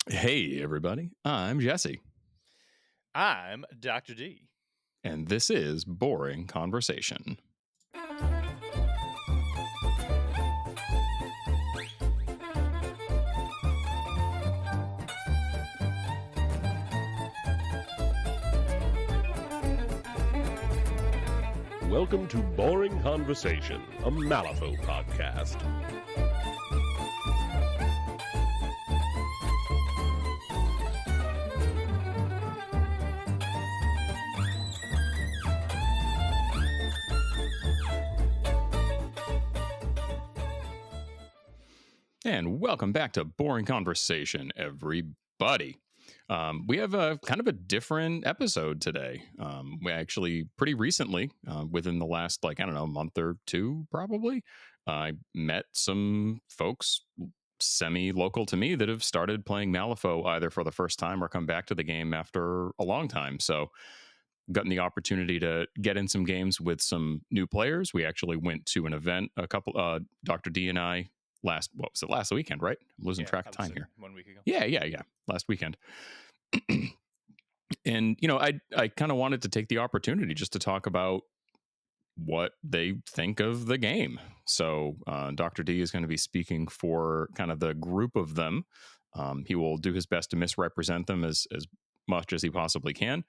Hey, everybody. I'm Jesse, I'm Dr. D. and this is Boring Conversation. Welcome to Boring Conversation, a Malifaux podcast. And welcome back to Boring Conversation, everybody. We have a kind of a different episode today. We actually pretty recently, within the last, I don't know, month or two, probably, I met some folks semi-local to me that have started playing Malifaux either for the first time or come back to the game after a long time. So gotten the opportunity to get in some games with some new players. We actually went to an event, Dr. D and I, last weekend, right? I'm losing Yeah, track I of would time say here. 1 week ago. Yeah. Last weekend. And, I kind of wanted to take the opportunity just to talk about what they think of the game. So Dr. D is going to be speaking for kind of the group of them. He will do his best to misrepresent them as much as he possibly can.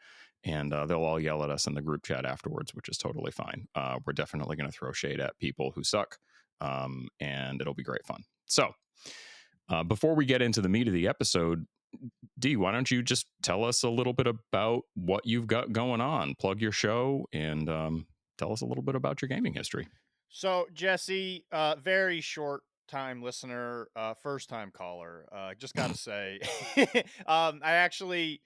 And they'll all yell at us in the group chat afterwards, which is totally fine. We're definitely going to throw shade at people who suck, and it'll be great fun. So before we get into the meat of the episode, D, why don't you just tell us a little bit about what you've got going on? Plug your show and tell us a little bit about your gaming history. So, Jesse, very short time listener, first time caller. Just got to say, I actually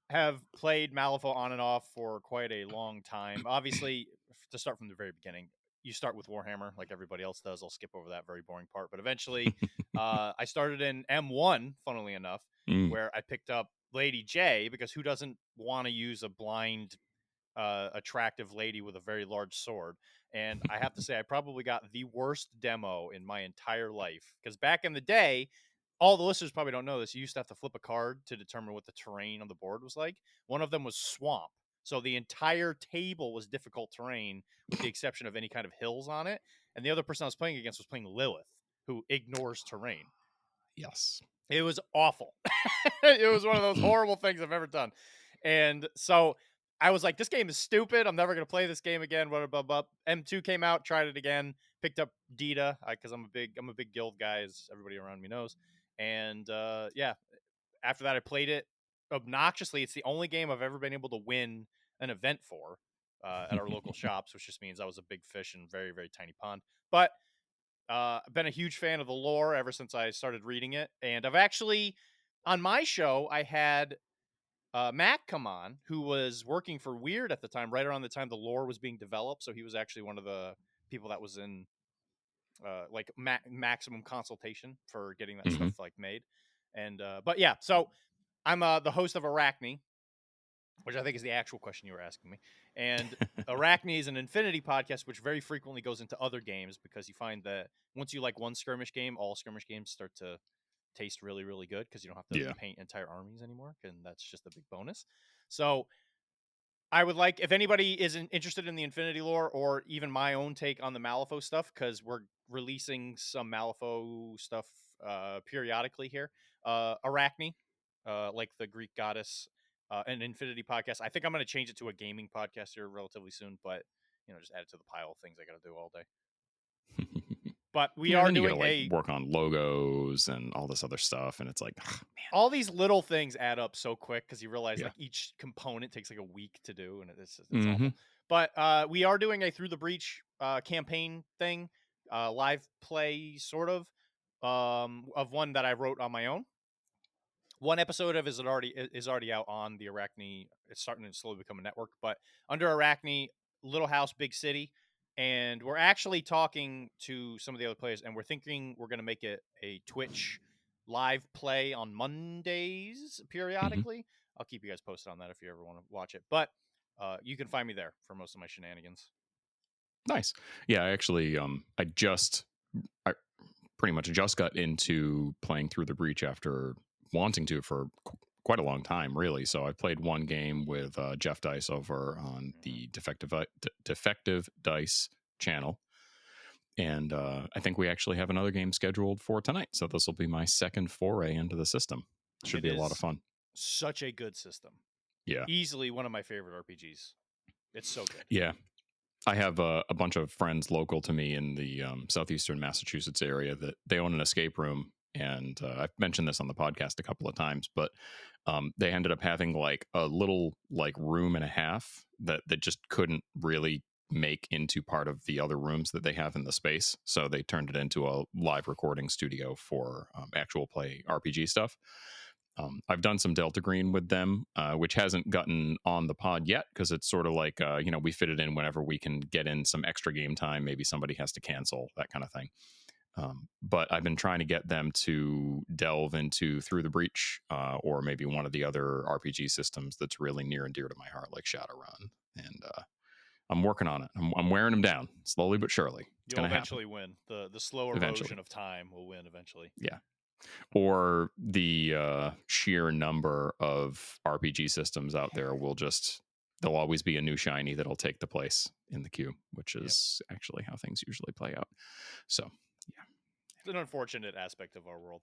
have played Malifaux on and off for quite a long time. Obviously, to start from the very beginning, you start with Warhammer like everybody else does. I'll skip over that very boring part. But eventually, I started in M1, funnily enough, Mm. where I picked up Lady J because who doesn't want to use a blind attractive lady with a very large sword. And I have to say, I probably got the worst demo in my entire life because back in the day, all the listeners probably don't know this. You used to have to flip a card to determine what the terrain on the board was like. One of them was swamp. So the entire table was difficult terrain with the exception of any kind of hills on it. And the other person I was playing against was playing Lilith, who ignores terrain. Yes. It was awful. It was one of those horrible things I've ever done. And so I was like, this game is stupid. I'm never going to play this game again. Blah, blah, blah. M2 came out, tried it again, picked up Dita because I'm a big guild guy, as everybody around me knows. And yeah, after that, I played it obnoxiously. It's the only game I've ever been able to win an event for at our local shops, which just means I was a big fish in a very, very tiny pond. But I've been a huge fan of the lore ever since I started reading it. And I've actually, on my show, I had Matt come on, who was working for Weird at the time, right around the time the lore was being developed. So he was actually one of the people that was in maximum consultation for getting that Mm-hmm. stuff like made. And but yeah, so I'm the host of Arachne, which I think is the actual question you were asking me. And Arachne is an Infinity podcast, which very frequently goes into other games because you find that once you like one skirmish game, all skirmish games start to taste really, really good because you don't have to Yeah. paint entire armies anymore, and that's just a big bonus. So I would like if anybody isn't interested in the Infinity lore or even my own take on the Malifaux stuff, because we're releasing some Malifaux stuff periodically here. Arachne, like the Greek goddess, an Infinity podcast. I think I'm going to change it to a gaming podcast here relatively soon, but just add it to the pile of things I got to do all day. But we Yeah, are then you got to doing work on logos and all this other stuff, and it's like, all these little things add up so quick because you realize yeah. like each component takes like a week to do, and it's Mm-hmm. awful. But we are doing a Through the Breach campaign thing, live play sort of one that I wrote on my own. One episode of is already out on the Arachne. It's starting to slowly become a network, but under Arachne, Little House, Big City, and we're actually talking to some of the other players, and we're thinking we're going to make it a Twitch live play on Mondays Mm-hmm. periodically. I'll keep you guys posted on that if you ever want to watch it. But you can find me there for most of my shenanigans. Nice. Yeah, I actually, I pretty much just got into playing Through the Breach after wanting to for quite a long time, really. So I played one game with Jeff Dice over on the Defective Dice channel. And I think we actually have another game scheduled for tonight. So this will be my second foray into the system. Should be a lot of fun. Such a good system. Yeah. Easily one of my favorite RPGs. It's so good. Yeah. I have a bunch of friends local to me in the southeastern Massachusetts area that they own an escape room. And I've mentioned this on the podcast a couple of times, but they ended up having like a little like room and a half that just couldn't really make into part of the other rooms that they have in the space. So they turned it into a live recording studio for actual play RPG stuff. I've done some Delta Green with them, which hasn't gotten on the pod yet because it's sort of like, we fit it in whenever we can get in some extra game time. Maybe somebody has to cancel, that kind of thing. But I've been trying to get them to delve into Through the Breach or maybe one of the other RPG systems that's really near and dear to my heart, like Shadowrun. And I'm working on it. I'm wearing them down slowly but surely. It's You'll going to eventually win. The slow erosion of time will win eventually. Yeah. Or the sheer number of RPG systems out there will there'll always be a new shiny that'll take the place in the queue, which is actually how things usually play out. So, yeah. It's an unfortunate aspect of our world.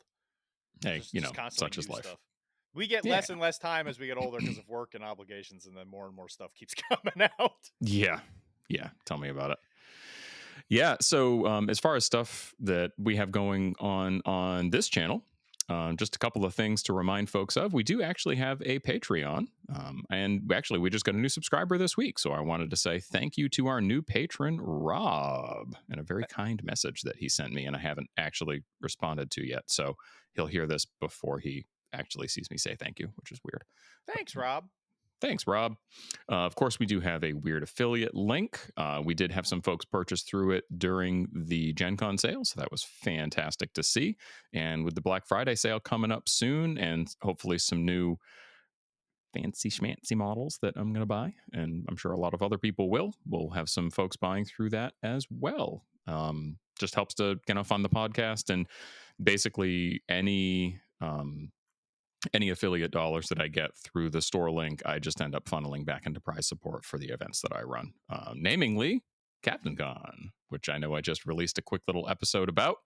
Hey, just such is life. Stuff. We get less and less time as we get older because of work and obligations, and then more and more stuff keeps coming out. Yeah. Tell me about it. Yeah. So as far as stuff that we have going on this channel, just a couple of things to remind folks of. We do actually have a Patreon. And we just got a new subscriber this week. So I wanted to say thank you to our new patron, Rob, and a very kind message that he sent me and I haven't actually responded to yet. So he'll hear this before he actually sees me say thank you, which is weird. Thanks, Rob. Thanks, Rob. Of course, we do have a weird affiliate link. We did have some folks purchase through it during the Gen Con sale, so that was fantastic to see. And with the Black Friday sale coming up soon, and hopefully some new fancy schmancy models that I'm going to buy, and I'm sure a lot of other people will, we'll have some folks buying through that as well. Just helps to fund the podcast, and basically any affiliate dollars that I get through the store link, I just end up funneling back into prize support for the events that I run, namely Captain Con, which I know I just released a quick little episode about.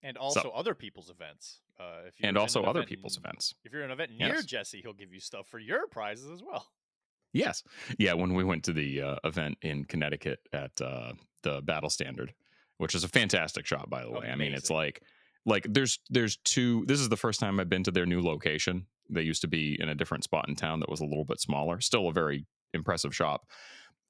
And also other people's events. If you're an event near Jesse, he'll give you stuff for your prizes as well. Yes. Yeah, when we went to the event in Connecticut at the Battle Standard, which is a fantastic shop, by the way. Amazing. I mean, it's like there's two. This is the first time I've been to their new location. They used to be in a different spot in town that was a little bit smaller. Still a very impressive shop.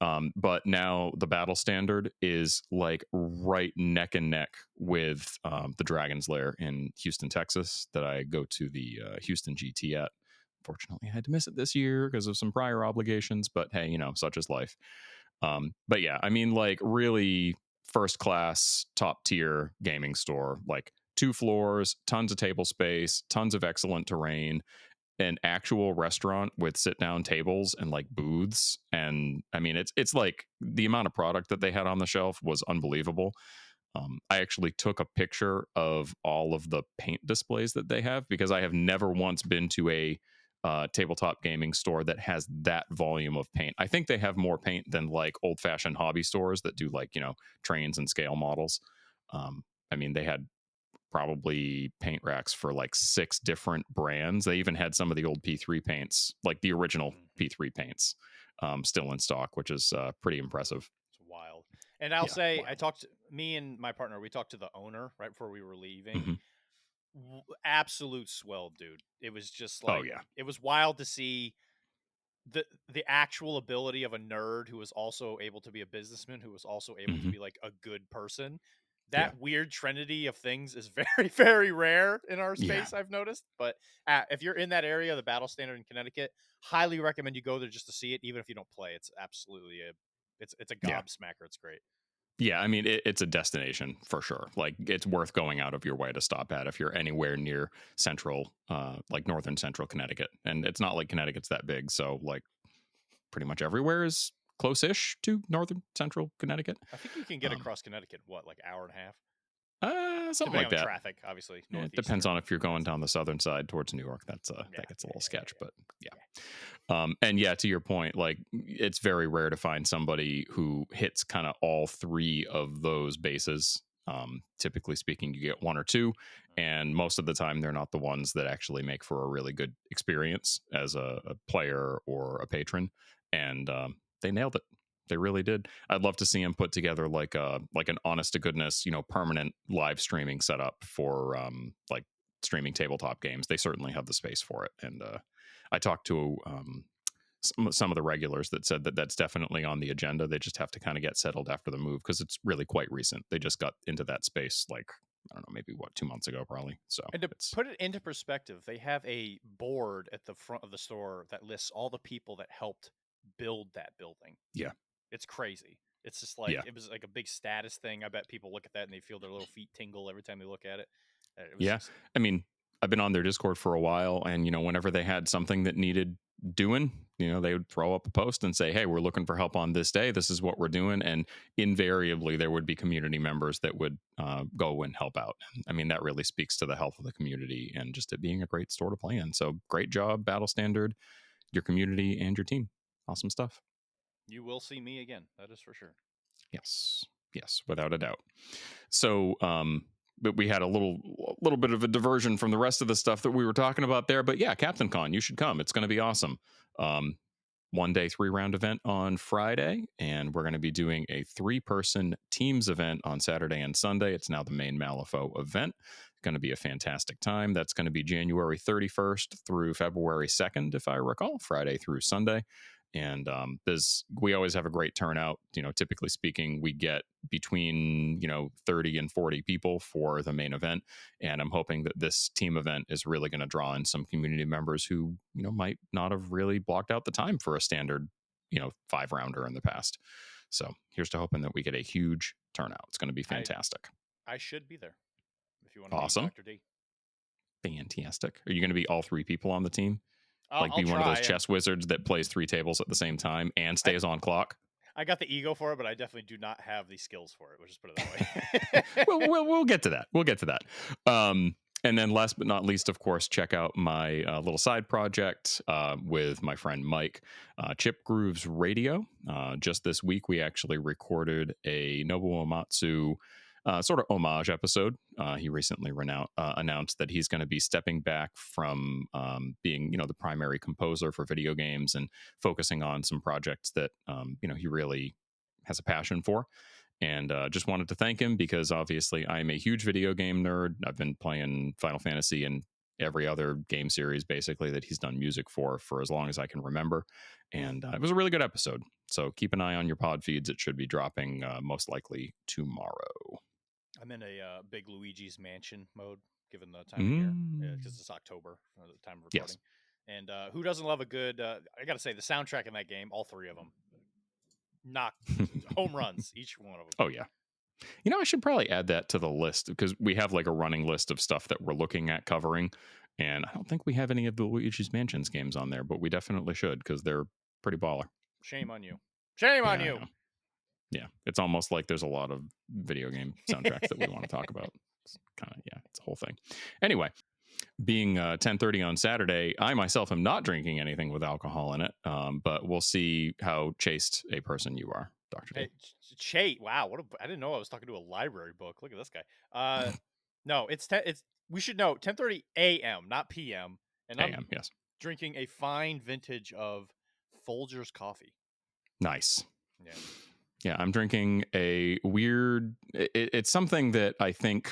But now the Battle Standard is like right neck and neck with the Dragon's Lair in Houston, Texas, that I go to the Houston GT at. Fortunately, I had to miss it this year because of some prior obligations, but hey, such is life. But yeah, I mean, like really first class, top tier gaming store, like 2 floors, tons of table space, tons of excellent terrain, an actual restaurant with sit down tables and like booths. And I mean, it's like the amount of product that they had on the shelf was unbelievable. I actually took a picture of all of the paint displays that they have because I have never once been to a tabletop gaming store that has that volume of paint. I think they have more paint than like old fashioned hobby stores that do like, trains and scale models. I mean, they had probably paint racks for like 6 different brands. They even had some of the old P3 paints, like the original P3 paints, still in stock, which is pretty impressive. It's wild. And I'll say, me and my partner, we talked to the owner right before we were leaving. Mm-hmm. Absolute swell, dude. It was just like, it was wild to see the actual ability of a nerd who was also able to be a businessman, who was also able to be like a good person. That weird trinity of things is very, very rare in our space, I've noticed. But if you're in that area, the Battle Standard in Connecticut, highly recommend you go there just to see it, even if you don't play. It's absolutely it's a gobsmacker. It's great. Yeah, I mean, it's a destination for sure. Like, it's worth going out of your way to stop at if you're anywhere near central, like northern central Connecticut. And it's not like Connecticut's that big, so like pretty much everywhere is close-ish to northern central Connecticut. I think you can get across Connecticut, like hour and a half? Something Depending like on the that. traffic, obviously. Yeah, it Northeast depends or on if you're going west. down the southern side towards New York. That Yeah, gets a yeah, little yeah, sketch, yeah, but yeah. yeah. And yeah, to your point, like it's very rare to find somebody who hits kind of all three of those bases. Typically speaking, you get one or two, and most of the time, they're not the ones that actually make for a really good experience as a player or a patron. And they nailed it. They really did. I'd love to see them put together like an honest to goodness, permanent live streaming setup for like streaming tabletop games. They certainly have the space for it, and I talked to some of the regulars that said that that's definitely on the agenda. They just have to kind of get settled after the move because it's really quite recent. They just got into that space like I don't know, maybe 2 months ago, probably. So And to it's put it into perspective, they have a board at the front of the store that lists all the people that helped build that building. yeah, It's crazy. It's just yeah, it was like a big status thing. I bet people look at that and they feel their little feet tingle every time they look at it. It was yeah. just I mean, I've been on their Discord for a while, and whenever they had something that needed doing, they would throw up a post and say, "Hey, we're looking for help on this day. This is what we're doing." And invariably, there would be community members that would go and help out. I mean, that really speaks to the health of the community and just it being a great store to play in. So, great job, Battle Standard, your community, and your team. Awesome stuff. you will see me again. That is for sure. Yes, yes, without a doubt. So, but we had a little bit of a diversion from the rest of the stuff that we were talking about there. But yeah, Captain Con, you should come. It's going to be awesome. 1 day 3 round event on Friday, and we're going to be doing a 3-person teams event on Saturday and Sunday. It's now the main Malifaux event. It's going to be a fantastic time. That's going to be January 31st through February 2nd, if I recall, Friday through Sunday. And we always have a great turnout. Typically speaking, we get between 30 and 40 people for the main event, and I'm hoping that this team event is really going to draw in some community members who might not have really blocked out the time for a standard 5-rounder in the past. So here's to hoping that we get a huge turnout. It's going to be fantastic. I should be there if you want to meet Awesome. Dr. D. Fantastic. Are you going to be all 3 people on the team? I'll Be one of those try. chess wizards that plays 3 tables at the same time and stays on clock? I got the ego for it, but I definitely do not have the skills for it. We'll just put it that way. We'll get to that. We'll get to that. And then last but not least, of course, check out my little side project with my friend Mike, Chip Grooves Radio. Just this week, we actually recorded a Nobuo Uematsu sort of homage episode. He recently announced that he's going to be stepping back from being, the primary composer for video games and focusing on some projects that, he really has a passion for. And just wanted to thank him because obviously I'm a huge video game nerd. I've been playing Final Fantasy and every other game series basically that he's done music for as long as I can remember. And it was a really good episode. So keep an eye on your pod feeds. It should be dropping most likely tomorrow. I'm in a big Luigi's Mansion mode, given the time of year, because it's October, the time of recording. Yes. And who doesn't love a good? I got to say, the soundtrack in that game, all 3 of them, knock home runs, each one of them. Oh yeah. I should probably add that to the list because we have like a running list of stuff that we're looking at covering, and I don't think we have any of the Luigi's Mansions games on there, but we definitely should because they're pretty baller. Shame on you. Shame on you. Yeah, it's almost like there's a lot of video game soundtracks that we want to talk about. It's it's a whole thing. Anyway, being 10:30 on Saturday, I myself am not drinking anything with alcohol in it, but we'll see how chaste a person you are, Dr. D. Hey, wow, I didn't know I was talking to a library book. Look at this guy. No, it's we should know 10:30 a.m., not p.m. And I'm AM, yes. drinking a fine vintage of Folgers coffee. Nice. Yeah. Yeah, I'm drinking a weird. It's something that I think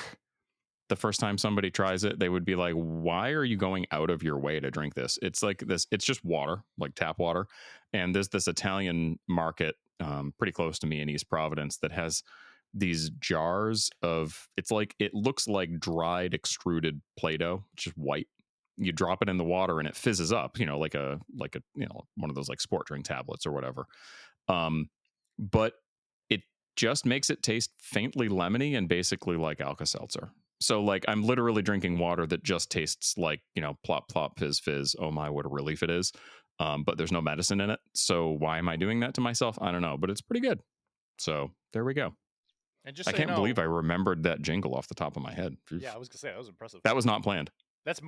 the first time somebody tries it, they would be like, "Why are you going out of your way to drink this?" It's like this. It's just water, like tap water, and there's this Italian market pretty close to me in East Providence that has these jars of. It looks like dried extruded Play-Doh, just white. You drop it in the water and it fizzes up, like a one of those like sport drink tablets or whatever. But it just makes it taste faintly lemony and basically like Alka-Seltzer. So like I'm literally drinking water that just tastes like, plop, plop, fizz, fizz. Oh my, what a relief it is. But there's no medicine in it. So why am I doing that to myself? I don't know, but it's pretty good. So there we go. And just I so you can't believe I know, remembered that jingle off the top of my head. yeah, I was gonna say that was impressive. That was not planned. That's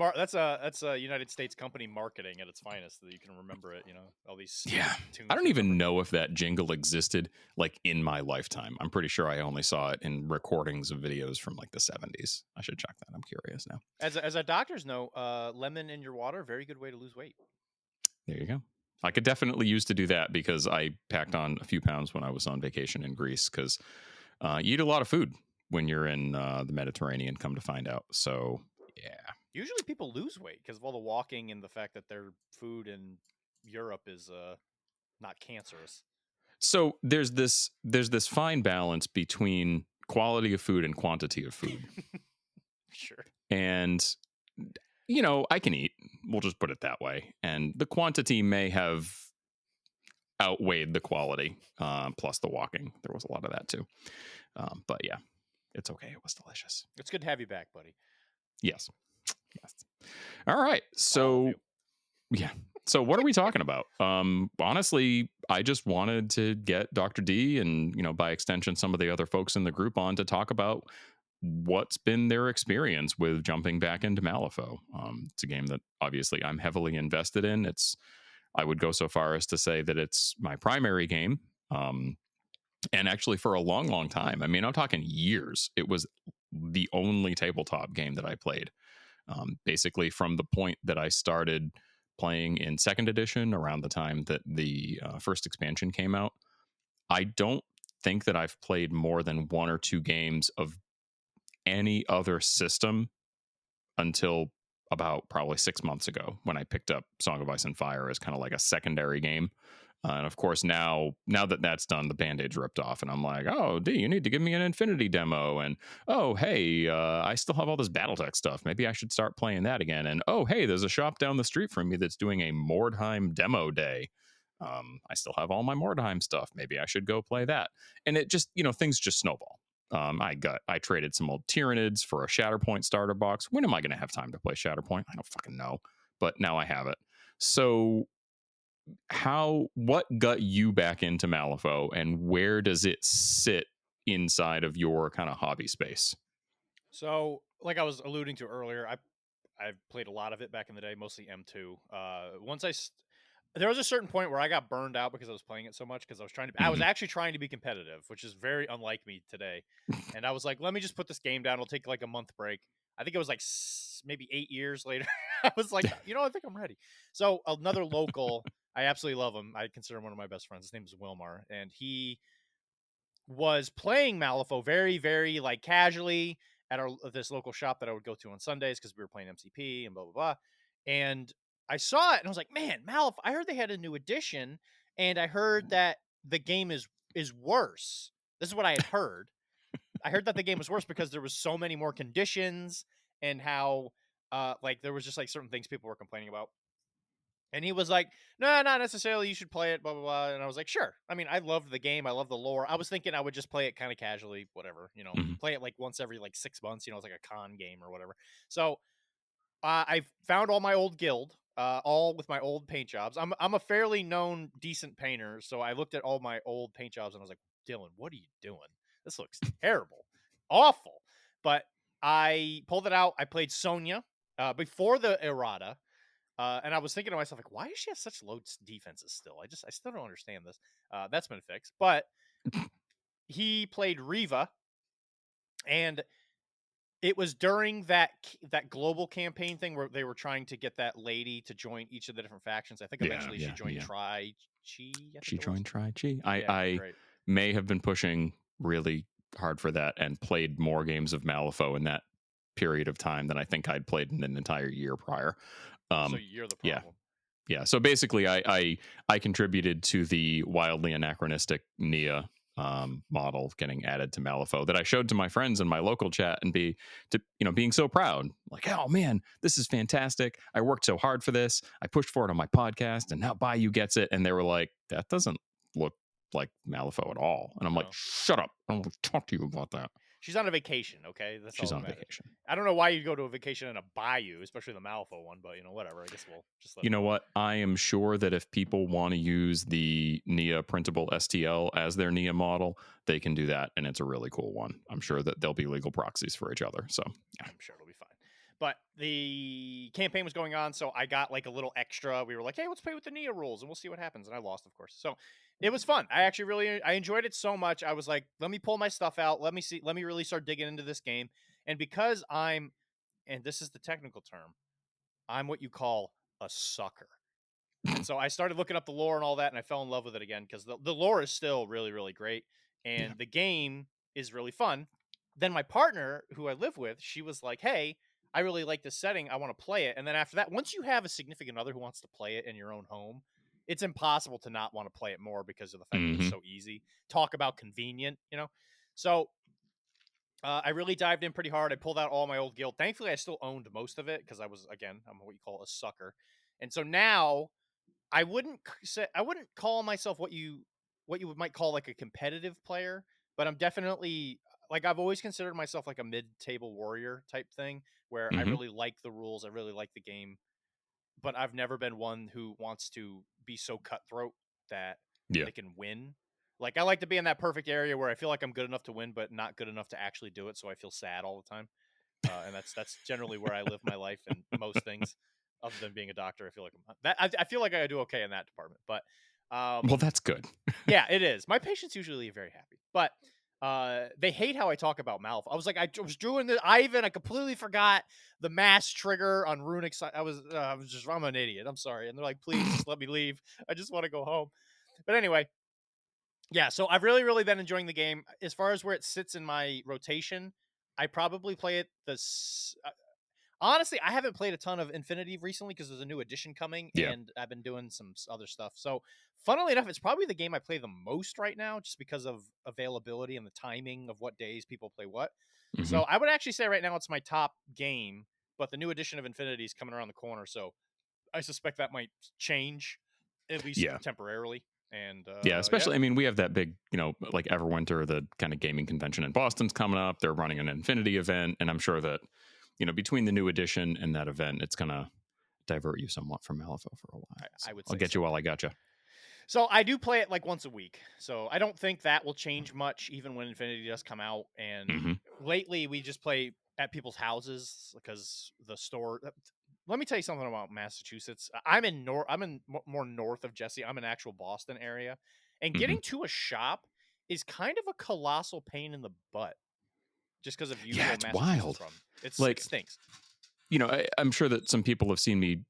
a United States company marketing at its finest that you can remember it. All these stupid Yeah. tunes. I don't you even remember. know if that jingle existed like in my lifetime. I'm pretty sure I only saw it in recordings of videos from like the 70s. I should check that. I'm curious now. As a doctor's note, lemon in your water, very good way to lose weight. There you go. I could definitely use to do that because I packed on a few pounds when I was on vacation in Greece because you eat a lot of food when you're in the Mediterranean, come to find out. So, yeah. Usually people lose weight because of all the walking and the fact that their food in Europe is not cancerous. So there's this fine balance between quality of food and quantity of food. Sure. And I can eat. We'll just put it that way. And the quantity may have outweighed the quality, plus the walking. There was a lot of that too. But yeah, it's okay. It was delicious. It's good to have you back, buddy. Yes. Yes. All right. All of So you. yeah. So what are we talking about? Honestly, I just wanted to get Dr. D and, by extension, some of the other folks in the group on to talk about what's been their experience with jumping back into Malifaux. It's a game that obviously I'm heavily invested in. I would go so far as to say that it's my primary game. And actually for a long, long time, I mean, I'm talking years, it was the only tabletop game that I played. Basically from the point that I started playing in second edition around the time that the first expansion came out. I don't think that I've played more than one or two games of any other system until about probably 6 months ago when I picked up Song of Ice and Fire as kind of like a secondary game. And of course, now that that's done, the band-aid's ripped off, and I'm like, oh, D, you need to give me an Infinity demo. And oh, hey, I still have all this BattleTech stuff. Maybe I should start playing that again. And oh, hey, there's a shop down the street from me that's doing a Mordheim demo day. I still have all my Mordheim stuff. Maybe I should go play that. And it just, things just snowball. I traded some old Tyranids for a Shatterpoint starter box. When am I going to have time to play Shatterpoint? I don't fucking know. But now I have it. So what got you back into Malifaux, and where does it sit inside of your kind of hobby space? So, like I was alluding to earlier, I've played a lot of it back in the day, mostly M2. There was a certain point where I got burned out because I was playing it so much because I was actually trying to be competitive, which is very unlike me today. And I was like, let me just put this game down. It'll take like a month break. I think it was like maybe 8 years later. I was like, I think I'm ready. So another local, I absolutely love him. I consider him one of my best friends. His name is Wilmar, and he was playing Malifaux very, very like casually at this local shop that I would go to on Sundays because we were playing MCP and blah blah blah. And I saw it and I was like, man, Malifaux! I heard they had a new edition, and I heard that the game is worse. This is what I had heard. I heard that the game was worse because there was so many more conditions and how like there was just like certain things people were complaining about. And he was like, no, not necessarily. You should play it, blah, blah, blah. And I was like, sure. I mean, I love the game. I love the lore. I was thinking I would just play it kind of casually, whatever, play it like once every like 6 months, it's like a con game or whatever. So I found all my old guild, all with my old paint jobs. I'm a fairly known, decent painter. So I looked at all my old paint jobs and I was like, Dylan, what are you doing? This looks terrible, awful. But I pulled it out. I played Sonya before the errata. And I was thinking to myself, like, why does she have such low defenses still? I still don't understand this. That's been fixed. But he played Riva, and it was during that global campaign thing where they were trying to get that lady to join each of the different factions. I think eventually she joined Tri-Chi. She joined Tri-Chi. Yeah, I may have been pushing really hard for that and played more games of Malifaux in that period of time than I think I'd played in an entire year prior. So you're the problem. Yeah. So basically, I contributed to the wildly anachronistic Nia model getting added to Malifaux that I showed to my friends in my local chat and being so proud, like, oh man, this is fantastic. I worked so hard for this. I pushed for it on my podcast, and now Bayou gets it. And they were like, that doesn't look like Malifaux at all. And I'm like, shut up. I don't want to talk to you about that. She's on a vacation, okay? That's She's all on that matters. vacation. I don't know why you'd go to a vacation in a bayou, especially the Malifaux one, but whatever. I guess we'll just let You it know go. what? I am sure that if people want to use the Nia printable STL as their Nia model, they can do that, and it's a really cool one. I'm sure that there'll be legal proxies for each other. So, yeah. I'm sure it'll be fine. But the campaign was going on, so I got like a little extra. We were like, hey, let's play with the Nia rules and we'll see what happens. And I lost, of course. So it was fun. I actually I enjoyed it so much. I was like, let me pull my stuff out. Let me really start digging into this game. And because and this is the technical term, I'm what you call a sucker. And so I started looking up the lore and all that, and I fell in love with it again because the lore is still really, really great. Yeah. And the game is really fun. Then my partner, who I live with, she was like, hey, I really like this setting. I want to play it. And then after that, once you have a significant other who wants to play it in your own home, it's impossible to not want to play it more because of the fact that it's so easy. Talk about convenient, So I really dived in pretty hard. I pulled out all my old guild. Thankfully, I still owned most of it because I'm what you call a sucker. And so now I wouldn't call myself what you might call like a competitive player, but I'm definitely like I've always considered myself like a mid-table warrior type thing where I really like the rules, I really like the game, but I've never been one who wants to be so cutthroat that Yeah. they can win. Like I like to be in that perfect area where I feel like I'm good enough to win, but not good enough to actually do it, so I feel sad all the time. And that's generally where I live my life and most things. Other than being a doctor, I feel like I feel like I do okay in that department. But Well, that's good. yeah, it is. My patients usually are very happy, but they hate how I talk about Malifaux. I was like, I was doing the I completely forgot the mass trigger on runic. I'm an idiot. I'm sorry. And they're like, please just let me leave. I just want to go home. But anyway, yeah. So I've really, really been enjoying the game. As far as where it sits in my rotation, I probably play it honestly, I haven't played a ton of Infinity recently because there's a new edition coming, Yeah. and I've been doing some other stuff. So, funnily enough, it's probably the game I play the most right now, just because of availability and the timing of what days people play what. So, I would actually say right now it's my top game, but the new edition of Infinity is coming around the corner, so I suspect that might change, at least Yeah. temporarily. And Yeah, especially, I mean, we have that big, like Everwinter, the kind of gaming convention in Boston's coming up. They're running an Infinity event, and I'm sure that, between the new edition and that event, it's going to divert you somewhat from Malifaux for a while. I would I'll say get so. you while I got you. So I do play it like once a week. So I don't think that will change much even when Infinity does come out. And lately we just play at people's houses because the store. Let me tell you something about Massachusetts. I'm more north of Jesse. I'm in actual Boston area, and getting to a shop is kind of a colossal pain in the butt just because of usual it's Massachusetts wild. rum. It Like, stinks. I'm sure that some people have seen me,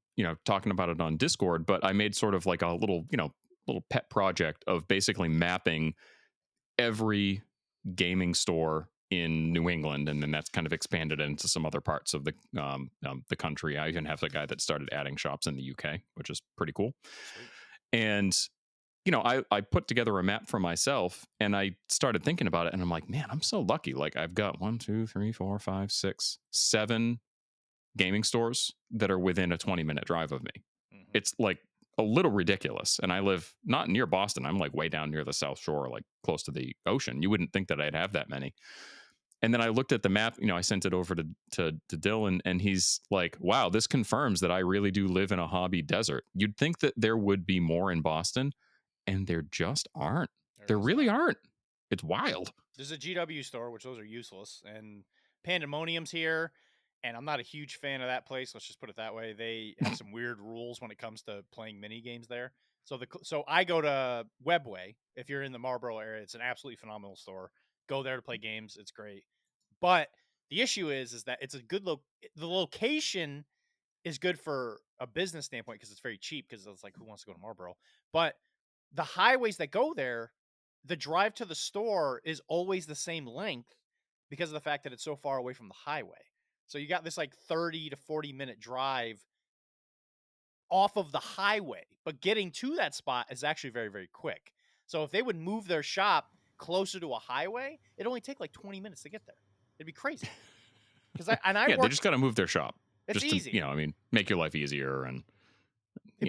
talking about it on Discord, but I made sort of like a little, little pet project of basically mapping every gaming store in New England, and then that's kind of expanded into some other parts of the country. I even have a guy that started adding shops in the UK, which is pretty cool. Sweet. And I put together a map for myself, and I started thinking about it, and I'm like, man, I'm so lucky. Like I've got 1, 2, 3, 4, 5, 6, 7 gaming stores that are within a 20-minute drive of me. It's like a little ridiculous. And I live not near Boston. I'm like way down near the South Shore, like close to the ocean. You wouldn't think that I'd have that many. And then I looked at the map, I sent it over to Dylan, and he's like, wow, this confirms that I really do live in a hobby desert. You'd think that there would be more in Boston, and there just aren't. There really aren't. It's wild. There's a GW store, which those are useless, and Pandemonium's here, and I'm not a huge fan of that place. Let's just put it that way. They have some weird rules when it comes to playing mini games there. So I go to Webway. If you're in the Marlboro area, it's an absolutely phenomenal store. Go there to play games. It's great. But the issue is that it's a good the location is good for a business standpoint because it's very cheap because it's like who wants to go to Marlboro? But the highways that go there, the drive to the store is always the same length because of the fact that it's so far away from the highway. So you got this like 30 to 40-minute drive off of the highway, but getting to that spot is actually very, very quick. So if they would move their shop closer to a highway, it'd only take like 20 minutes to get there. It'd be crazy. They just got to move their shop. It's just easy. To, make your life easier. And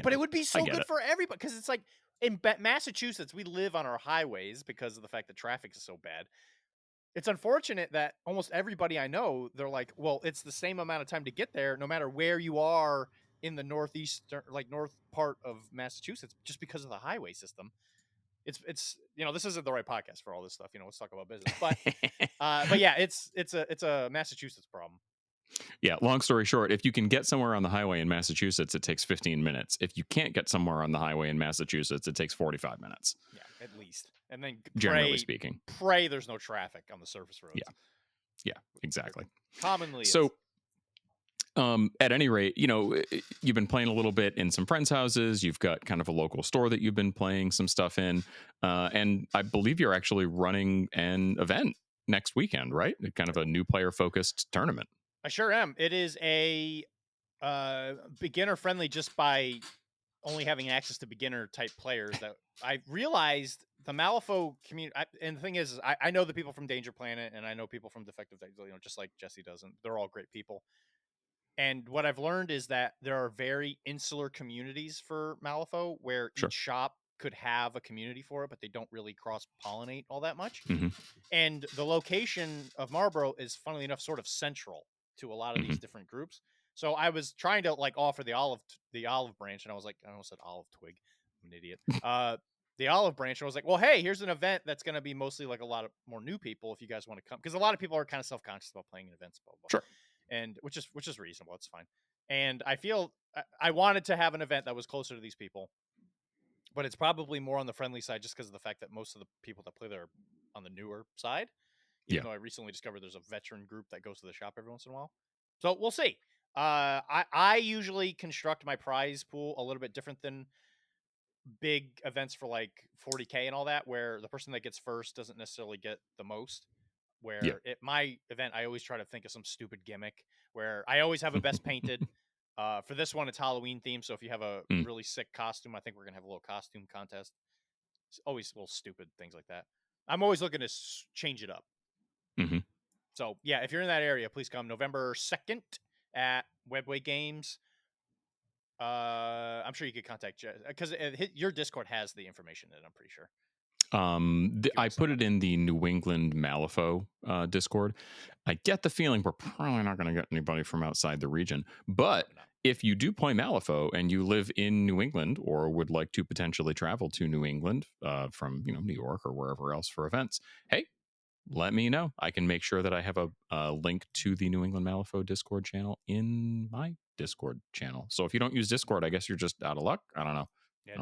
but it would be so good for everybody because it's like in Massachusetts, we live on our highways because of the fact that traffic is so bad. It's unfortunate that almost everybody I know, they're like, well, it's the same amount of time to get there, no matter where you are in the northeastern, like north part of Massachusetts, just because of the highway system. It's this isn't the right podcast for all this stuff. Let's talk about business, but yeah, it's a Massachusetts problem. Yeah, long story short, if you can get somewhere on the highway in Massachusetts, it takes 15 minutes. If you can't get somewhere on the highway in Massachusetts, it takes 45 minutes. Yeah, at least. And then Generally speaking. Pray there's no traffic on the surface roads. Yeah, exactly. Commonly so at any rate, you've been playing a little bit in some friends' houses. You've got kind of a local store that you've been playing some stuff in. And I believe you're actually running an event next weekend, right? Kind of a new player focused tournament. I sure am. It is a beginner friendly just by only having access to beginner type players. That I realized the Malifaux community, and the thing is I know the people from Danger Planet and I know people from Defective, just like Jesse does, and they're all great people. And what I've learned is that there are very insular communities for Malifaux where Sure. each shop could have a community for it, but they don't really cross-pollinate all that much. Mm-hmm. And the location of Marlborough is, funnily enough, sort of central to a lot of these different groups. So I was trying to offer the olive branch, and I was like, I almost said olive twig. I'm an idiot. The olive branch, and I was like, well, hey, here's an event that's going to be mostly like a lot of more new people if you guys want to come, because a lot of people are kind of self-conscious about playing in events, blah, blah, blah. Sure. And which is reasonable. It's fine. And I feel I wanted to have an event that was closer to these people, but it's probably more on the friendly side just because of the fact that most of the people that play there are on the newer side. Even though I recently discovered there's a veteran group that goes to the shop every once in a while. So we'll see. I usually construct my prize pool a little bit different than big events for like 40K and all that, where the person that gets first doesn't necessarily get the most. Where at my event, I always try to think of some stupid gimmick where I always have a best painted. For this one, it's Halloween themed. So if you have a really sick costume, I think we're going to have a little costume contest. It's always little stupid things like that. I'm always looking to change it up. Mm-hmm. So yeah, if you're in that area, please come November 2nd at Webway Games. I'm sure you could contact Jess because your Discord has the information in it, I'm pretty sure. I put it in the New England Malifaux Discord. I get the feeling we're probably not going to get anybody from outside the region. But if you do play Malifaux and you live in New England or would like to potentially travel to New England from New York or wherever else for events, hey, let me know. I can make sure that I have a link to the New England Malifaux Discord channel in my Discord channel. So if you don't use Discord, I guess you're just out of luck. I don't know. Yeah,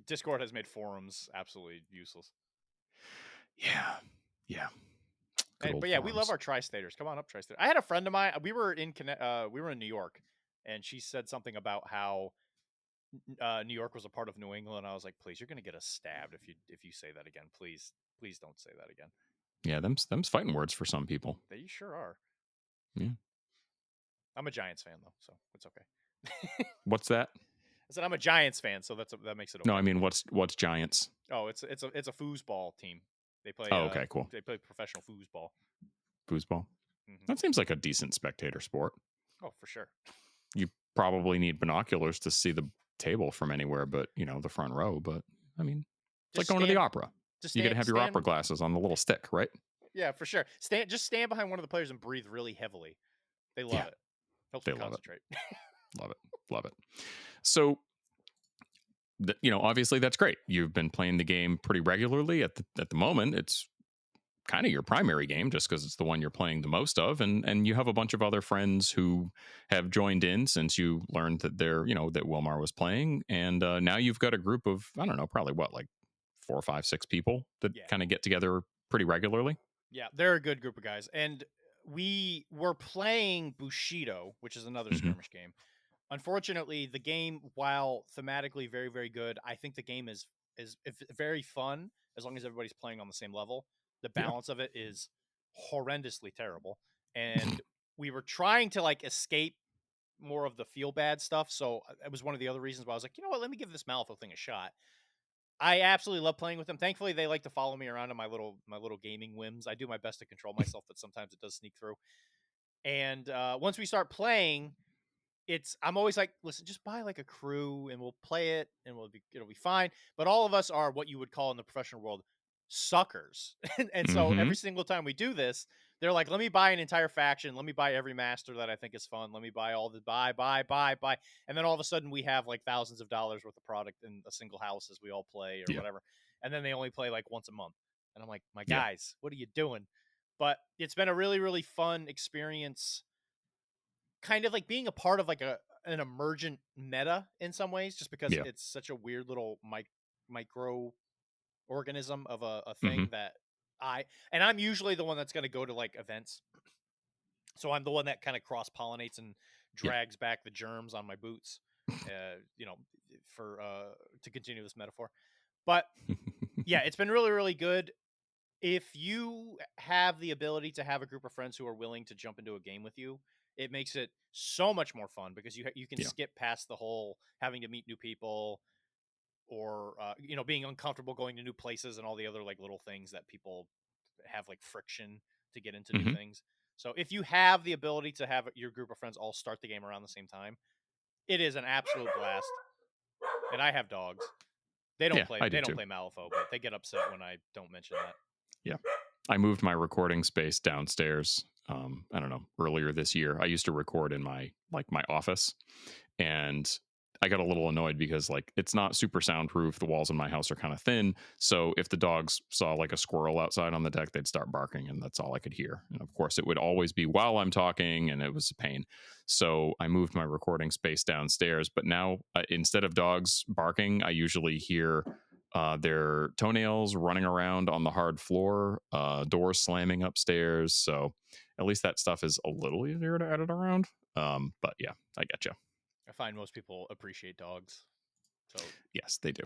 Discord has made forums absolutely useless. Yeah. But yeah, we love our tri-staters. Come on up, tri-staters. I had a friend of mine. We were in New York, and she said something about how New York was a part of New England. I was like, please, you're gonna get us stabbed if you say that again. Please don't say that again. Yeah, them's fighting words for some people. They sure are. Yeah. I'm a Giants fan though, so it's okay. What's that? I said I'm a Giants fan, so that makes it okay. No, I mean what's Giants? Oh, it's a foosball team. They play. Oh, okay, cool. They play professional foosball. Foosball. Mm-hmm. That seems like a decent spectator sport. Oh, for sure. You probably need binoculars to see the table from anywhere, but the front row. But I mean, it's like going to the opera. You got to have your opera glasses on the little stick, right? Yeah, for sure. Just stand behind one of the players and breathe really heavily. They love it. Helps them concentrate. Love it. So, obviously that's great. You've been playing the game pretty regularly at the moment. It's kind of your primary game just because it's the one you're playing the most of. And you have a bunch of other friends who have joined in since you learned that that Wilmar was playing. And now you've got a group of, I don't know, probably like 4, 5, 6 people that kind of get together pretty regularly. Yeah, they're a good group of guys. And we were playing Bushido, which is another skirmish game. Unfortunately, the game, while thematically very, very good, I think the game is very fun as long as everybody's playing on the same level. The balance of it is horrendously terrible. And we were trying to escape more of the feel bad stuff. So it was one of the other reasons why I was like, you know what, let me give this Malifaux thing a shot. I absolutely love playing with them. Thankfully, they like to follow me around on my little gaming whims. I do my best to control myself, but sometimes it does sneak through. And once we start playing, I'm always like, listen, just buy a crew and we'll play it and it'll be fine. But all of us are what you would call in the professional world suckers. And so Mm-hmm. every single time we do this, they're like, let me buy an entire faction. Let me buy every master that I think is fun. Let me buy all the buy. And then all of a sudden we have like thousands of dollars worth of product in a single house as we all play or Yeah. whatever. And then they only play like once a month. And I'm like, my Yeah. guys, what are you doing? But it's been a really, really fun experience, kind of like being a part of like an emergent meta in some ways, just because Yeah. it's such a weird little micro organism of a Mm-hmm. thing that I'm usually the one that's going to go to like events. So I'm the one that kind of cross pollinates and Yeah. drags back the germs on my boots, you know, for to continue this metaphor. But yeah, it's been really, really good. If you have the ability to have a group of friends who are willing to jump into a game with you, it makes it so much more fun because you can Yeah. skip past the whole having to meet new people or you know, being uncomfortable going to new places and all the other like little things that people have like friction to get into new Mm-hmm. things. So if you have the ability to have your group of friends all start the game around the same time, it is an absolute blast. And I have dogs. Yeah, I They do don't too. play Malifaux, but they get upset when I don't mention that. Yeah. I moved my recording space downstairs. I don't know, earlier this year. I used to record in my office, and I got a little annoyed because like it's not super soundproof. The walls in my house are kind of thin, so if the dogs saw like a squirrel outside on the deck, they'd start barking, and that's all I could hear. And of course, it would always be while I'm talking, and it was a pain. So I moved my recording space downstairs. But now, instead of dogs barking, I usually hear their toenails running around on the hard floor, doors slamming upstairs. So at least that stuff is a little easier to edit around. But yeah, I get you. I find most people appreciate dogs. So Yes, they do.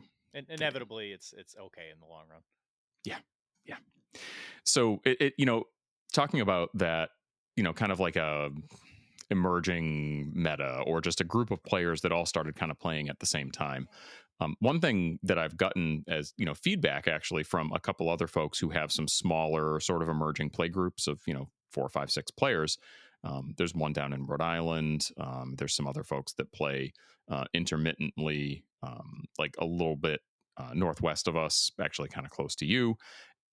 inevitably it's okay in the long run. Yeah. Yeah. So talking about that, kind of like a emerging meta or just a group of players that all started kind of playing at the same time. One thing that I've gotten as feedback actually from a couple other folks who have some smaller sort of emerging play groups of 4, 5, 6 players. There's one down in Rhode Island. There's some other folks that play intermittently, like a little bit northwest of us, actually kind of close to you.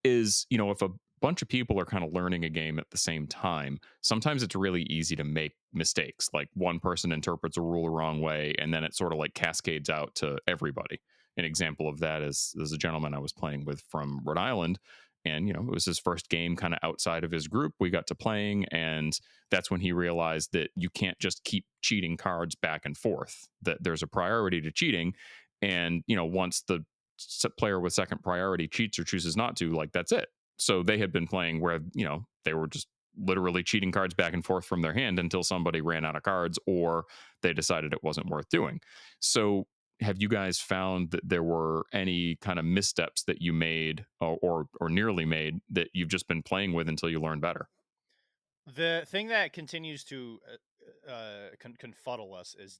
Is if a bunch of people are kind of learning a game at the same time, sometimes it's really easy to make mistakes. Like one person interprets a rule the wrong way, and then it sort of like cascades out to everybody. An example of that is there's a gentleman I was playing with from Rhode Island, and it was his first game kind of outside of his group. We got to playing, and that's when he realized that you can't just keep cheating cards back and forth, that there's a priority to cheating. And once the player with second priority cheats or chooses not to, like that's it. So they had been playing where they were just literally cheating cards back and forth from their hand until somebody ran out of cards or they decided it wasn't worth doing. So have you guys found that there were any kind of missteps that you made or nearly made that you've just been playing with until you learn better? The thing that continues to confuddle us is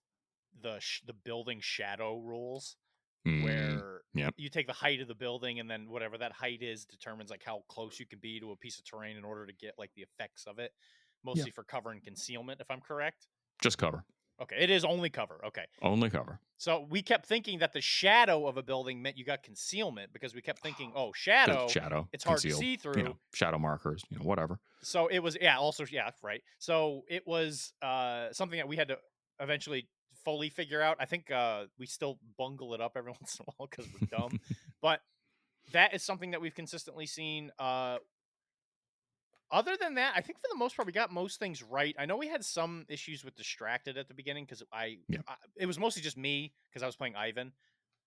the building shadow rules, where Yeah. you take the height of the building and then whatever that height is determines like how close you can be to a piece of terrain in order to get like the effects of it, Yeah. mostly for cover and concealment, if I'm correct. Just cover. Okay, it is only cover. Okay. Only cover. So we kept thinking that the shadow of a building meant you got concealment because we kept thinking, oh, Because shadow, shadow, it's hard to concealed, see through. shadow markers, whatever. So it was, also, right. So it was something that we had to eventually fully figure out. I think we still bungle it up every once in a while because we're dumb, but that is something that we've consistently seen. Other than that, I think for the most part we got most things right. I know we had some issues with distracted at the beginning because it was mostly just me because I was playing Ivan.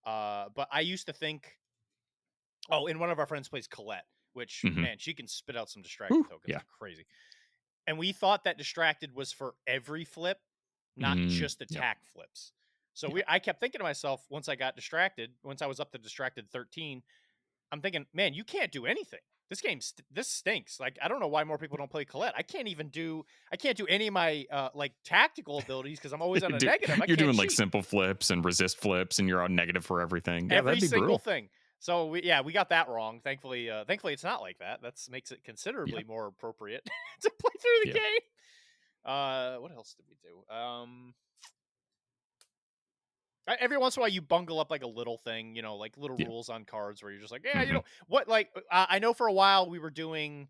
But I used to think, and one of our friends plays Colette, which man, she can spit out some distracted tokens. Yeah. It's crazy. And we thought that distracted was for every flip, not just attack flips. So I kept thinking to myself, once I got distracted, once I was up to distracted 13, I'm thinking, man, you can't do anything. This game, this stinks. Like, I don't know why more people don't play Colette. I can't do any of my like tactical abilities because I'm always on a negative. You're doing like simple flips and resist flips, and you're on negative for everything. Yeah, every that'd be single brutal. thing. So we got that wrong. Thankfully, it's not like that. That makes it considerably more appropriate to play through the game. What else did we do? Every once in a while, you bungle up like a little thing, like little Yeah. rules on cards where you're just like, yeah, Mhm. what? Like, I know for a while we were doing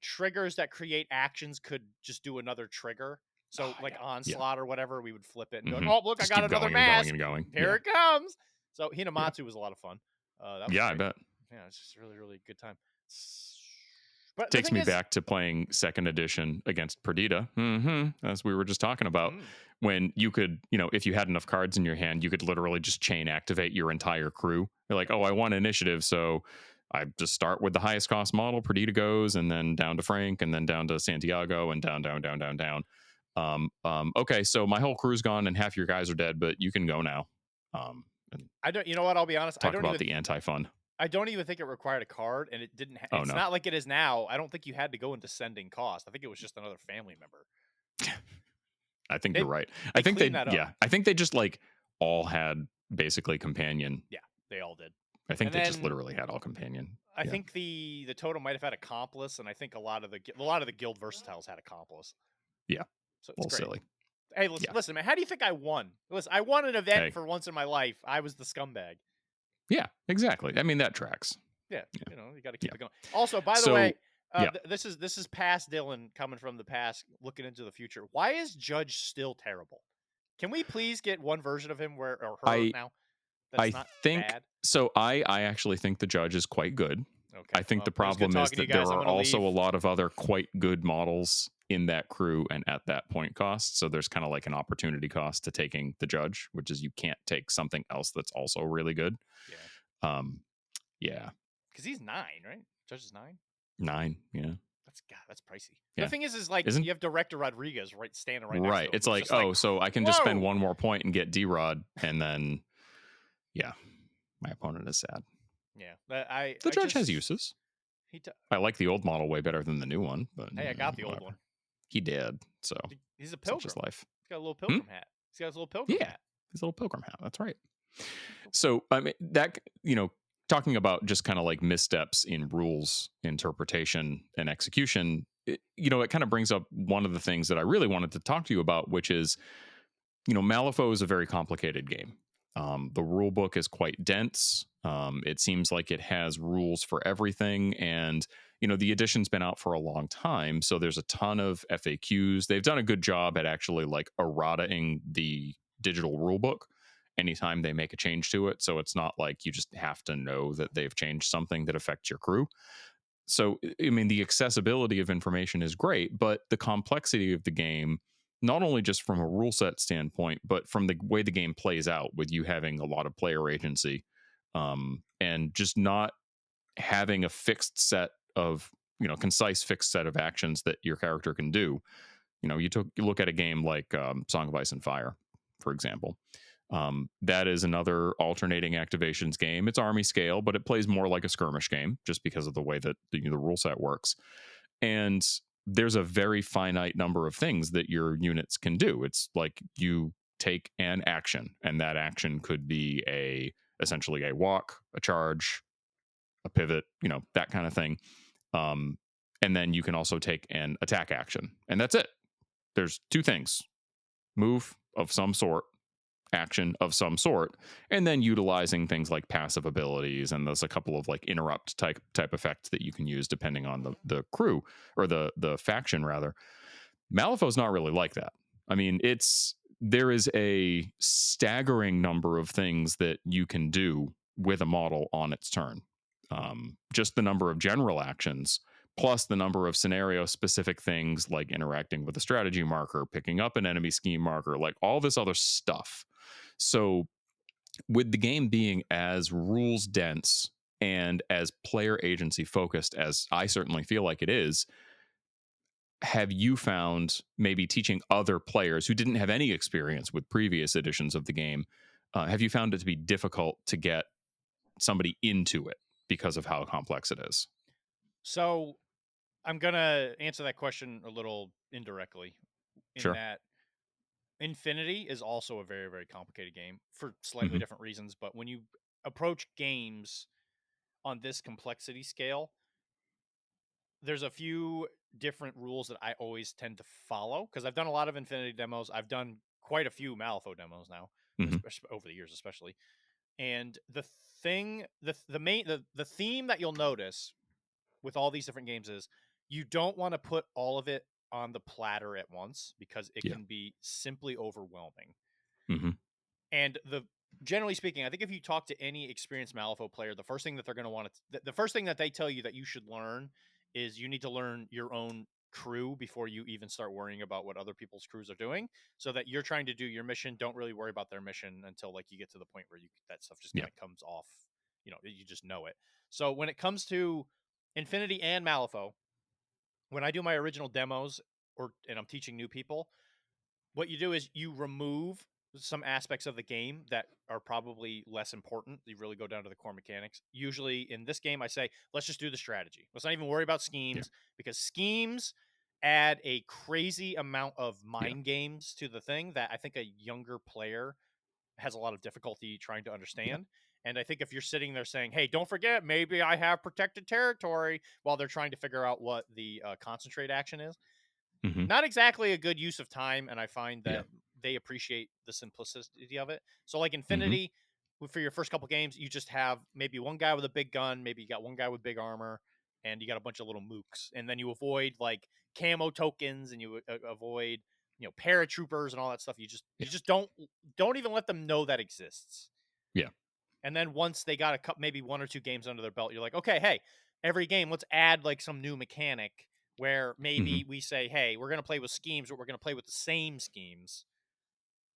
triggers that create actions could just do another trigger. So, Oh, like yeah. Yeah. onslaught or whatever, we would flip it and be like, Mhm. oh, look, I Just got keep another going and going mask. and going. Here Yeah. it comes. So Yeah. Hinamatsu was a lot of fun. That was Yeah, I great. bet. Yeah, it's just a really, really good time. But the Takes thing me is, back to playing second edition against Perdita, as we were just talking about, mm, when you could, if you had enough cards in your hand, you could literally just chain activate your entire crew. You're like, that oh, was I want initiative, so I just start with the highest cost model. Perdita goes, and then down to Frank, and then down to Santiago, and down, down, down, down, down. Okay, so my whole crew's gone, and half your guys are dead, but you can go now. And I don't. You know what? I'll be honest. talk about the anti-fun. I don't even think it required a card, and it didn't. Oh It's no, not like it is now. I don't think you had to go into sending cost. I think it was just another family member. I think you're They right. I they think cleaned that up. yeah, I think they just like all had basically companion. Yeah, they all did. I think And they just then literally had all companion. I Yeah. think the totem might have had accomplice, and I think a lot of the guild versatiles had accomplice. Yeah. So A it's little great. silly. Hey, listen, Yeah. listen, man. How do you think I won? Listen, I won an event Hey. for once in my life. I was the scumbag. Yeah, exactly. I mean, that tracks. Yeah, Yeah. you got to keep Yeah. it going. Also, by the way, So, yeah. this is past Dylan coming from the past, looking into the future. Why is Judge still terrible? Can we please get one version of him or her I now that's I not think bad? so I actually think the judge is quite good. I Okay, think well, the it was good problem is talking to you that there guys. I'm are gonna also leave. a lot of other quite good models in that crew and at that point cost. So there's kind of like an opportunity cost to taking the judge, which is you can't take something else that's also really good. Yeah, Um, yeah, because he's 9, right? Judge is 9. 9. Yeah, That's pricey. The yeah. thing is like Isn't you have Director Rodriguez standing right next to right. him, It's who's like, just like, oh, so I can just spend whoa. one more point and get D-Rod, and then yeah, my opponent is sad. Yeah, The I judge has just uses. he. T- I like the old model way better than the new one, but hey, I got the old whatever. one. He did, so He's a such is pilgrim. life. He's got a little Hmm? pilgrim hat. He's got his little pilgrim Yeah, hat. his little pilgrim hat. That's right. So I mean that talking about just kind of like missteps in rules interpretation and execution. It kind of brings up one of the things that I really wanted to talk to you about, which is Malifaux is a very complicated game. The rule book is quite dense. It seems like it has rules for everything, and the edition's been out for a long time, so there's a ton of FAQs. They've done a good job at actually like errataing the digital rule book anytime they make a change to it. So it's not like you just have to know that they've changed something that affects your crew. So I mean, the accessibility of information is great, but the complexity of the game, not only just from a rule set standpoint, but from the way the game plays out, with you having a lot of player agency, and just not having a fixed set of concise fixed set of actions that your character can do. You look at a game like Song of Ice and Fire, for example. That is another alternating activations game. It's army scale, but it plays more like a skirmish game just because of the way that the rule set works. And there's a very finite number of things that your units can do. It's like you take an action, and that action could be essentially a walk, a charge, a pivot, that kind of thing. Um, and then you can also take an attack action, and that's it. There's two things: move of some sort, action of some sort, and then utilizing things like passive abilities, and there's a couple of like interrupt type effects that you can use depending on the crew, or the faction rather. Malifaux's not really like that. I mean, there is a staggering number of things that you can do with a model on its turn. Just the number of general actions, plus the number of scenario specific things like interacting with a strategy marker, picking up an enemy scheme marker, like all this other stuff. So, with the game being as rules dense and as player agency focused as I certainly feel like it is, have you found maybe teaching other players who didn't have any experience with previous editions of the game, have you found it to be difficult to get somebody into it because of how complex it is? So I'm gonna answer that question a little indirectly, in Sure. that Infinity is also a very, very complicated game for slightly Hmm. different reasons. But when you approach games on this complexity scale, there's a few different rules that I always tend to follow because I've done a lot of Infinity demos. I've done quite a few Malifaux demos now. Hmm. over the years, especially. And the theme that you'll notice with all these different games is you don't want to put all of it on the platter at once because it Yeah. can be simply overwhelming. Hmm. And generally speaking, I think if you talk to any experienced Malifaux player, the first thing that they're going to want to, the first thing that they tell you that you should learn is you need to learn your own crew before you even start worrying about what other people's crews are doing, so that you're trying to do your mission. Don't really worry about their mission until like you get to the point where that stuff just Yeah. kind of comes off. You just know it. So when it comes to Infinity and Malifaux, when I do my original demos and I'm teaching new people, what you do is you remove some aspects of the game that are probably less important. You really go down to the core mechanics. Usually in this game, I say, let's just do the strategy. Let's not even worry about Yeah. schemes, because schemes add a crazy amount of Yeah. mind games to the thing that I think a younger player has a lot of difficulty trying to Yeah. understand. And I think if you're sitting there saying, hey, don't forget, maybe I have protected territory, while they're trying to figure out what the concentrate action is, Hmm. not exactly a good use of time. And I find Yeah. that they appreciate the simplicity of it. So like Hmm. Infinity, for your first couple games, you just have maybe one guy with a big gun, maybe you got one guy with big armor, and you got a bunch of little mooks. And then you avoid like camo tokens, and you avoid paratroopers and all that stuff. Yeah. You just don't even let them know that exists. Yeah. And then once they got maybe one or two games under their belt, you're like, okay, hey, every game, let's add like some new mechanic where Hmm. maybe we say, hey, we're going to play with schemes, but we're going to play with the same schemes,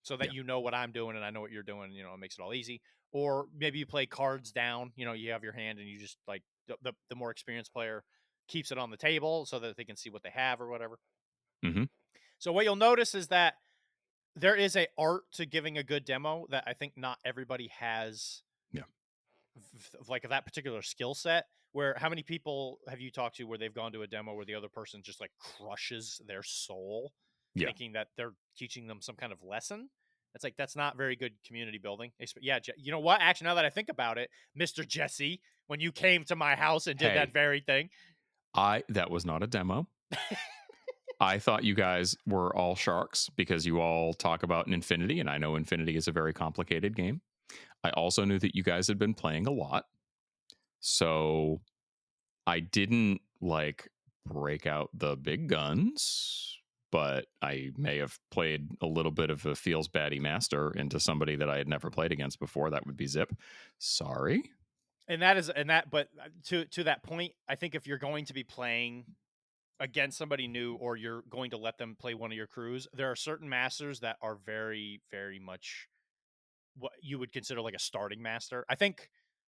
so that Yeah. you know what I'm doing and I know what you're doing. It makes it all easy. Or maybe you play cards down. You have your hand and you just like the more experienced player keeps it on the table so that they can see what they have or whatever. Hmm. So what you'll notice is that there is a art to giving a good demo that I think not everybody has, Yeah. like that particular skill set. Where how many people have you talked to where they've gone to a demo where the other person just like crushes their soul, Yeah. thinking that they're teaching them some kind of lesson? It's like, that's not very good community building. Yeah, you know what, actually, now that I think about it, Mr. Jesse, when you came to my house and did that Hey, very thing. that was not a demo. I thought you guys were all sharks because you all talk about an Infinity, and I know Infinity is a very complicated game. I also knew that you guys had been playing a lot. So I didn't like break out the big guns, but I may have played a little bit of a feels baddie master into somebody that I had never played against before. That would be Zip. Sorry. But to that point, I think if you're going to be playing against somebody new, or you're going to let them play one of your crews, there are certain masters that are very, very much what you would consider like a starting master. I think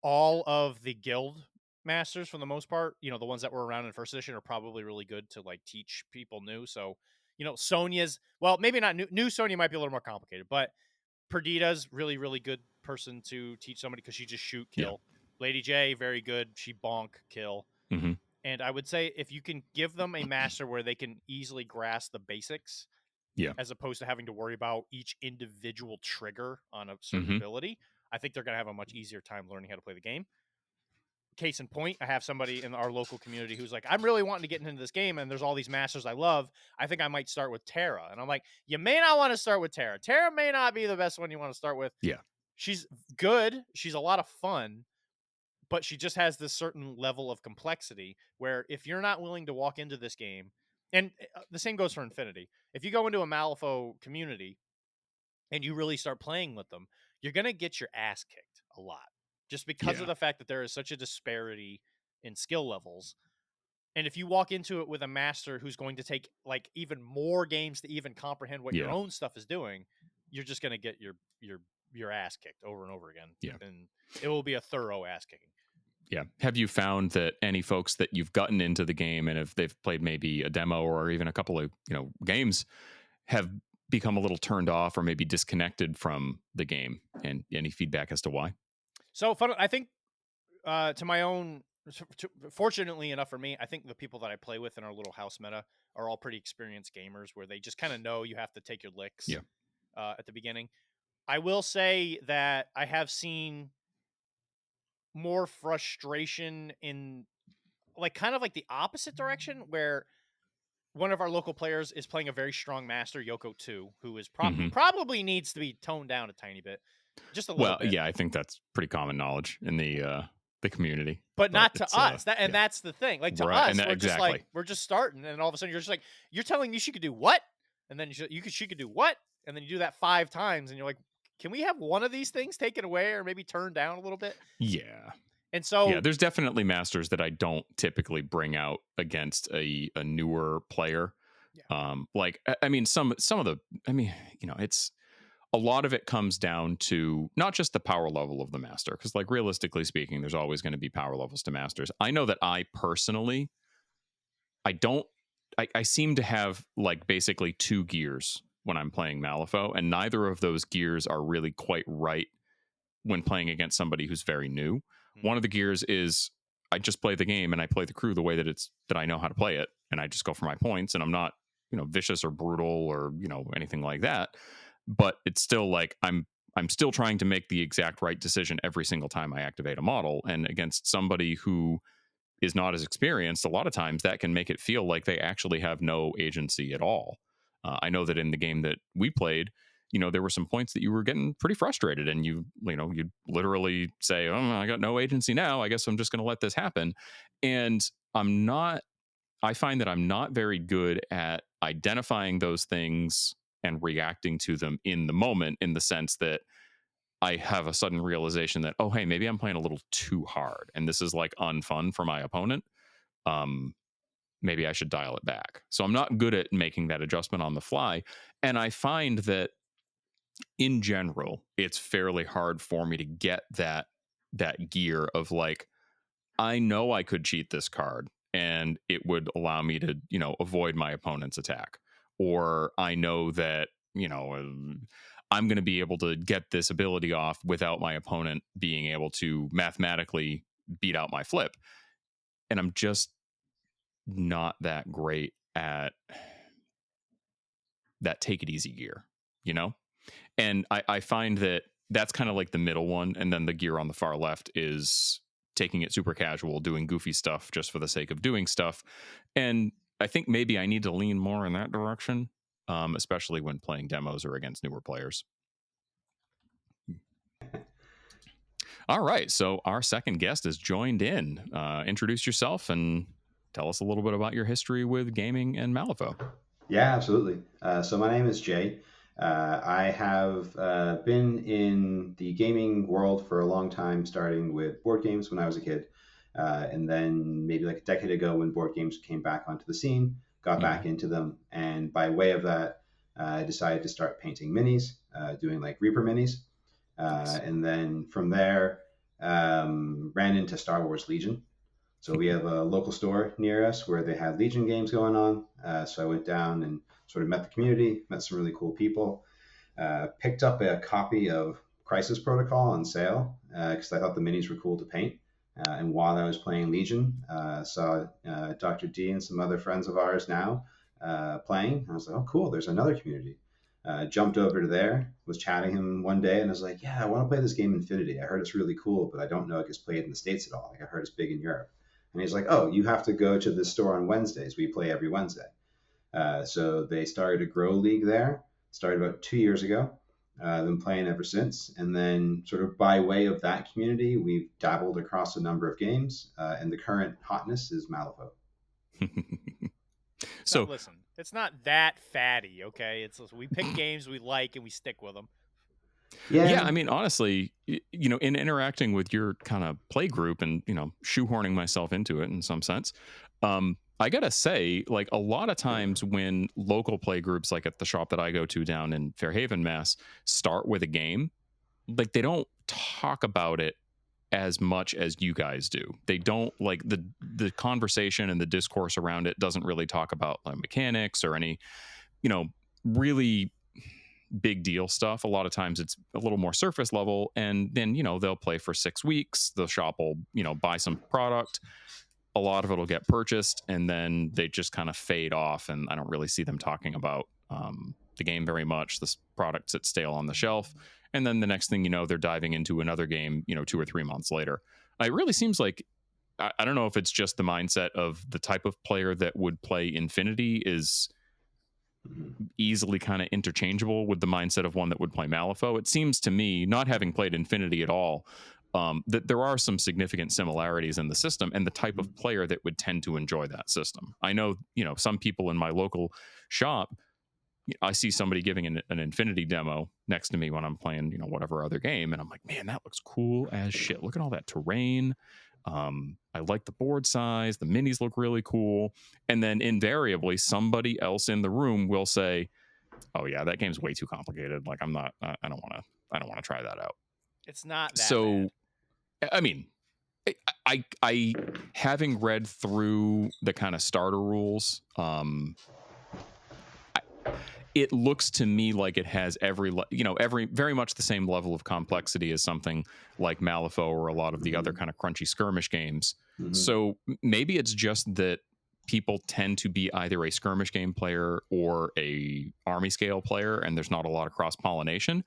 all of the guild masters, for the most part, the ones that were around in first edition, are probably really good to like teach people new. So, Sonya's, well, maybe not new Sonya might be a little more complicated, but Perdita's really, really good person to teach somebody because she just shoot, Yeah. kill. Lady J, very good. She bonk, kill. Hmm. And I would say if you can give them a master where they can easily grasp the basics, Yeah. as opposed to having to worry about each individual trigger on a certain Hmm. ability, I think they're going to have a much easier time learning how to play the game. Case in point, I have somebody in our local community who's like, I'm really wanting to get into this game, and there's all these masters I love. I think I might start with Terra. And I'm like, you may not want to start with Terra. Terra may not be the best one you want to start with. Yeah. She's good. She's a lot of fun, but she just has this certain level of complexity where if you're not willing to walk into this game, and the same goes for Infinity, if you go into a Malifaux community and you really start playing with them, you're going to get your ass kicked a lot, just because of Yeah. the fact that there is such a disparity in skill levels. And if you walk into it with a master who's going to take like even more games to even comprehend what your Yeah. own stuff is doing, you're just going to get your ass kicked over and over again. Yeah. And it will be a thorough ass kicking. Yeah. Have you found that any folks that you've gotten into the game, and if they've played maybe a demo or even a couple of, games, have become a little turned off or maybe disconnected from the game, and any feedback as to why? So fun. I think to my own, fortunately enough for me, I think the people that I play with in our little house meta are all pretty experienced gamers, where they just kind of know you have to take your licks Yeah. at the beginning. I will say that I have seen more frustration in like kind of like the opposite direction, where one of our local players is playing a very strong master, Yoko 2, who is Mhm. probably needs to be toned down a tiny bit, just a little Well, bit, yeah, I think that's pretty common knowledge in the community, but but not to it's us. yeah, That's the thing. Like to right, and us, that, we're just like exactly. we're just starting, and all of a sudden you're just like, you're telling me she could do what? And then she could do what? And then you do that 5 times, and you're like, can we have one of these things taken away or maybe turned down a little bit? Yeah. And Yeah, so there's definitely masters that I don't typically bring out against a newer player. yeah, Like I mean, some of the, I mean, it's a lot of it comes down to not just the power level of the master, because like realistically speaking, there's always going to be power levels to masters. I know that I personally, I don't, I seem to have like basically two gears when I'm playing Malifaux, and neither of those gears are really quite right when playing against somebody who's very new. One of the gears is I just play the game and I play the crew the way that I know how to play it, and I just go for my points, and I'm not, vicious or brutal or, anything like that. But it's still like I'm still trying to make the exact right decision every single time I activate a model. And against somebody who is not as experienced, a lot of times that can make it feel like they actually have no agency at all. I know that in the game that we played, there were some points that you were getting pretty frustrated, and you'd literally say, "Oh, I got no agency now. I guess I'm just going to let this happen." And I'm not. I find that I'm not very good at identifying those things and reacting to them in the moment, in the sense that I have a sudden realization that, oh, hey, maybe I'm playing a little too hard, and this is like unfun for my opponent. Um, Maybe I should dial it back. So I'm not good at making that adjustment on the fly. And I find that in general, it's fairly hard for me to get that gear of like, I know I could cheat this card and it would allow me to, avoid my opponent's attack. Or I know that, I'm going to be able to get this ability off without my opponent being able to mathematically beat out my flip. And I'm just not that great at that take it easy gear, you know? And I find that that's kind of like the middle one. And then the gear on the far left is taking it super casual, doing goofy stuff just for the sake of doing stuff. And I think maybe I need to lean more in that direction, especially when playing demos or against newer players. All right. So our second guest has joined in. Introduce yourself and tell us a little bit about your history with gaming and Malifaux. Yeah, absolutely. So my name is Jay. I have been in the gaming world for a long time, starting with board games when I was a kid. And then maybe like a decade ago when board games came back onto the scene, got back into them. And by way of that, I decided to start painting minis, doing like Reaper minis. Nice. And then from there, ran into Star Wars Legion. So we have a local store near us where they had Legion games going on. So I went down and sort of met the community, met some really cool people, picked up a copy of Crisis Protocol on sale because I thought the minis were cool to paint. And while I was playing Legion, saw Dr. D and some other friends of ours now playing. I was like, oh, cool, there's another community. Jumped over to there, was chatting him one day, and I was like, yeah, I want to play this game Infinity. I heard it's really cool, but I don't know it gets played in the States at all. Like, I heard it's big in Europe. And he's like, oh, you have to go to the store on Wednesdays. We play every Wednesday. So they started a Grow League there, started about 2 years ago. Been playing ever since. And then, sort of by way of that community, we've dabbled across a number of games. And the current hotness is Malifaux. So listen, it's not that fatty, okay? We pick games we like and we stick with them. Yeah, I mean, honestly, in interacting with your kind of play group and, shoehorning myself into it in some sense, I gotta say, like a lot of times when local play groups, like at the shop that I go to down in Fairhaven, Mass, start with a game, like they don't talk about it as much as you guys do. They don't like the conversation and the discourse around it doesn't really talk about like, mechanics or any, really big deal stuff. A lot of times it's a little more surface level, and then they'll play for 6 weeks. The shop will buy some product, a lot of it will get purchased, and then they just kind of fade off, and I don't really see them talking about the game very much. This product sits stale on the shelf, and then the next thing you know, they're diving into another game 2 or 3 months later. It really seems like I don't know if it's just the mindset of the type of player that would play Infinity is easily kind of interchangeable with the mindset of one that would play Malifaux. It seems to me, not having played Infinity at all, that there are some significant similarities in the system and the type of player that would tend to enjoy that system. I know, some people in my local shop, I see somebody giving an Infinity demo next to me when I'm playing, whatever other game, and I'm like, man, that looks cool as shit. Look at all that terrain. I like the board size. The minis look really cool. And then invariably, somebody else in the room will say, "Oh yeah, that game's way too complicated. Like, I'm not. I don't want to. I don't want to try that out." It's not that So, bad. I mean, I having read through the kind of starter rules, it looks to me like it has every very much the same level of complexity as something like Malifaux or a lot of the other kind of crunchy skirmish games. So maybe it's just that people tend to be either a skirmish game player or a army scale player, and there's not a lot of cross pollination.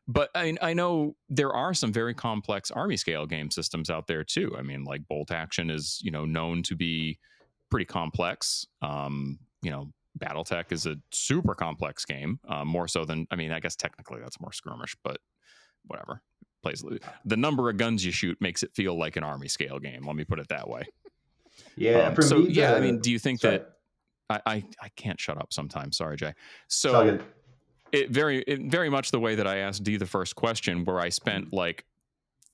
But I know there are some very complex army scale game systems out there too. I mean, like Bolt Action is known to be pretty complex. BattleTech is a super complex game, more so than, I guess technically that's more skirmish, but whatever. Plays the number of guns you shoot makes it feel like an army scale game. Let me put it that way. Yeah, for me, do you think that I can't shut up sometimes? Sorry, Jay. So it very much the way that I asked D the first question, where I spent like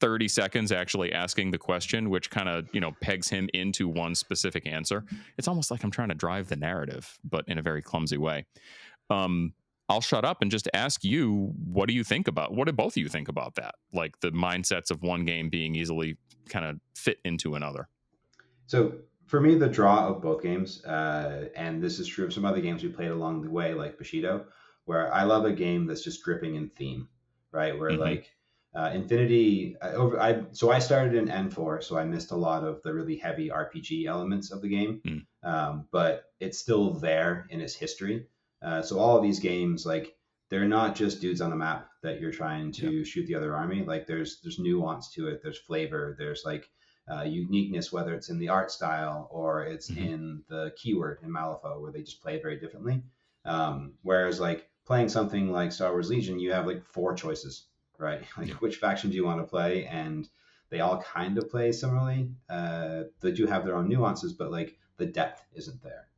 30 seconds actually asking the question, which kind of, pegs him into one specific answer. It's almost like I'm trying to drive the narrative, but in a very clumsy way. I'll shut up and just ask you, what do both of you think about that? Like the mindsets of one game being easily kind of fit into another. So for me, the draw of both games, and this is true of some other games we played along the way, like Bushido, where I love a game that's just dripping in theme, right? Where like Infinity, so I started in N4, so I missed a lot of the really heavy RPG elements of the game, but it's still there in its history. So all of these games, like they're not just dudes on a map that you're trying to shoot the other army. Like there's nuance to it, there's flavor, there's like uniqueness, whether it's in the art style or it's in the keyword in Malifaux, where they just play very differently. Whereas like playing something like Star Wars Legion, you have like 4 choices, right? Like which faction do you want to play? And they all kind of play similarly. They do have their own nuances, but like the depth isn't there.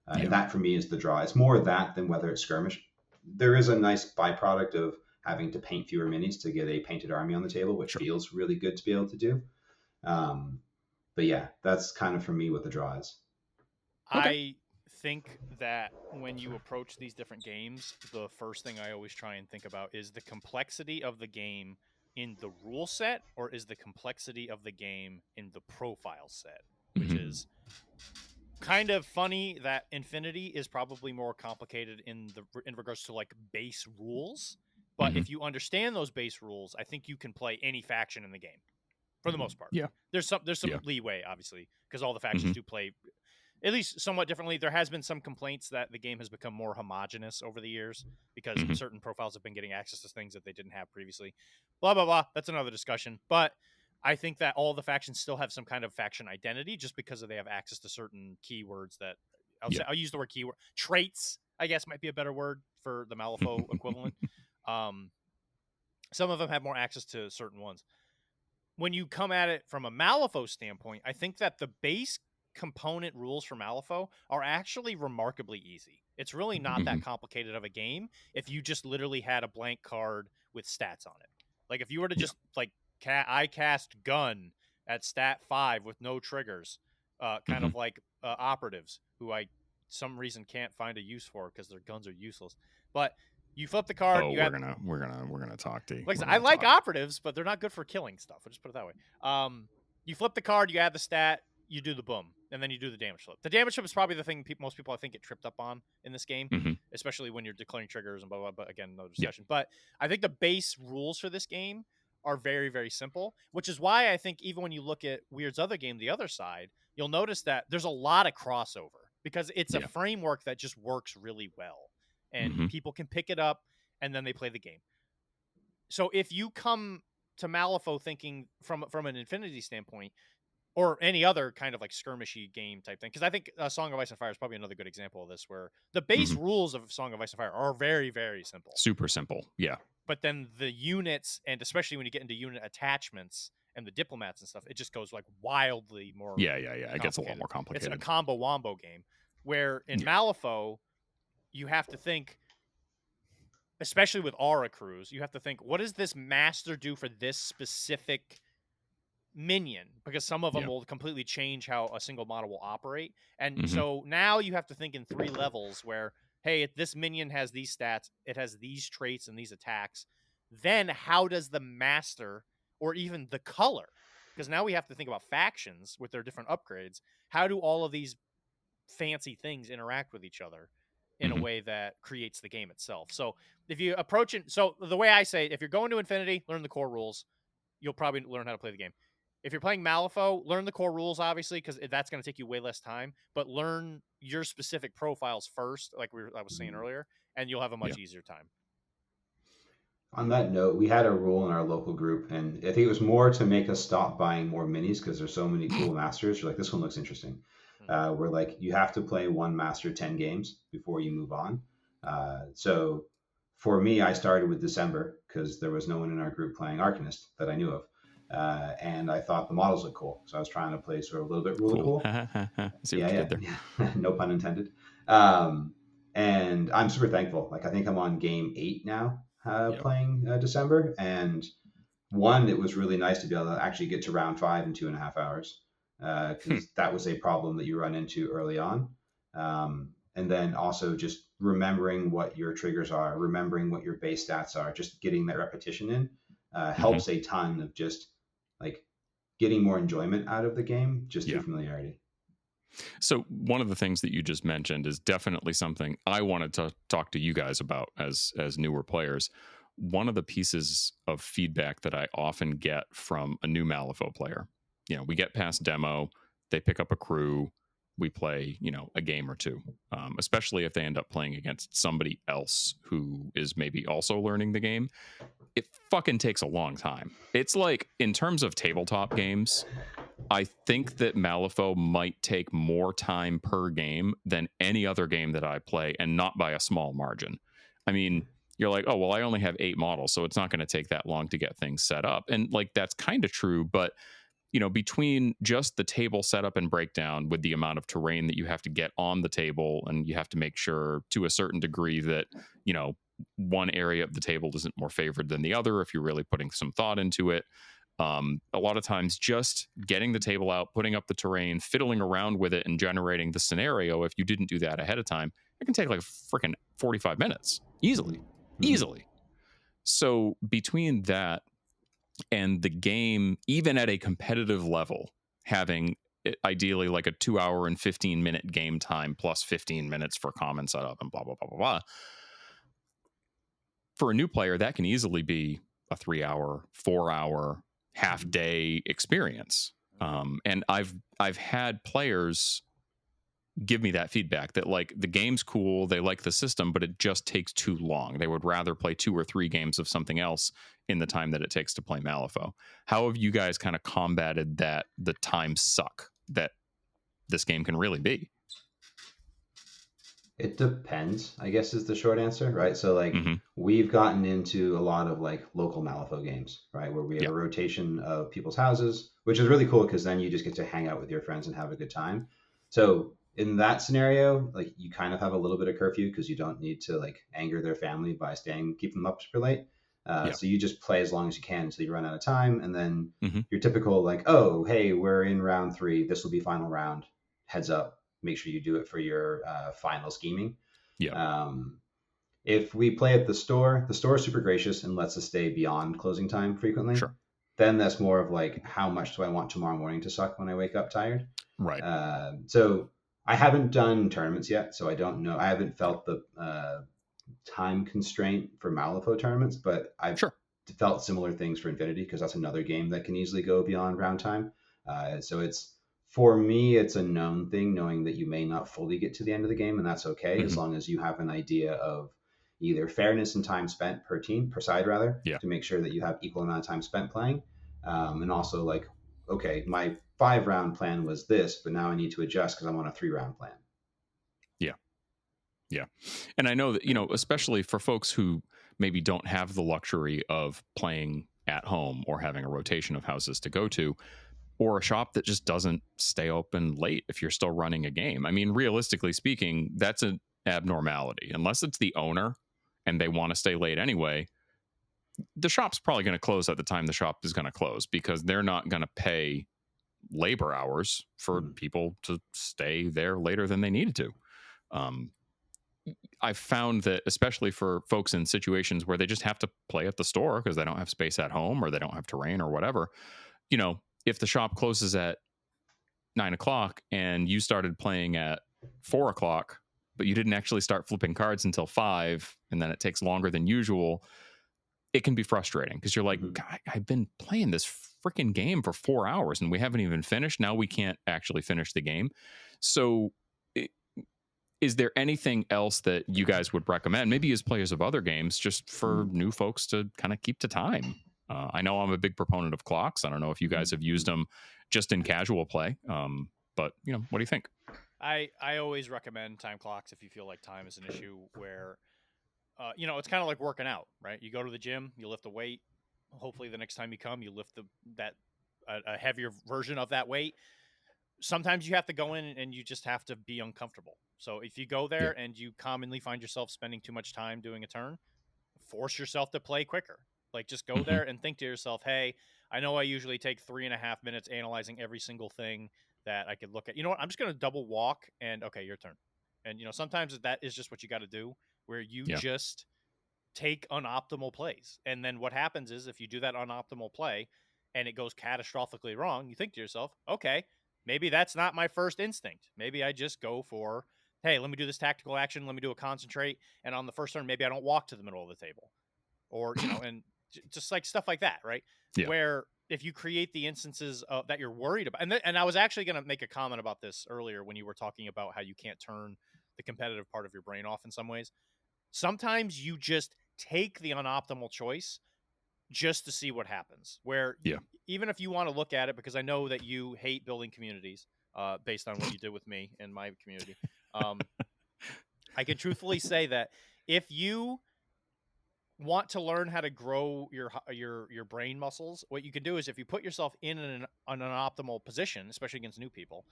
And that for me is the draw. It's more that than whether it's skirmish. There is a nice byproduct of having to paint fewer minis to get a painted army on the table, which feels really good to be able to do. But yeah, that's kind of for me what the draw is. I think that when you approach these different games, the first thing I always try and think about is the complexity of the game in the rule set, or is the complexity of the game in the profile set, which is kind of funny that Infinity is probably more complicated in regards to like base rules. But if you understand those base rules, I think you can play any faction in the game for the most part. Yeah. There's some leeway, obviously, because all the factions do play at least somewhat differently. There has been some complaints that the game has become more homogenous over the years because certain profiles have been getting access to things that they didn't have previously. Blah, blah, blah. That's another discussion. But I think that all the factions still have some kind of faction identity just because they have access to certain keywords that I'll use the word keyword. Traits, I guess, might be a better word for the Malifaux equivalent. Some of them have more access to certain ones. When you come at it from a Malifaux standpoint, I think that the base component rules for Malifaux are actually remarkably easy. It's really not that complicated of a game if you just literally had a blank card with stats on it. Like if you were to just like I cast gun at stat 5 with no triggers, kind of like operatives who I some reason can't find a use for because their guns are useless. But you flip the card. Oh, we're gonna talk to you. Like I like operatives, but they're not good for killing stuff. I'll just put it that way. You flip the card, you add the stat, you do the boom, and then you do the damage flip. The damage flip is probably the thing most people I think get tripped up on in this game, especially when you're declaring triggers and blah blah. But again, another discussion. But I think the base rules for this game are very very simple, which is why I think even when you look at Weird's other game, The Other Side, you'll notice that there's a lot of crossover because it's a framework that just works really well, and people can pick it up and then they play the game. So if you come to Malifaux thinking from an Infinity standpoint, or any other kind of like skirmishy game type thing. Because I think Song of Ice and Fire is probably another good example of this, where the base rules of Song of Ice and Fire are very, very simple. Super simple. Yeah. But then the units, and especially when you get into unit attachments and the diplomats and stuff, it just goes like wildly more. Yeah. It gets a lot more complicated. It's a combo wombo game, where in Malifaux, you have to think, especially with aura crews, you have to think, what does this master do for this specific minion? Because some of them will completely change how a single model will operate. And so now you have to think in 3 levels where, hey, this minion has these stats, it has these traits and these attacks. Then how does the master, or even the color, because now we have to think about factions with their different upgrades. How do all of these fancy things interact with each other in a way that creates the game itself? So if you approach it, so the way I say, if you're going to Infinity, learn the core rules. You'll probably learn how to play the game. If you're playing Malifaux, learn the core rules, obviously, because that's going to take you way less time. But learn your specific profiles first, like I was saying earlier, and you'll have a much easier time. On that note, we had a rule in our local group, and I think it was more to make us stop buying more minis because there's so many cool masters. You're like, this one looks interesting. We're like, you have to play one master 10 games before you move on. So for me, I started with December because there was no one in our group playing Arcanist that I knew of. And I thought the models looked cool. So I was trying to play sort of a little bit really cool. See what you did there. Yeah. No pun intended. And I'm super thankful. Like, I think I'm on game 8 now, playing December. And one, it was really nice to be able to actually get to round 5 in 2.5 hours. Because that was a problem that you run into early on. And then also just remembering what your triggers are, remembering what your base stats are, just getting that repetition in helps a ton of just like getting more enjoyment out of the game, just through familiarity. So one of the things that you just mentioned is definitely something I wanted to talk to you guys about as newer players. One of the pieces of feedback that I often get from a new Malifaux player, we get past demo, they pick up a crew, we play, a game or two, especially if they end up playing against somebody else who is maybe also learning the game. It fucking takes a long time. It's like, in terms of tabletop games, I think that Malifaux might take more time per game than any other game that I play, and not by a small margin. I mean, you're like, oh, well, I only have 8 models, so it's not going to take that long to get things set up. And like, that's kind of true, but between just the table setup and breakdown, with the amount of terrain that you have to get on the table, and you have to make sure to a certain degree that, one area of the table isn't more favored than the other if you're really putting some thought into it. A lot of times just getting the table out, putting up the terrain, fiddling around with it, and generating the scenario, if you didn't do that ahead of time, it can take like freaking 45 minutes easily. So between that and the game, even at a competitive level, having ideally like a 2 hour and 15-minute game time plus 15 minutes for common setup and blah, blah, blah, blah, blah. For a new player, that can easily be a 3 hour, 4 hour, half day experience. And I've had players give me that feedback that like, the game's cool, they like the system, but it just takes too long. They would rather play 2 or 3 games of something else in the time that it takes to play Malifaux. How have you guys kind of combated that, the time suck that this game can really be? It depends, I guess, is the short answer, right? So like, we've gotten into a lot of like local Malifaux games, right? Where we have a rotation of people's houses, which is really cool because then you just get to hang out with your friends and have a good time. So in that scenario, like, you kind of have a little bit of curfew because you don't need to like anger their family by keep them up super late. So you just play as long as you can until you run out of time. And then your typical like, oh, hey, we're in round 3. This will be final round. Heads up. Make sure you do it for your final scheming. If we play at the store is super gracious and lets us stay beyond closing time frequently. Sure. Then that's more of like, how much do I want tomorrow morning to suck when I wake up tired? Right. So I haven't done tournaments yet, so I don't know. I haven't felt the time constraint for Malifaux tournaments, but I've felt similar things for Infinity, because that's another game that can easily go beyond round time. So for me, it's a known thing, knowing that you may not fully get to the end of the game, and that's okay, as long as you have an idea of either fairness and time spent per side, to make sure that you have equal amount of time spent playing, and also like okay, my 5-round plan was this, but now I need to adjust because I'm on a 3-round plan. Yeah. And I know that, especially for folks who maybe don't have the luxury of playing at home or having a rotation of houses to go to, or a shop that just doesn't stay open late if you're still running a game. I mean, realistically speaking, that's an abnormality. Unless it's the owner and they want to stay late anyway, the shop's probably going to close at the time the shop is going to close, because they're not going to pay labor hours for people to stay there later than they needed to. I've found that, especially for folks in situations where they just have to play at the store because they don't have space at home or they don't have terrain or whatever, if the shop closes at 9 o'clock and you started playing at 4 o'clock, but you didn't actually start flipping cards until 5, and then it takes longer than usual, it can be frustrating because you're like, God, I've been playing this freaking game for 4 hours and we haven't even finished. Now we can't actually finish the game. So is there anything else that you guys would recommend, maybe as players of other games, just for new folks to kind of keep to time? I know I'm a big proponent of clocks. I don't know if you guys have used them just in casual play, but what do you think? I always recommend time clocks if you feel like time is an issue where, it's kind of like working out, right? You go to the gym, you lift a weight. Hopefully the next time you come, you lift a heavier version of that weight. Sometimes you have to go in and you just have to be uncomfortable. So if you go there and you commonly find yourself spending too much time doing a turn, force yourself to play quicker. Like, just go there and think to yourself, hey, I know I usually take 3.5 minutes analyzing every single thing that I could look at. You know what? I'm just going to double walk and, okay, your turn. And, sometimes that is just what you got to do, where you just take unoptimal plays. And then what happens is, if you do that unoptimal play and it goes catastrophically wrong, you think to yourself, okay, maybe that's not my first instinct. Maybe I just go for, hey, let me do this tactical action. Let me do a concentrate. And on the first turn, maybe I don't walk to the middle of the table, or, and just like stuff like that. Right. Yeah. Where if you create the instances that you're worried about, and I was actually going to make a comment about this earlier when you were talking about how you can't turn the competitive part of your brain off in some ways. Sometimes you just take the unoptimal choice just to see what happens, where even if you want to look at it, because I know that you hate building communities based on what you did with me and my community. I can truthfully say that if you want to learn how to grow your brain muscles, what you can do is, if you put yourself in an optimal position, especially against new people,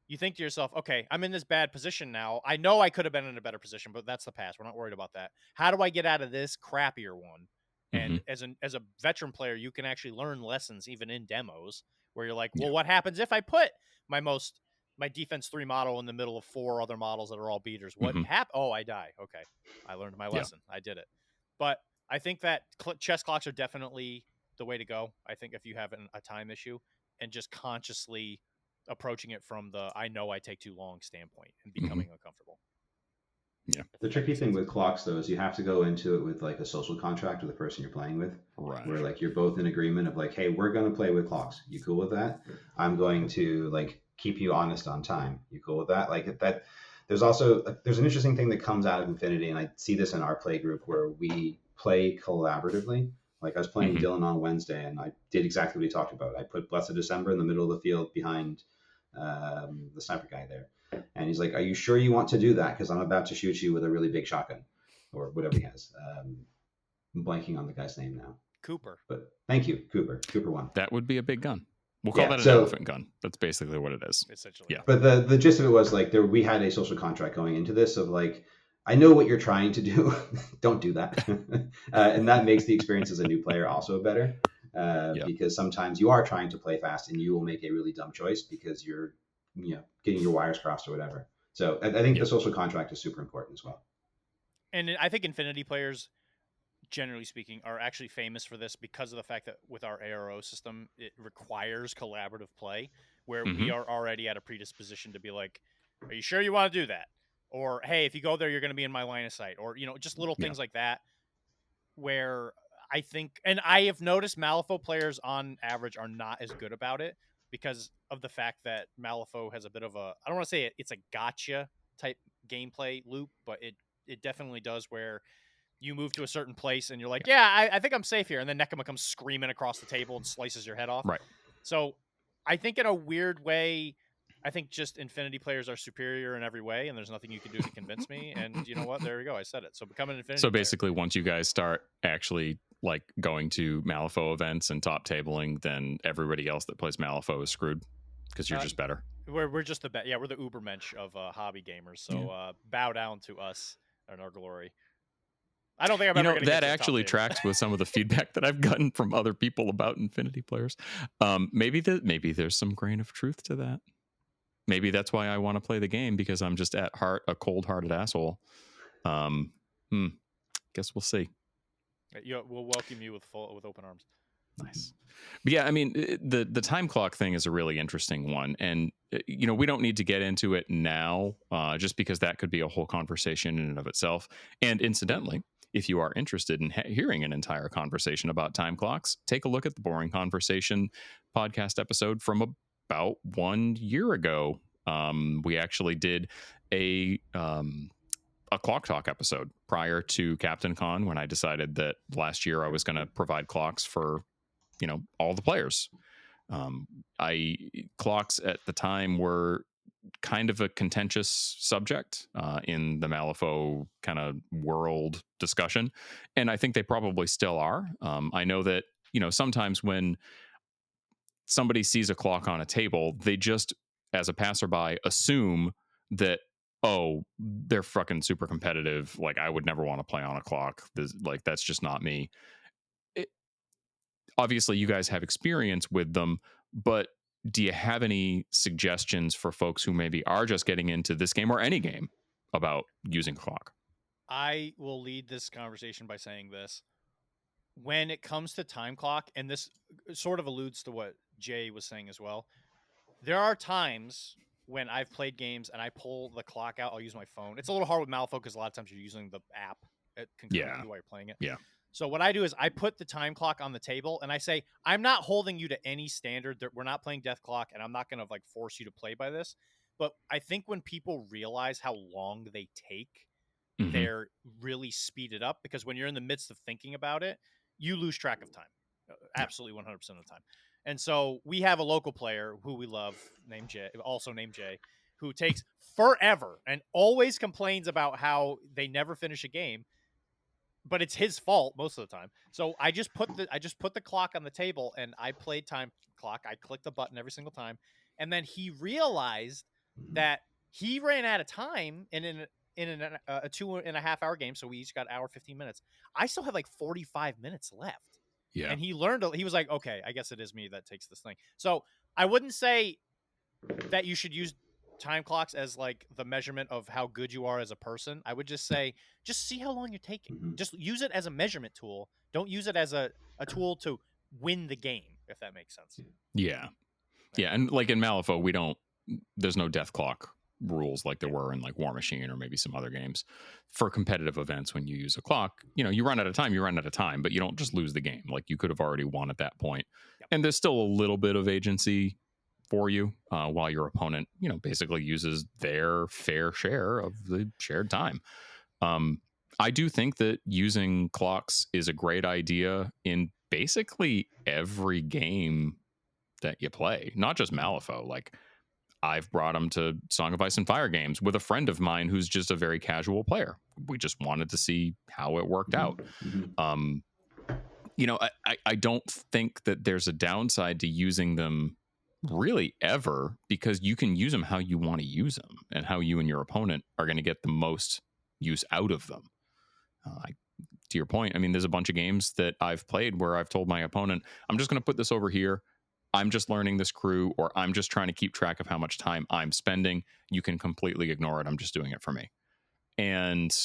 you think to yourself, okay, I'm in this bad position now. I know I could have been in a better position, but that's the past. We're not worried about that. How do I get out of this crappier one? And as a veteran player, you can actually learn lessons even in demos, where you're like, well, what happens if I put my defense 3 model in the middle of 4 other models that are all beaters? What happened? Oh, I die. Okay. I learned my lesson. I did it. But I think that chess clocks are definitely the way to go. I think if you have a time issue, and just consciously approaching it from the I know I take too long standpoint and becoming uncomfortable. Yeah. The tricky thing with clocks, though, is you have to go into it with like a social contract with the person you're playing with, right? Where like you're both in agreement of like, hey, we're going to play with clocks. You cool with that? I'm going to like keep you honest on time. You cool with that? Like that. There's also there's an interesting thing that comes out of Infinity, and I see this in our play group where we play collaboratively. Like I was playing Dylan on Wednesday, and I did exactly what he talked about. I put Blessed December in the middle of the field behind the sniper guy there. And he's like, are you sure you want to do that? Because I'm about to shoot you with a really big shotgun, or whatever he has. I'm blanking on the guy's name now. Cooper. But thank you, Cooper. Cooper won. That would be a big gun. We'll call that an elephant gun. That's basically what it is. Essentially. Yeah. But the gist of it was like we had a social contract going into this of like, I know what you're trying to do. Don't do that. And that makes the experience as a new player also better. Because sometimes you are trying to play fast and you will make a really dumb choice because you're getting your wires crossed or whatever. So I think the social contract is super important as well. And I think Infinity players, generally speaking, are actually famous for this because of the fact that with our ARO system, it requires collaborative play, where we are already at a predisposition to be like, are you sure you want to do that? Or, hey, if you go there, you're going to be in my line of sight. Or, just little things like that, where I think, and I have noticed Malifaux players on average are not as good about it because of the fact that Malifaux has a bit of a, I don't want to say it's a gotcha type gameplay loop, but it definitely does, where you move to a certain place and you're like, I think I'm safe here. And then Nekema comes screaming across the table and slices your head off. Right. So I think in a weird way, I think just Infinity players are superior in every way, and there's nothing you can do to convince me. And you know what? There we go. I said it. So become an Infinity So player. basically, once you guys start actually like going to Malifaux events and top tabling, then everybody else that plays Malifaux is screwed because you're just better. We're just the best. Yeah, we're the Ubermensch of hobby gamers. So bow down to us and our glory. I don't think I'm ever going to get that to actually the top table. tracks with some of the feedback that I've gotten from other people about Infinity players. Maybe there's some grain of truth to that. Maybe that's why I want to play the game, because I'm just at heart a cold-hearted asshole. Guess we'll see. We'll welcome you with open arms. Nice. But yeah, I mean, the time clock thing is a really interesting one. And, we don't need to get into it now, just because that could be a whole conversation in and of itself. And incidentally, if you are interested in hearing an entire conversation about time clocks, take a look at the Boring Conversation podcast episode from about 1 year ago. We actually did a clock talk episode prior to Captain Con, when I decided that last year I was going to provide clocks for all the players. Clocks at the time were kind of a contentious subject in the Malifaux kind of world discussion, and I think they probably still are. I know that sometimes when somebody sees a clock on a table, they just, as a passerby, assume that, oh, they're fucking super competitive. Like, I would never want to play on a clock. That's just not me. Obviously, you guys have experience with them, but do you have any suggestions for folks who maybe are just getting into this game or any game about using a clock? I will lead this conversation by saying this. When it comes to time clock, and this sort of alludes to what Jay was saying as well, there are times when I've played games and I pull the clock out. I'll use my phone. It's a little hard with Malifaux because a lot of times you're using the app concurrently while you're playing it. Yeah. So what I do is I put the time clock on the table and I say, I'm not holding you to any standard. We're not playing Death Clock, and I'm not going to force you to play by this. But I think when people realize how long they take, they're really speeded up, because when you're in the midst of thinking about it, you lose track of time. Absolutely 100% of the time. And so we have a local player who we love named Jay, who takes forever and always complains about how they never finish a game. But it's his fault most of the time. So I just put the clock on the table and I played time clock. I clicked the button every single time, and then he realized that he ran out of time in a 2.5 hour game. So we each got hour 15 minutes. I still have 45 minutes left. Yeah. And he was like, okay, I guess it is me that takes this thing. So I wouldn't say that you should use time clocks as the measurement of how good you are as a person. I would just say, just see how long you're taking. Just use it as a measurement tool. Don't use it as a tool to win the game, if that makes sense. Yeah. And in Malifaux, there's no death clock rules like there were in War Machine or maybe some other games. For competitive events, when you use a clock, you run out of time, but you don't just lose the game. You could have already won at that point. Yep. And there's still a little bit of agency for you while your opponent basically uses their fair share of the shared time. I do think that using clocks is a great idea in basically every game that you play, not just Malifaux. I've brought them to Song of Ice and Fire games with a friend of mine who's just a very casual player. We just wanted to see how it worked out. I don't think that there's a downside to using them really ever, because you can use them how you want to use them and how you and your opponent are going to get the most use out of them. To your point, I mean, there's a bunch of games that I've played where I've told my opponent, I'm just going to put this over here. I'm just learning this crew, or I'm just trying to keep track of how much time I'm spending. You can completely ignore it. I'm just doing it for me. And,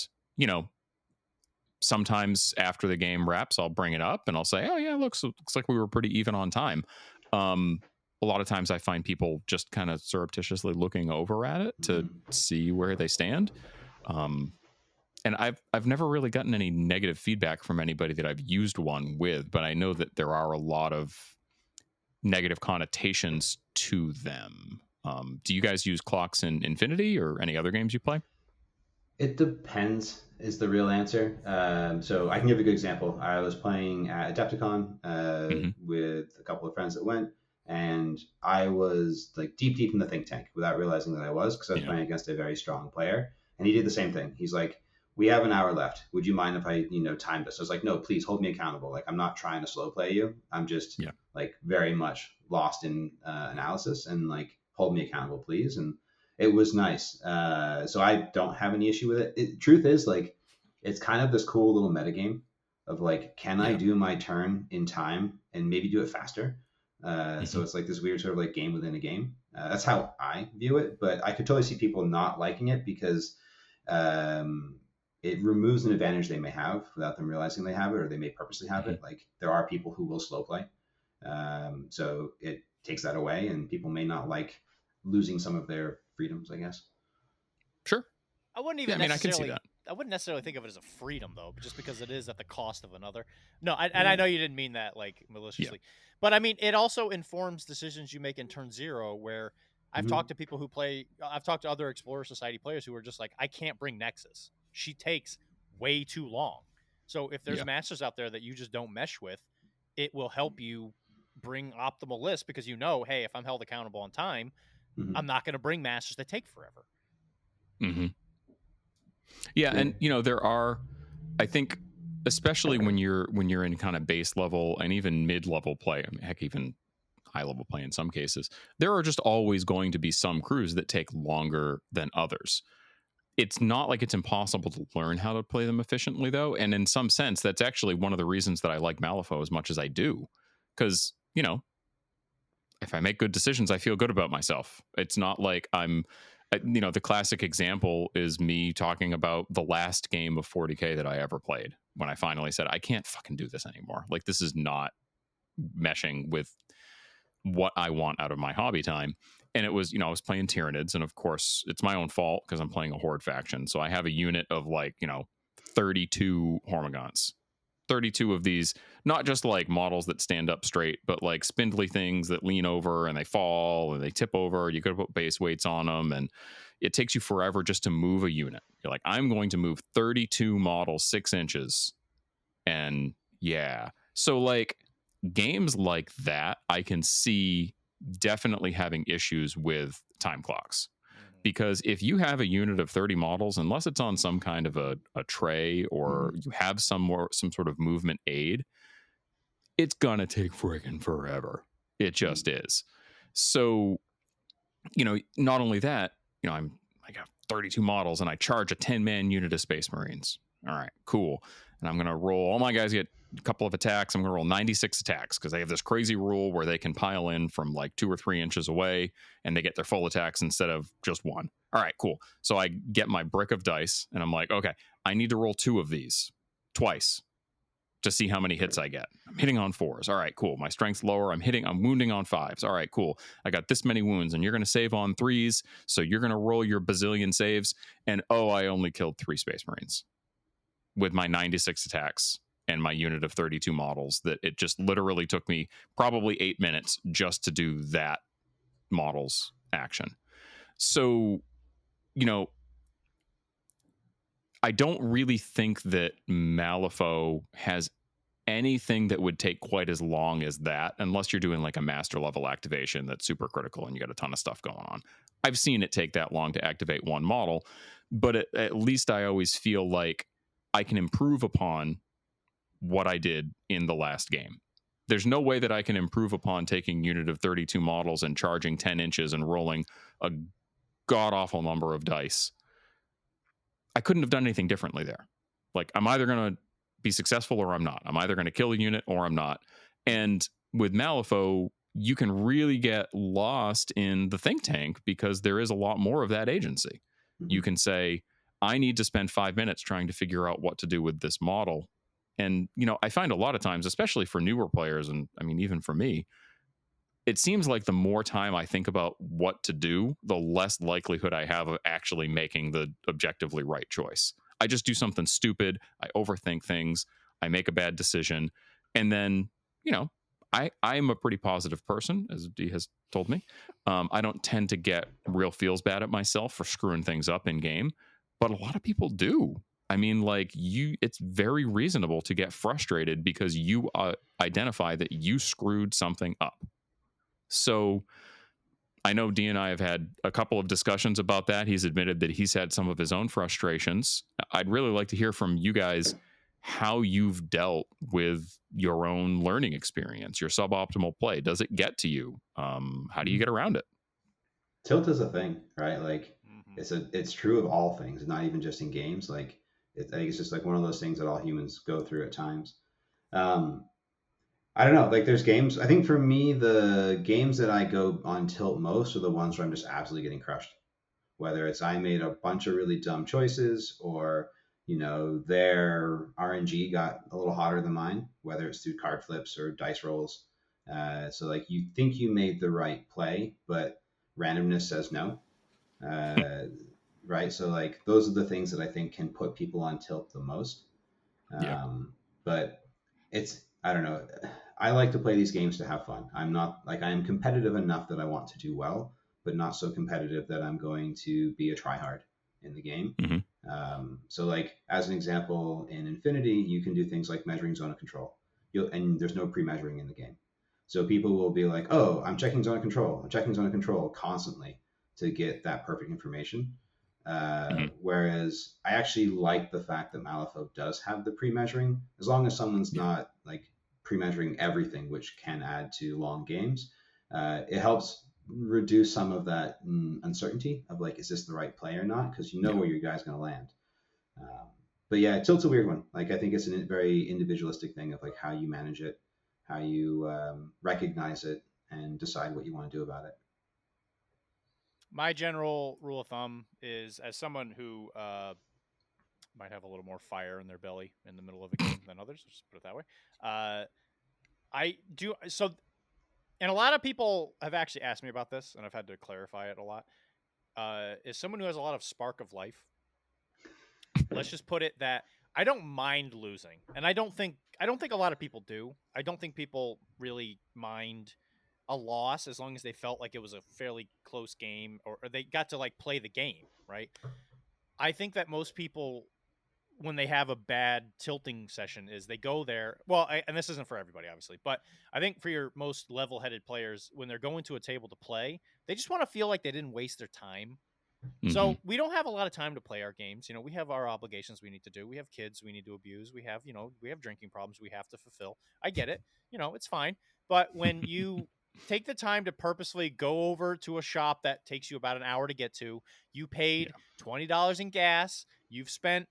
sometimes after the game wraps, I'll bring it up and I'll say, oh yeah, looks like we were pretty even on time. A lot of times I find people just kind of surreptitiously looking over at it to see where they stand. And I've never really gotten any negative feedback from anybody that I've used one with, but I know that there are a lot of negative connotations to them. Do you guys use clocks in Infinity or any other games you play? It depends is the real answer. So I can give a good example. I was playing at Adepticon with a couple of friends that went, and I was like deep in the think tank without realizing that I was, because I was Yeah. playing against a very strong player, and he did the same thing. He's like, "We have an hour left. Would you mind if I, time this?" I was like, "No, please hold me accountable. Like, I'm not trying to slow play you. I'm just Yeah. like very much lost in analysis, and like hold me accountable, please." And it was nice. So I don't have any issue with it. Truth is, like, it's kind of this cool little metagame of like, can I Yeah. do my turn in time and maybe do it faster? So Mhm. it's like this weird sort of like game within a game. That's how I view it, but I could totally see people not liking it because um, it removes an advantage they may have without them realizing they have it, or they may purposely have Mhm. it. Like there are people who will slow play, so it takes that away, and people may not like losing some of their freedoms, I guess. Sure. I wouldn't Yeah, even I mean, I can see necessarily. that. I wouldn't necessarily think of it as a freedom though, but just because it is at the cost of another. No, and I Yeah. know you didn't mean that like Yeah. maliciously, but I mean it also informs decisions you make in turn zero. Where I've Mhm. talked to people who play. I've talked to other Explorer Society players who are just like, I can't bring Nexus. She takes way too long. So if there's Yeah. masters out there that you just don't mesh with, it will help you bring optimal lists because you know, hey, if I'm held accountable on time, Mhm. I'm not going to bring masters that take forever. Mm-hmm. Yeah, Yeah. and there are, I think, especially when you're in kind of base level and even mid level play, I mean, heck, even high level play in some cases, there are just always going to be some crews that take longer than others. It's not like it's impossible to learn how to play them efficiently, though, and in some sense, that's actually one of the reasons that I like Malifaux as much as I do, because if I make good decisions, I feel good about myself. It's not like the classic example is me talking about the last game of 40K that I ever played when I finally said, I can't fucking do this anymore. Like, this is not meshing with what I want out of my hobby time. And it was, I was playing Tyranids, and of course, it's my own fault because I'm playing a Horde faction. So I have a unit of 32 Hormigons. 32 of these, not just like models that stand up straight, but like spindly things that lean over and they fall and they tip over. You got to put base weights on them, and it takes you forever just to move a unit. You're like, I'm going to move 32 models 6 inches. And yeah. So, like, games like that, I can see definitely having issues with time clocks. Because if you have a unit of 30 models, unless it's on some kind of a tray or you have some sort of movement aid, it's gonna take friggin' forever. It just is. So, not only that, I got 32 models and I charge a 10-man unit of Space Marines. All right, cool. And I'm gonna roll, all my guys get a couple of attacks. I'm gonna roll 96 attacks because they have this crazy rule where they can pile in from like 2 or 3 inches away and they get their full attacks instead of just one. All right, cool. So I get my brick of dice and I'm like, okay, I need to roll 2 of these twice to see how many hits I get. I'm hitting on 4s. All right, cool. My strength's lower. I'm wounding on 5s. All right, cool. I got this many wounds, and you're going to save on 3s. So you're going to roll your bazillion saves. And I only killed 3 Space Marines with my 96 attacks and my unit of 32 models. That it just literally took me probably 8 minutes just to do that model's action. So, I don't really think that Malifaux has anything that would take quite as long as that, unless you're doing like a master level activation that's super critical and you got a ton of stuff going on. I've seen it take that long to activate one model, but at least I always feel like I can improve upon what I did in the last game. There's no way that I can improve upon taking unit of 32 models and charging 10 inches and rolling a god awful number of dice. I couldn't have done anything differently there. Like, I'm either going to be successful or I'm not. I'm either going to kill a unit or I'm not. And with Malifaux, you can really get lost in the think tank because there is a lot more of that agency. You can say, I need to spend 5 minutes trying to figure out what to do with this model. And, I find a lot of times, especially for newer players, and I mean, even for me, it seems like the more time I think about what to do, the less likelihood I have of actually making the objectively right choice. I just do something stupid. I overthink things. I make a bad decision. And then, I'm a pretty positive person, as Dee has told me. I don't tend to get real feels bad at myself for screwing things up in game, but a lot of people do. I mean, like, it's very reasonable to get frustrated because you identify that you screwed something up. So I know D and I have had a couple of discussions about that. He's admitted that he's had some of his own frustrations. I'd really like to hear from you guys how you've dealt with your own learning experience, your suboptimal play. Does it get to you? How do you get around it? Tilt is a thing, right? Like Mm-hmm. it's true of all things, not even just in games. Like I think it's just like one of those things that all humans go through at times. Um, I don't know. Like there's games. I think for me, the games that I go on tilt most are the ones where I'm just absolutely getting crushed. Whether it's I made a bunch of really dumb choices, or their RNG got a little hotter than mine. Whether it's through card flips or dice rolls. So like you think you made the right play, but randomness says no. Uh, right. So like those are the things that I think can put people on tilt the most. Yeah, But it's I don't know. I like to play these games to have fun. I'm not like I am competitive enough that I want to do well, but not so competitive that I'm going to be a tryhard in the game. mm-hmm. So like as an example, in Infinity, you can do things like measuring zone of control. And there's no pre-measuring in the game. So people will be like, "Oh, I'm checking zone of control. I'm checking zone of control constantly to get that perfect information." Mm-hmm. Whereas I actually like the fact that Malifaux does have the pre-measuring, as long as someone's Yeah, not like pre-measuring everything, which can add to long games. It helps reduce some of that uncertainty of like, is this the right play or not? Because you know yeah. where your guy's going to land. Um, but yeah, Tilt's a weird one. Like I think it's a very individualistic thing of like how you manage it, how you recognize it, and decide what you want to do about it. My general rule of thumb is, as someone who might have a little more fire in their belly in the middle of a game than others, just put it that way. Uh, I do so, and a lot of people have actually asked me about this, and I've had to clarify it a lot. Is someone who has a lot of spark of life. Let's just put it that I don't mind losing, and I don't think a lot of people do. I don't think people really mind a loss as long as they felt like it was a fairly close game, or they got to like play the game, right? I think that most people, when they have a bad tilting session, is they go there. Well, and this isn't for everybody, obviously, but I think for your most level-headed players, when they're going to a table to play, they just want to feel like they didn't waste their time. Mm-hmm. So we don't have a lot of time to play our games. We have our obligations we need to do. We have kids we need to abuse. We have drinking problems we have to fulfill. I get it. It's fine. But when you take the time to purposely go over to a shop that takes you about an hour to get to, you paid Yeah, $20 in gas, you've spent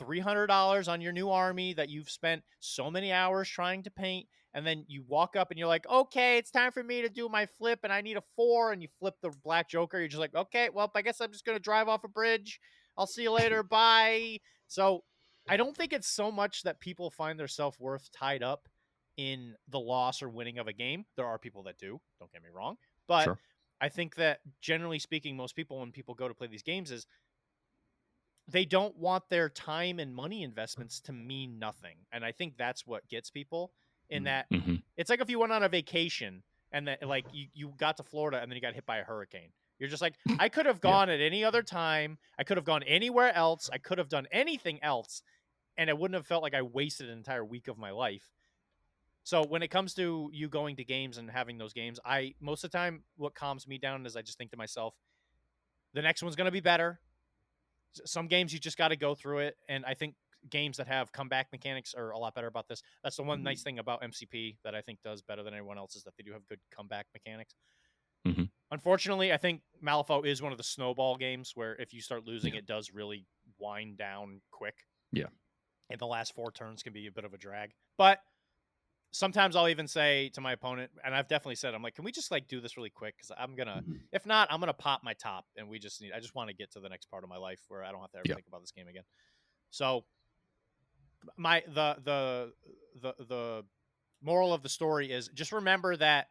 $300 on your new army that you've spent so many hours trying to paint, and then you walk up and you're like, okay, it's time for me to do my flip, and I need a 4, and you flip the black joker. You're just like, okay, well, I guess I'm just going to drive off a bridge. I'll see you later. Bye. So I don't think it's so much that people find their self-worth tied up in the loss or winning of a game. There are people that do, don't get me wrong. But sure. I think that generally speaking, most people, when people go to play these games, is they don't want their time and money investments to mean nothing. And I think that's what gets people, in that Mm-hmm. it's like if you went on a vacation and then like you got to Florida and then you got hit by a hurricane. You're just like, I could have Yeah, gone at any other time. I could have gone anywhere else. I could have done anything else. And it wouldn't have felt like I wasted an entire week of my life. So when it comes to you going to games and having those games, most of the time what calms me down is I just think to myself, the next one's going to be better. Some games you just got to go through it, and I think games that have comeback mechanics are a lot better about this. That's the one Mm-hmm. nice thing about MCP that I think does better than anyone else, is that they do have good comeback mechanics. mm-hmm. Unfortunately, I think Malifaux is one of the snowball games where if you start losing, Yeah, it does really wind down quick, yeah, and the last 4 turns can be a bit of a drag. But sometimes I'll even say to my opponent, and I've definitely said, I'm like, can we just like do this really quick? Because Mm-hmm. if not, I'm gonna pop my top, and I just want to get to the next part of my life where I don't have to ever yeah. think about this game again. So my the moral of the story is, just remember that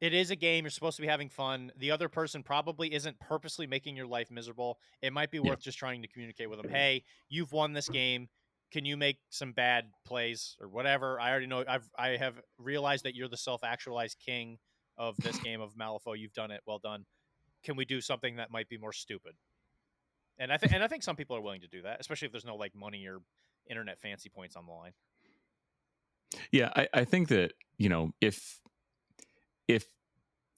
it is a game. You're supposed to be having fun. The other person probably isn't purposely making your life miserable. It might be Yeah. worth just trying to communicate with them. Hey, you've won this game. Can you make some bad plays or whatever? I already know. I have realized that you're the self-actualized king of this game of Malifaux. You've done it. Well done. Can we do something that might be more stupid? And I think some people are willing to do that, especially if there's no like money or internet fancy points on the line. Yeah, I think that, if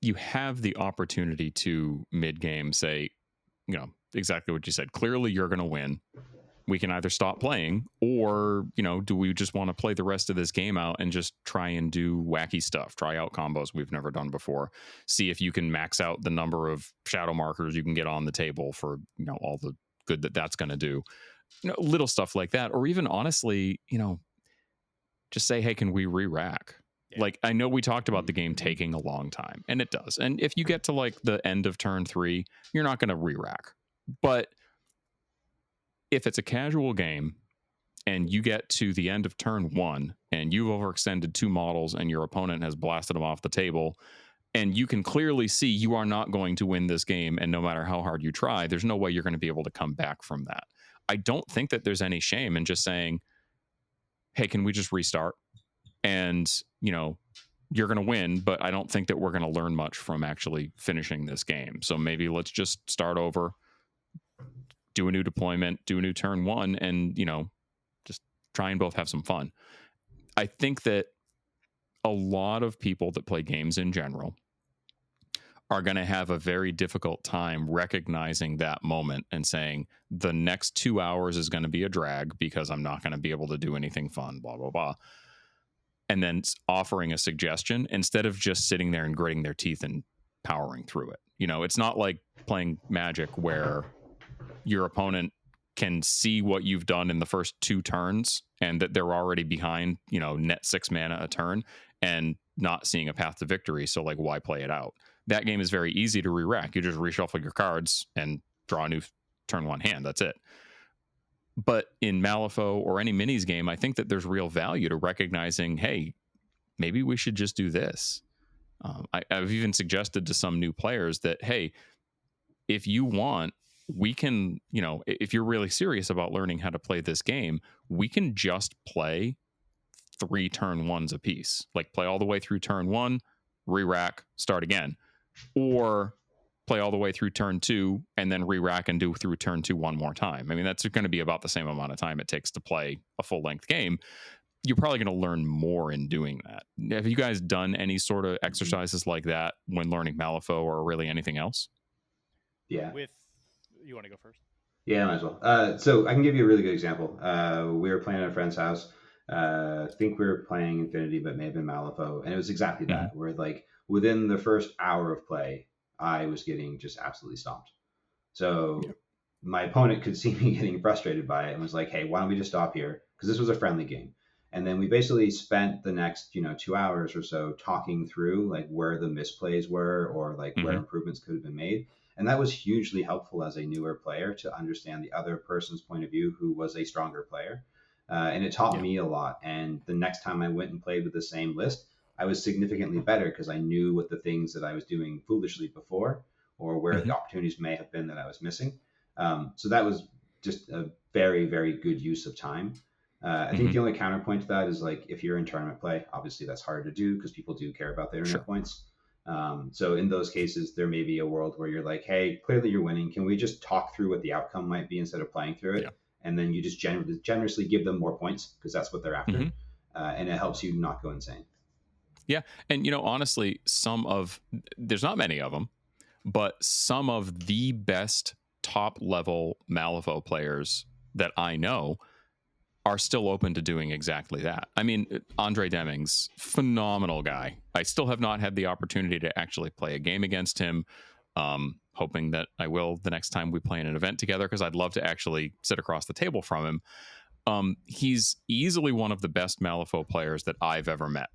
you have the opportunity to mid-game say, exactly what you said. Clearly, you're going to win. We can either stop playing, or do we just want to play the rest of this game out and just try and do wacky stuff, try out combos we've never done before, see if you can max out the number of shadow markers you can get on the table for all the good that's going to do, little stuff like that. Or even honestly, just say, hey, can we re-rack? Like, I know we talked about the game taking a long time, and it does. And if you get to like the end of turn 3, you're not going to re-rack. But if it's a casual game and you get to the end of turn 1 and you've overextended 2 models and your opponent has blasted them off the table, and you can clearly see you are not going to win this game, and no matter how hard you try, there's no way you're going to be able to come back from that. I don't think that there's any shame in just saying, hey, can we just restart? And, you're going to win, but I don't think that we're going to learn much from actually finishing this game. So maybe let's just start over, do a new deployment, do a new turn 1, and, just try and both have some fun. I think that a lot of people that play games in general are going to have a very difficult time recognizing that moment and saying the next 2 hours is going to be a drag because I'm not going to be able to do anything fun, blah, blah, blah. And then offering a suggestion instead of just sitting there and gritting their teeth and powering through it. It's not like playing Magic where your opponent can see what you've done in the first 2 turns and that they're already behind, net 6 mana a turn and not seeing a path to victory. So like, why play it out? That game is very easy to re-rack. You just reshuffle your cards and draw a new turn 1 hand. That's it. But in Malifaux or any minis game, I think that there's real value to recognizing, hey, maybe we should just do this. I've even suggested to some new players that, hey, if you want, we can, if you're really serious about learning how to play this game, we can just play 3 turn 1s a piece. Like play all the way through turn 1, re-rack, start again. Or play all the way through turn 2 and then re-rack and do through turn 2 one more time. I mean, that's going to be about the same amount of time it takes to play a full-length game. You're probably going to learn more in doing that. Have you guys done any sort of exercises like that when learning Malifaux or really anything else? Yeah. You want to go first? Yeah, might as well. So I can give you a really good example. We were playing at a friend's house. I think we were playing Infinity, but may have been Malifaux. And it was exactly that, where like within the first hour of play, I was getting just absolutely stomped. So my opponent could see me getting frustrated by it and was like, hey, why don't we just stop here? Because this was a friendly game. And then we basically spent the next, 2 hours or so talking through like where the misplays were or like where improvements could have been made. And that was hugely helpful as a newer player to understand the other person's point of view who was a stronger player. And it taught me a lot. And the next time I went and played with the same list, I was significantly better because I knew what the things that I was doing foolishly before or where the opportunities may have been that I was missing. So that was just a very, very good use of time. I think the only counterpoint to that is like if you're in tournament play, obviously that's hard to do because people do care about their internet points. So in those cases, there may be a world where you're like, hey, clearly you're winning. Can we just talk through what the outcome might be instead of playing through it? And then you just generously give them more points because that's what they're after. And it helps you not go insane. Yeah. And, honestly, there's not many of them, but some of the best top level Malifaux players that I know are still open to doing exactly that. I mean, Andre Demings, phenomenal guy. I still have not had the opportunity to actually play a game against him. Hoping that I will the next time we play in an event together because I'd love to actually sit across the table from him. He's easily one of the best Malifaux players that I've ever met.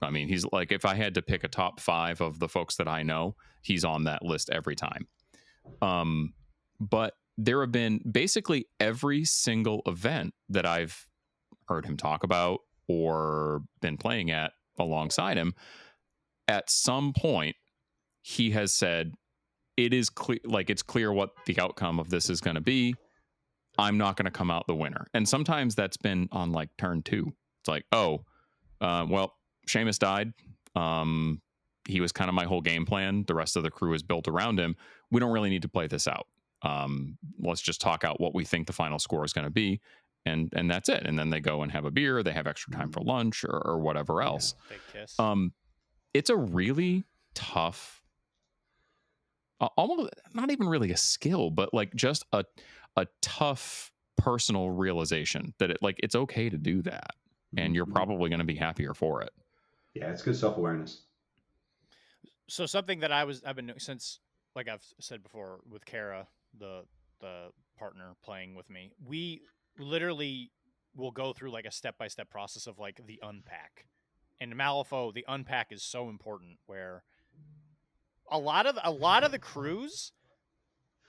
I mean, he's like, if I had to pick a top 5 of the folks that I know, he's on that list every time. But there have been basically every single event that I've heard him talk about or been playing at alongside him. At some point, he has said, it is clear, like it's clear what the outcome of this is going to be. I'm not going to come out the winner. And sometimes that's been on like turn 2. It's like, well, Seamus died. He was kind of my whole game plan. The rest of the crew is built around him. We don't really need to play this out. Let's just talk out what we think the final score is going to be. And that's it. And then they go and have a beer. They have extra time for lunch or whatever else. Big kiss. It's a really tough almost not even really a skill, but like just a tough personal realization that it's okay to do that, and you're probably going to be happier for it. Yeah, it's good self-awareness. So something that I've been doing since, like I've said before, with Kara, the partner playing with me, we literally will go through like a step-by-step process of like the unpack. And Malifaux, the unpack is so important, where a lot of the crews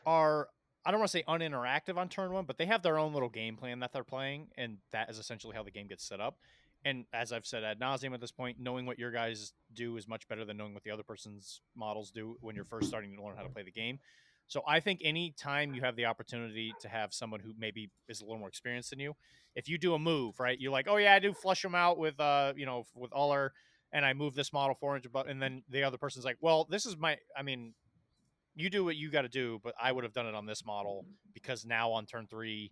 are, I don't want to say uninteractive on turn one, but they have their own little game plan that they're playing, and that is essentially how the game gets set up. And as I've said ad nauseum at this point, knowing what your guys do is much better than knowing what the other person's models do when you're first starting to learn how to play the game. So I think any time you have the opportunity to have someone who maybe is a little more experienced than you, if you do a move, right, you're like, oh yeah, I do flush them out with with Uller, and I move this model 400, and then the other person's like, well, this is you do what you got to do, but I would have done it on this model because now on turn 3,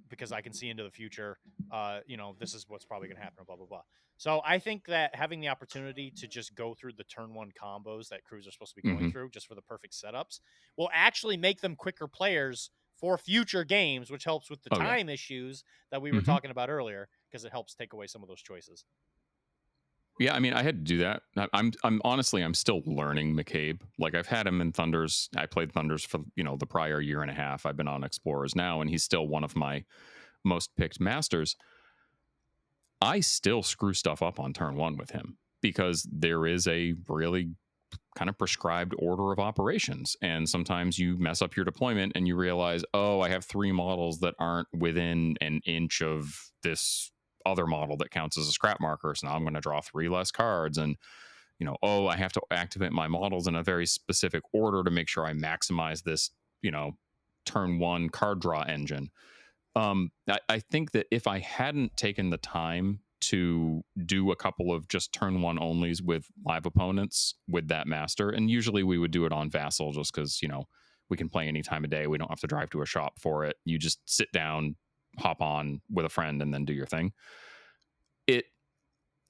because I can see into the future, this is what's probably going to happen, blah, blah, blah. So I think that having the opportunity to just go through the turn 1 combos that crews are supposed to be going through just for the perfect setups will actually make them quicker players for future games, which helps with the time issues that we were talking about earlier, because it helps take away some of those choices. Yeah, I mean, I had to do that. I'm honestly, I'm still learning McCabe. Like, I've had him in Thunders. I played Thunders for the prior year and a half. I've been on Explorers now, and he's still one of my most picked masters. I still screw stuff up on turn 1 with him because there is a really kind of prescribed order of operations, and sometimes you mess up your deployment and you realize, oh, I have 3 models that aren't within an inch of this other model that counts as a scrap marker, so now I'm going to draw 3 less cards, and I have to activate my models in a very specific order to make sure I maximize this turn 1 card draw engine. I think that if I hadn't taken the time to do a couple of just turn 1 onlys with live opponents with that master, and usually we would do it on Vassal just because we can play any time of day, we don't have to drive to a shop for it, you just sit down, hop on with a friend, and then do your thing.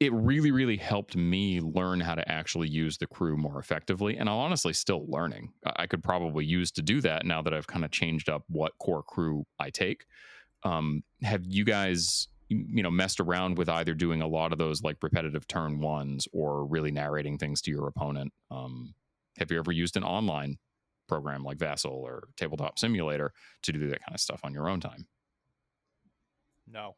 It really, really helped me learn how to actually use the crew more effectively, and I'm honestly still learning. I could probably use to do that now that I've kind of changed up what core crew I take. Have you guys messed around with either doing a lot of those like repetitive turn 1s or really narrating things to your opponent? Have you ever used an online program like Vassal or Tabletop Simulator to do that kind of stuff on your own time? No.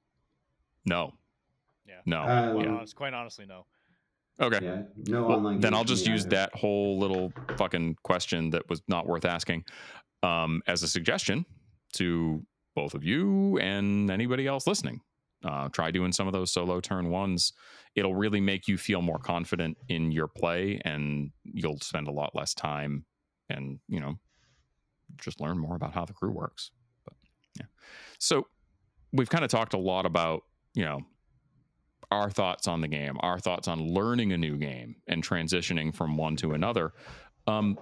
Yeah. Quite honestly, no. Okay. Yeah, no online games. Then I'll just use that whole little fucking question that was not worth asking as a suggestion to both of you and anybody else listening. Try doing some of those solo turn 1s. It'll really make you feel more confident in your play, and you'll spend a lot less time and just learn more about how the crew works. But yeah, so we've kind of talked a lot about our thoughts on the game, our thoughts on learning a new game and transitioning from one to another.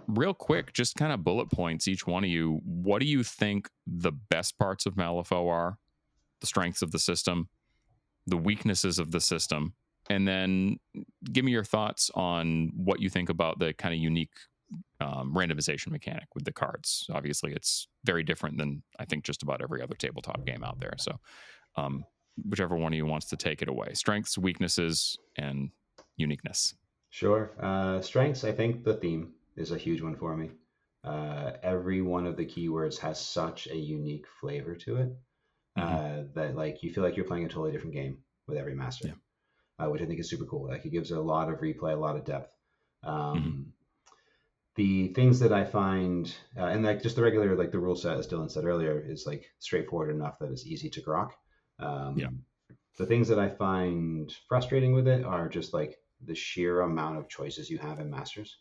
Real quick, just kind of bullet points, each one of you. What do you think the best parts of Malifaux are? The strengths of the system, the weaknesses of the system, and then give me your thoughts on what you think about the kind of unique randomization mechanic with the cards. Obviously, it's very different than I think just about every other tabletop game out there. So whichever one of you wants to take it away. Strengths, weaknesses, and uniqueness. Sure. Strengths, I think the theme is a huge one for me. Every one of the keywords has such a unique flavor to it that like you feel like you're playing a totally different game with every master, which I think is super cool. Like it gives a lot of replay, a lot of depth. The things that I find, and like just the regular, like the rule set, as Dylan said earlier, is like straightforward enough that it's easy to grok. The things that I find frustrating with it are just like the sheer amount of choices you have in masters.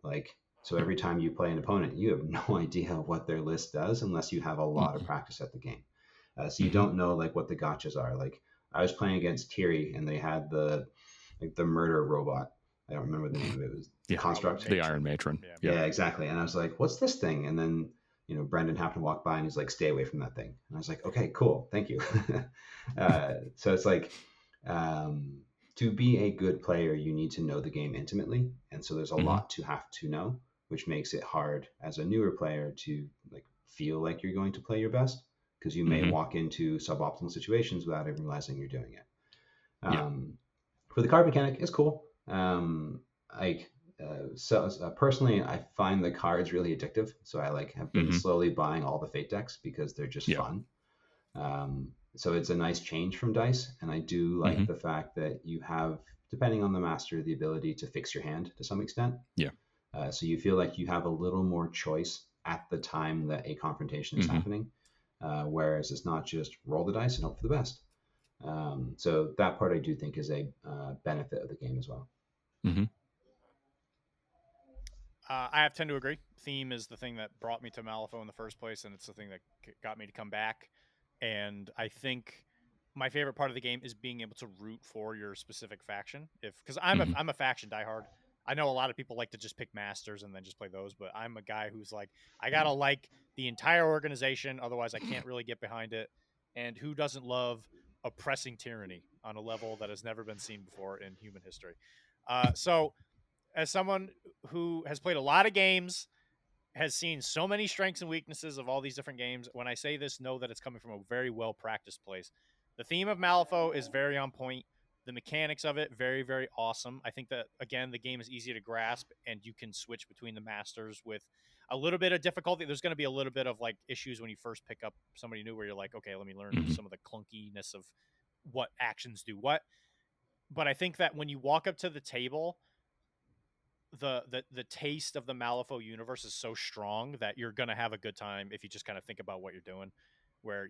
Like, so every time you play an opponent, you have no idea what their list does unless you have a lot of practice at the game. So you don't know like what the gotchas are. Like I was playing against Tiri and they had the murder robot. I don't remember the name of it. It was Construct. The Iron Matron. Yeah, exactly. And I was like, what's this thing? And then, Brendan happened to walk by and he's like, stay away from that thing. And I was like, okay, cool. Thank you. So it's like, to be a good player, you need to know the game intimately. And so there's a lot to have to know. which makes it hard as a newer player to like feel like you're going to play your best because you may walk into suboptimal situations without even realizing you're doing it. Yeah. For the card mechanic, it's cool. Personally, I find the cards really addictive. So I like have been slowly buying all the Fate decks because they're just fun. So it's a nice change from dice, and I do like the fact that you have, depending on the master, the ability to fix your hand to some extent. Yeah. So you feel like you have a little more choice at the time that a confrontation is happening, whereas it's not just roll the dice and hope for the best. So that part I do think is a benefit of the game as well. I have tend to agree. Theme is the thing that brought me to Malifaux in the first place, and it's the thing that got me to come back. And I think my favorite part of the game is being able to root for your specific faction. Because I'm a faction diehard. I know a lot of people like to just pick masters and then just play those, but I'm a guy who's like, I gotta like the entire organization, otherwise I can't really get behind it. And who doesn't love oppressing tyranny on a level that has never been seen before in human history? So as someone who has played a lot of games, has seen so many strengths and weaknesses of all these different games, when I say this, know that it's coming from a very well practiced place. The theme of Malifaux is very on point. The mechanics of it, very, very awesome. I think that, again, the game is easy to grasp and you can switch between the masters with a little bit of difficulty. There's going to be a little bit of like issues when you first pick up somebody new where you're like, okay, let me learn some of the clunkiness of what actions do what. But I think that when you walk up to the table, the taste of the Malifaux universe is so strong that you're gonna have a good time if you just kind of think about what you're doing, where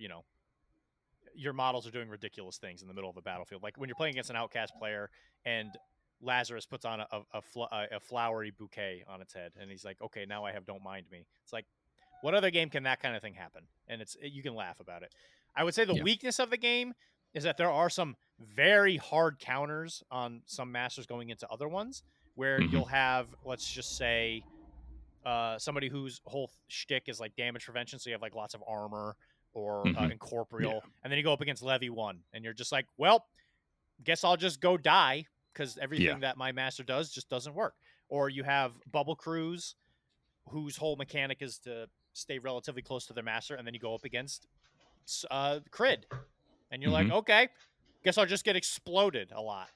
your models are doing ridiculous things in the middle of the battlefield, like when you're playing against an outcast player and Lazarus puts on a flowery bouquet on its head, and he's like, okay, now I have Don't Mind Me. It's like, what other game can that kind of thing happen? And you can laugh about it. I would say the weakness of the game is that there are some very hard counters on some masters going into other ones, where you'll have, let's just say, somebody whose whole shtick is like damage prevention, so you have like lots of armor or incorporeal, and then you go up against Levy 1, and you're just like, well, guess I'll just go die because everything that my master does just doesn't work. Or you have Bubble Crews, whose whole mechanic is to stay relatively close to their master, and then you go up against Crid, and you're like, okay, guess I'll just get exploded a lot.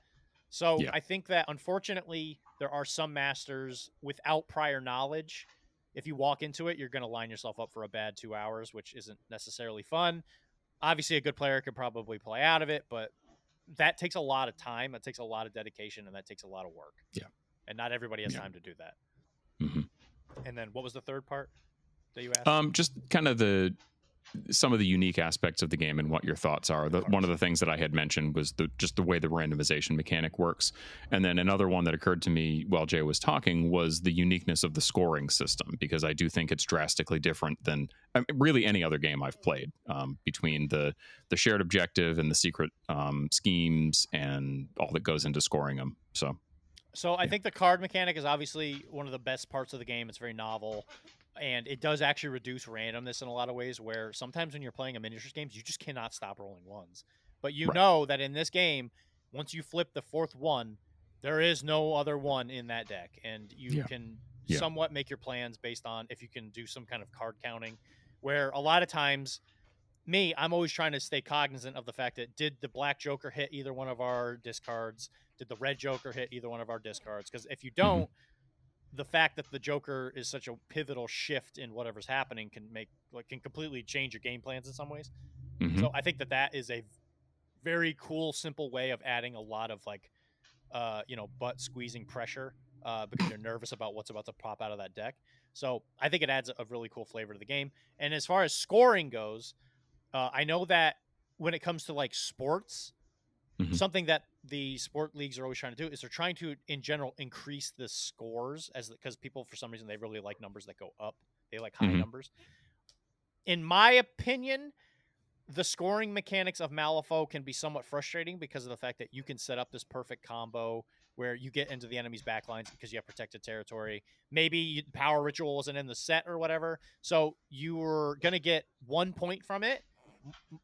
So I think that, unfortunately, there are some masters without prior knowledge. If you walk into it, you're going to line yourself up for a bad 2 hours, which isn't necessarily fun. Obviously, a good player could probably play out of it, but that takes a lot of time. It takes a lot of dedication, and that takes a lot of work. Yeah. And not everybody has time to do that. And then what was the third part that you asked? Just kind of some of the unique aspects of the game and what your thoughts are. One of the things that I had mentioned was just the way the randomization mechanic works. And then another one that occurred to me while Jay was talking was the uniqueness of the scoring system, because I do think it's drastically different than really any other game I've played, between the shared objective and the secret schemes and all that goes into scoring them. So I think the card mechanic is obviously one of the best parts of the game. It's very novel, and it does actually reduce randomness in a lot of ways, where sometimes when you're playing a miniatures games, you just cannot stop rolling ones. But you know that in this game, once you flip the fourth one, there is no other one in that deck, and you can somewhat make your plans based on if you can do some kind of card counting, where a lot of times, I'm always trying to stay cognizant of the fact that, did the black joker hit either one of our discards? Did the red joker hit either one of our discards? Because if you don't, the fact that the joker is such a pivotal shift in whatever's happening can completely change your game plans in some ways. So I think that is a very cool, simple way of adding a lot of butt squeezing pressure because you're nervous about what's about to pop out of that deck. So I think it adds a really cool flavor to the game. And as far as scoring goes, I know that when it comes to like sports, something that the sport leagues are always trying to do is they're trying to, in general, increase the scores, because people, for some reason, they really like numbers that go up. They like high numbers. In my opinion, the scoring mechanics of Malifaux can be somewhat frustrating because of the fact that you can set up this perfect combo where you get into the enemy's backlines because you have protected territory. Maybe Power Ritual wasn't in the set or whatever, so you were going to get 1 point from it,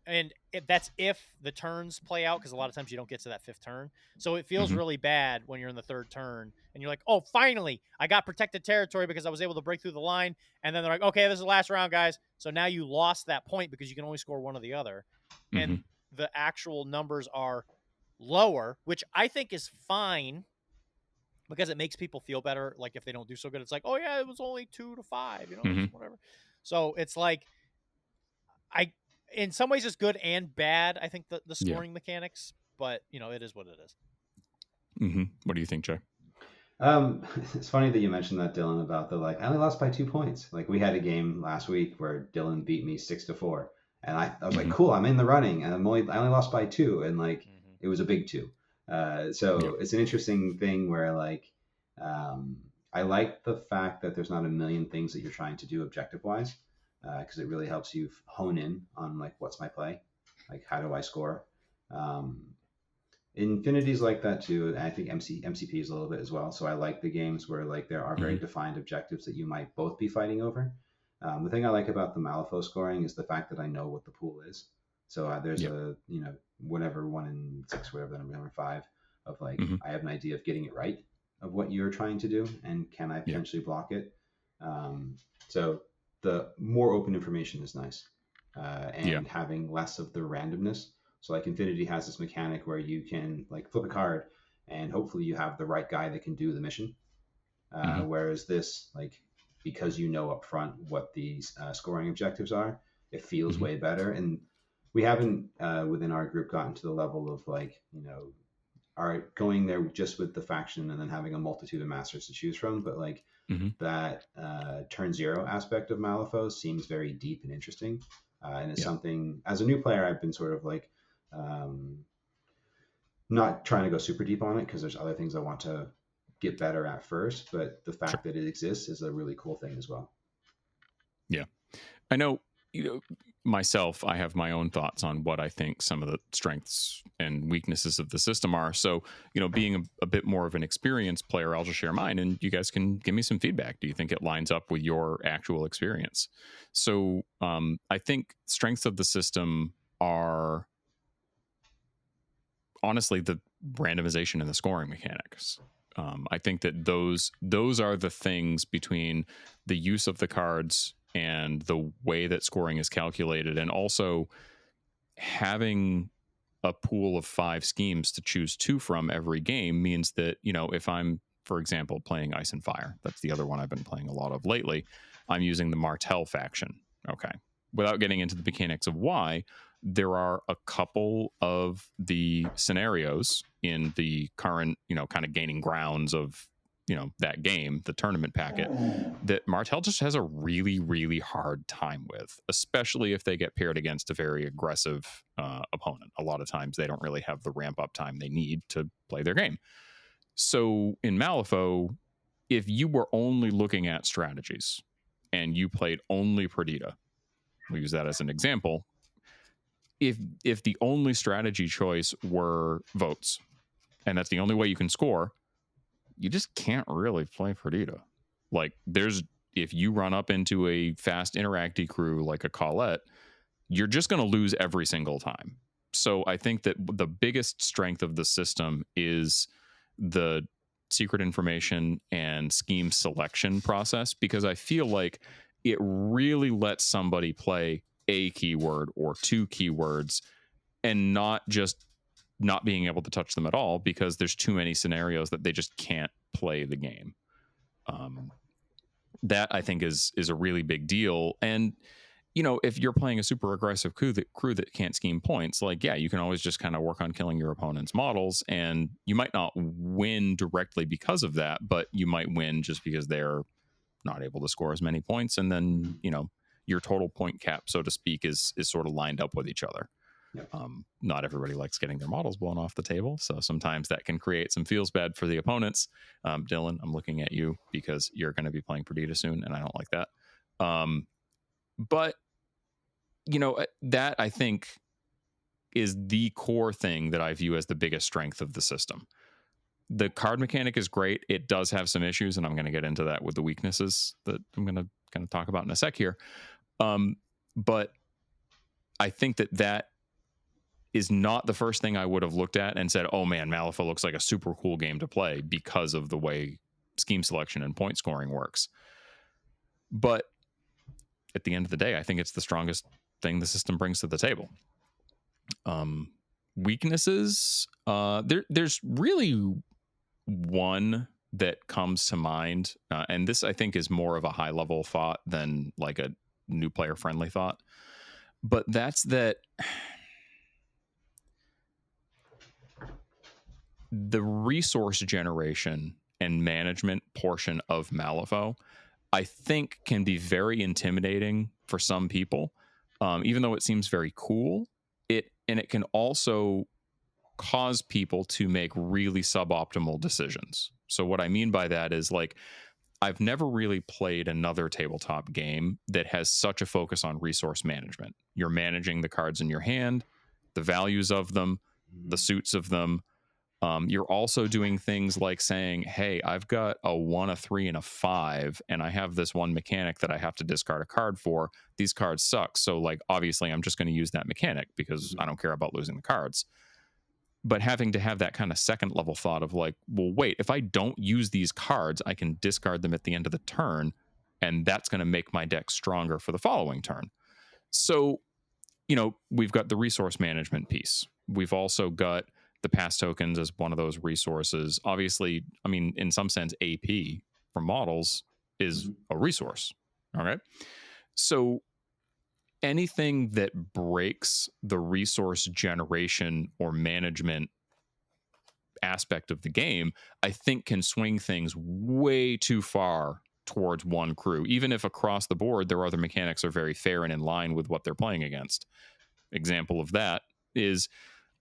and that's if the turns play out, because a lot of times you don't get to that 5th turn. So it feels Mhm. really bad when you're in the 3rd turn and you're like, oh, finally, I got protected territory because I was able to break through the line. And then they're like, okay, this is the last round, guys. So now you lost that point because you can only score one or the other. And Mhm. the actual numbers are lower, which I think is fine because it makes people feel better. Like if they don't do so good, it's like, oh yeah, it was only 2-5, Mhm. whatever. So it's like, I, in some ways it's good and bad. I think the Yeah. scoring mechanics, but it is what it is. Mhm. What do you think, Jay? It's funny that you mentioned that, Dylan, about the I only lost by 2 points. Like we had a game last week where Dylan beat me 6-4, and I was like, Mhm. cool, I'm in the running, and I only lost by 2, and Mm-hmm. it was a big 2. Yeah. So it's an interesting thing where um, I like the fact that there's not a million things that you're trying to do objective wise, because it really helps you hone in on what's my play, how do I score. Um, Infinity's like that too. And I think MCP is a little bit as well. So I like the games where there are very Mhm. defined objectives that you might both be fighting over. The thing I like about the Malifaux scoring is the fact that I know what the pool is. So there's Yeah. a whatever 1 in 6, whatever the number 5 of Mhm. I have an idea of getting it right of what you're trying to do, and can I Yeah. potentially block it. So the more open information is nice, Yeah. and having less of the randomness. So Infinity has this mechanic where you can flip a card, and hopefully you have the right guy that can do the mission. Mhm. Whereas this, because you know up front what these scoring objectives are, it feels Mhm. way better. And we haven't within our group gotten to the level of are going there just with the faction and then having a multitude of masters to choose from. But Mhm. that turn zero aspect of Malifaux seems very deep and interesting, and it's Yeah. something as a new player I've been sort of not trying to go super deep on it because there's other things I want to get better at first. But the Sure. fact that it exists is a really cool thing as well. Yeah. I know, myself, I have my own thoughts on what I think some of the strengths and weaknesses of the system are. So, being a bit more of an experienced player, I'll just share mine and you guys can give me some feedback. Do you think it lines up with your actual experience? So, I think strengths of the system are honestly the randomization and the scoring mechanics. I think that those are the things between the use of the cards and the way that scoring is calculated, and also having a pool of 5 schemes to choose 2 from every game means that if I'm, for example, playing Ice and Fire, that's the other one I've been playing a lot of lately, I'm using the Martell faction. Okay, without getting into the mechanics of why, there are a couple of the scenarios in the current kind of gaining grounds of that game, the tournament packet, that Martell just has a really, really hard time with, especially if they get paired against a very aggressive opponent. A lot of times they don't really have the ramp up time they need to play their game. So in Malifaux, if you were only looking at strategies and you played only Perdita, we'll use that as an example. If the only strategy choice were votes, and that's the only way you can score, you just can't really play Perdita. If you run up into a fast interacty crew like a Colette, you're just going to lose every single time. So I think that the biggest strength of the system is the secret information and scheme selection process, because I feel like it really lets somebody play a keyword or 2 keywords and not being able to touch them at all because there's too many scenarios that they just can't play the game. That I think is a really big deal. And if you're playing a super aggressive crew that can't scheme points, you can always just kind of work on killing your opponent's models, and you might not win directly because of that, but you might win just because they're not able to score as many points, and then your total point cap, so to speak, is sort of lined up with each other. Yep. Not everybody likes getting their models blown off the table, so sometimes that can create some feels bad for the opponents. Dylan, I'm looking at you because you're going to be playing Perdita soon, and I don't like that. But that I think is the core thing that I view as the biggest strength of the system. The card mechanic is great. It does have some issues, and I'm going to get into that with the weaknesses that I'm going to kind of talk about in a sec here. But I think that is not the first thing I would have looked at and said, oh man, Malifaux looks like a super cool game to play because of the way scheme selection and point scoring works. But at the end of the day, I think it's the strongest thing the system brings to the table. Weaknesses, there's really one that comes to mind, and this I think is more of a high level thought than like a new player friendly thought, but that's that the resource generation and management portion of Malifaux, I think, can be very intimidating for some people, even though it seems very cool. It can also cause people to make really suboptimal decisions. So what I mean by that is, like, I've never really played another tabletop game that has such a focus on resource management. You're managing the cards in your hand, the values of them, the suits of them. You're also doing things like saying, hey, I've got a 1, a 3, and a 5, and I have this one mechanic that I have to discard a card for. These cards suck. So, like, obviously, I'm just going to use that mechanic because I don't care about losing the cards. But having to have that kind of second level thought of like, well, wait, if I don't use these cards, I can discard them at the end of the turn, and that's going to make my deck stronger for the following turn. So, we've got the resource management piece. We've also got the pass tokens as one of those resources. Obviously, I mean, in some sense, AP for models is a resource. All right. So anything that breaks the resource generation or management aspect of the game, I think can swing things way too far towards one crew, even if across the board their other mechanics are very fair and in line with what they're playing against. Example of that is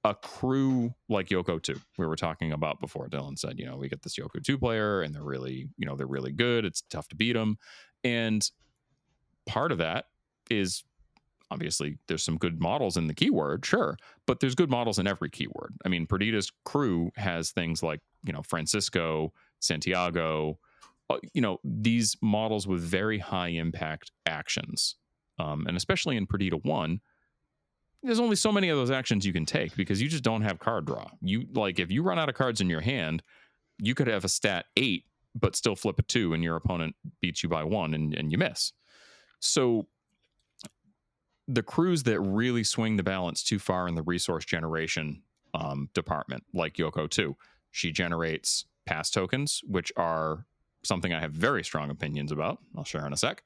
a crew like Yoko 2 we were talking about before. Dylan said, we get this Yoko 2 player and they're really good. It's tough to beat them. And part of that is obviously there's some good models in the keyword, sure, but there's good models in every keyword. I mean, Perdita's crew has things like, Francisco, Santiago, these models with very high impact actions. And especially in Perdita 1, there's only so many of those actions you can take because you just don't have card draw. If you run out of cards in your hand, you could have a stat 8, but still flip a 2 and your opponent beats you by 1 and you miss. So the crews that really swing the balance too far in the resource generation department, like Yoko 2, she generates pass tokens, which are something I have very strong opinions about. I'll share in a sec.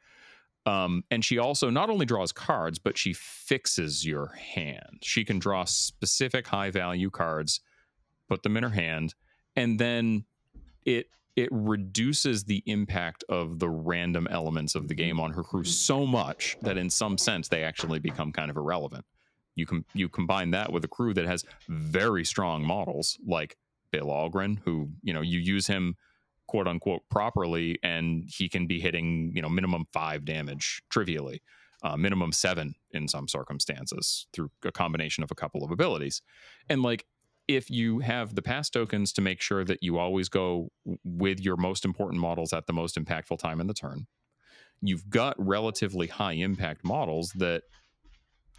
And she also not only draws cards, but she fixes your hand. She can draw specific high value cards, put them in her hand, and then it reduces the impact of the random elements of the game on her crew so much that in some sense they actually become kind of irrelevant. You combine that with a crew that has very strong models like Bill Algren, who, you use him quote unquote properly and he can be hitting, minimum 5 damage trivially, minimum 7 in some circumstances through a combination of a couple of abilities. And if you have the pass tokens to make sure that you always go with your most important models at the most impactful time in the turn, you've got relatively high impact models that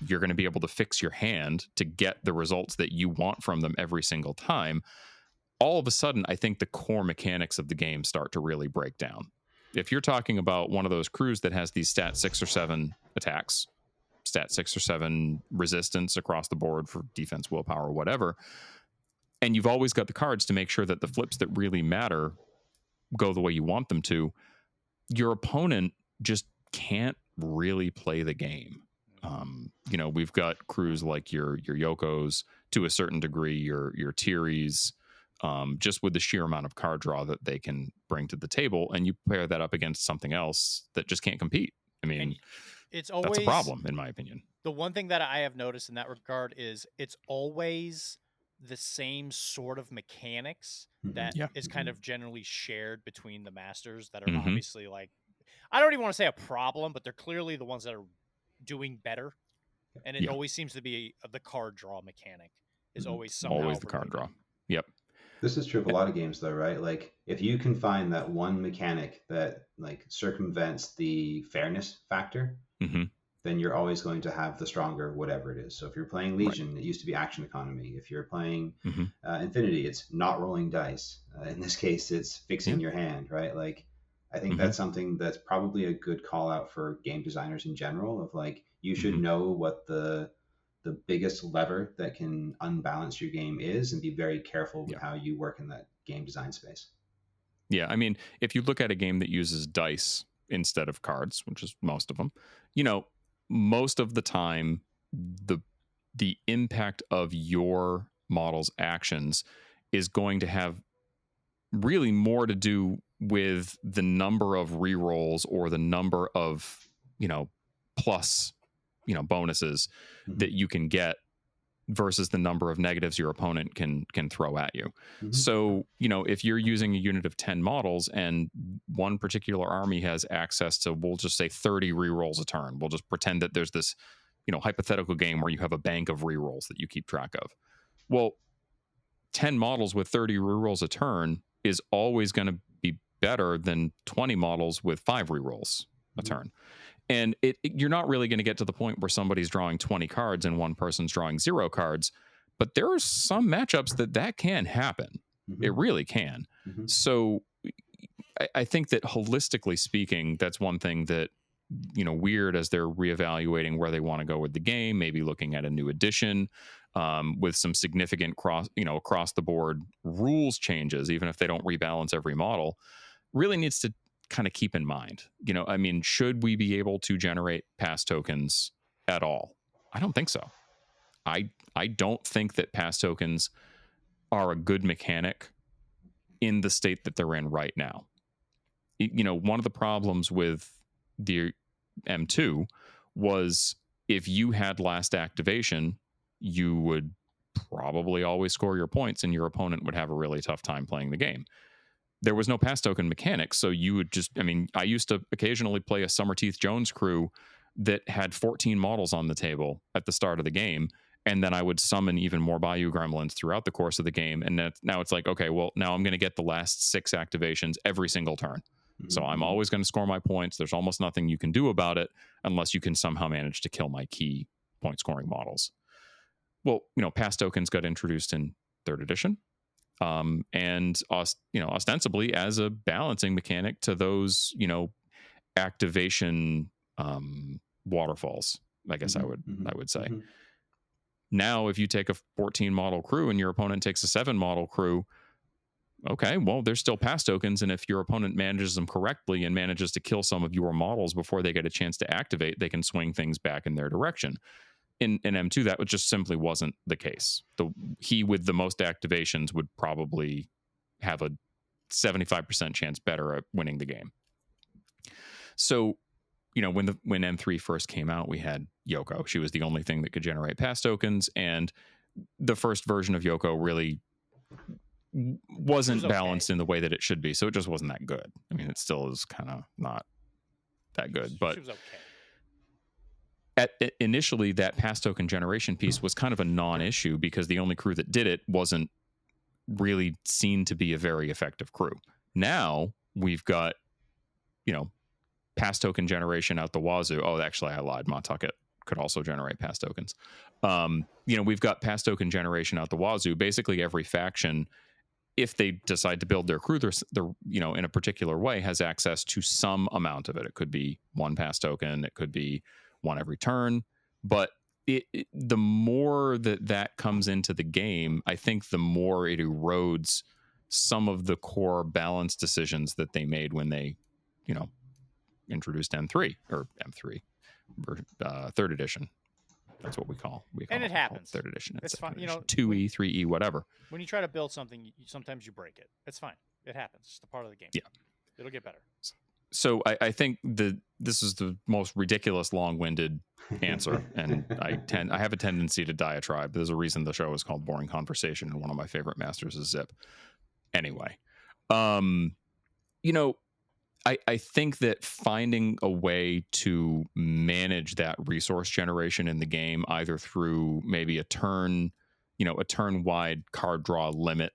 you're going to be able to fix your hand to get the results that you want from them every single time. All of a sudden, I think the core mechanics of the game start to really break down. If you're talking about one of those crews that has these stat 6 or 7 attacks, stat 6 or 7 resistance across the board for defense, willpower, whatever, and you've always got the cards to make sure that the flips that really matter go the way you want them to, your opponent just can't really play the game. We've got crews like your Yokos, to a certain degree, your Tiris, just with the sheer amount of card draw that they can bring to the table, and you pair that up against something else that just can't compete. I mean, it's always, that's a problem, in my opinion. The one thing that I have noticed in that regard is it's always the same sort of mechanics that is kind of generally shared between the masters that are obviously I don't even want to say a problem, but they're clearly the ones that are doing better. And it always seems to be the card draw mechanic is always somehow always the card draw. Yep. This is true of a lot of games, though, right? Like, if you can find that one mechanic that circumvents the fairness factor, then you're always going to have the stronger whatever it is. So if you're playing Legion, it used to be action economy. If you're playing Infinity, it's not rolling dice. In this case, it's fixing your hand, right? Like, I think that's something that's probably a good call out for game designers in general. Of like, you should know what the biggest lever that can unbalance your game is, and be very careful with how you work in that game design space. Yeah, I mean, if you look at a game that uses dice instead of cards, which is most of them, most of the time the impact of your model's actions is going to have really more to do with the number of rerolls or the number of plus bonuses that you can get versus the number of negatives your opponent can throw at you. So, if you're using a unit of 10 models and one particular army has access to, we'll just say 30 rerolls a turn. We'll just pretend that there's this, hypothetical game where you have a bank of rerolls that you keep track of. Well, 10 models with 30 rerolls a turn is always going to be better than 20 models with 5 rerolls a turn. And you're not really going to get to the point where somebody's drawing 20 cards and one person's drawing 0 cards. But there are some matchups that can happen. It really can. So I think that holistically speaking, that's one thing that, Weird, as they're reevaluating where they want to go with the game, maybe looking at a new edition with some significant across the board rules changes, even if they don't rebalance every model, really needs to kind of keep in mind. Should we be able to generate pass tokens at all? I don't think so. I don't think that pass tokens are a good mechanic in the state that they're in right now. One of the problems with the M2 was if you had last activation, you would probably always score your points and your opponent would have a really tough time playing the game. There was no pass token mechanics, so you would just, I used to occasionally play a Summerteeth Jones crew that had 14 models on the table at the start of the game, and then I would summon even more Bayou Gremlins throughout the course of the game, and now it's like, okay, well, now I'm going to get the last 6 activations every single turn. So I'm always going to score my points. There's almost nothing you can do about it unless you can somehow manage to kill my key point scoring models. Well, pass tokens got introduced in 3rd edition. And ostensibly as a balancing mechanic to those, activation waterfalls, I guess I would say. Now, if you take a 14 model crew and your opponent takes a 7 model crew, okay, well, there's still pass tokens, and if your opponent manages them correctly and manages to kill some of your models before they get a chance to activate, they can swing things back in their direction. In M2, that just simply wasn't the case. He with the most activations would probably have a 75% chance better at winning the game. So, when M3 first came out, we had Yoko. She was the only thing that could generate pass tokens, and the first version of Yoko really wasn't balanced in the way that it should be. So it just wasn't that good. It still is kind of not that good, but She was okay. Initially, that pass token generation piece was kind of a non-issue because the only crew that did it wasn't really seen to be a very effective crew. Now we've got, pass token generation out the wazoo. Oh, actually, I lied. Montucket could also generate pass tokens. We've got pass token generation out the wazoo. Basically, every faction, if they decide to build their crew, they're in a particular way, has access to some amount of it. It could be 1 pass token. It could be 1 every turn. But the more that comes into the game, I think the more it erodes some of the core balance decisions that they made when they, introduced M3 or M3, 3rd edition. That's what we call and it happens. 3rd edition. It's fine. 2E, 3E, whatever. When you try to build something, sometimes you break it. It's fine. It happens. It's a part of the game. Yeah. It'll get better. So I think this is the most ridiculous, long-winded answer, and I have a tendency to diatribe. There's a reason the show is called Boring Conversation, and one of my favorite masters is Zip. Anyway, I think that finding a way to manage that resource generation in the game, either through maybe a turn-wide card draw limit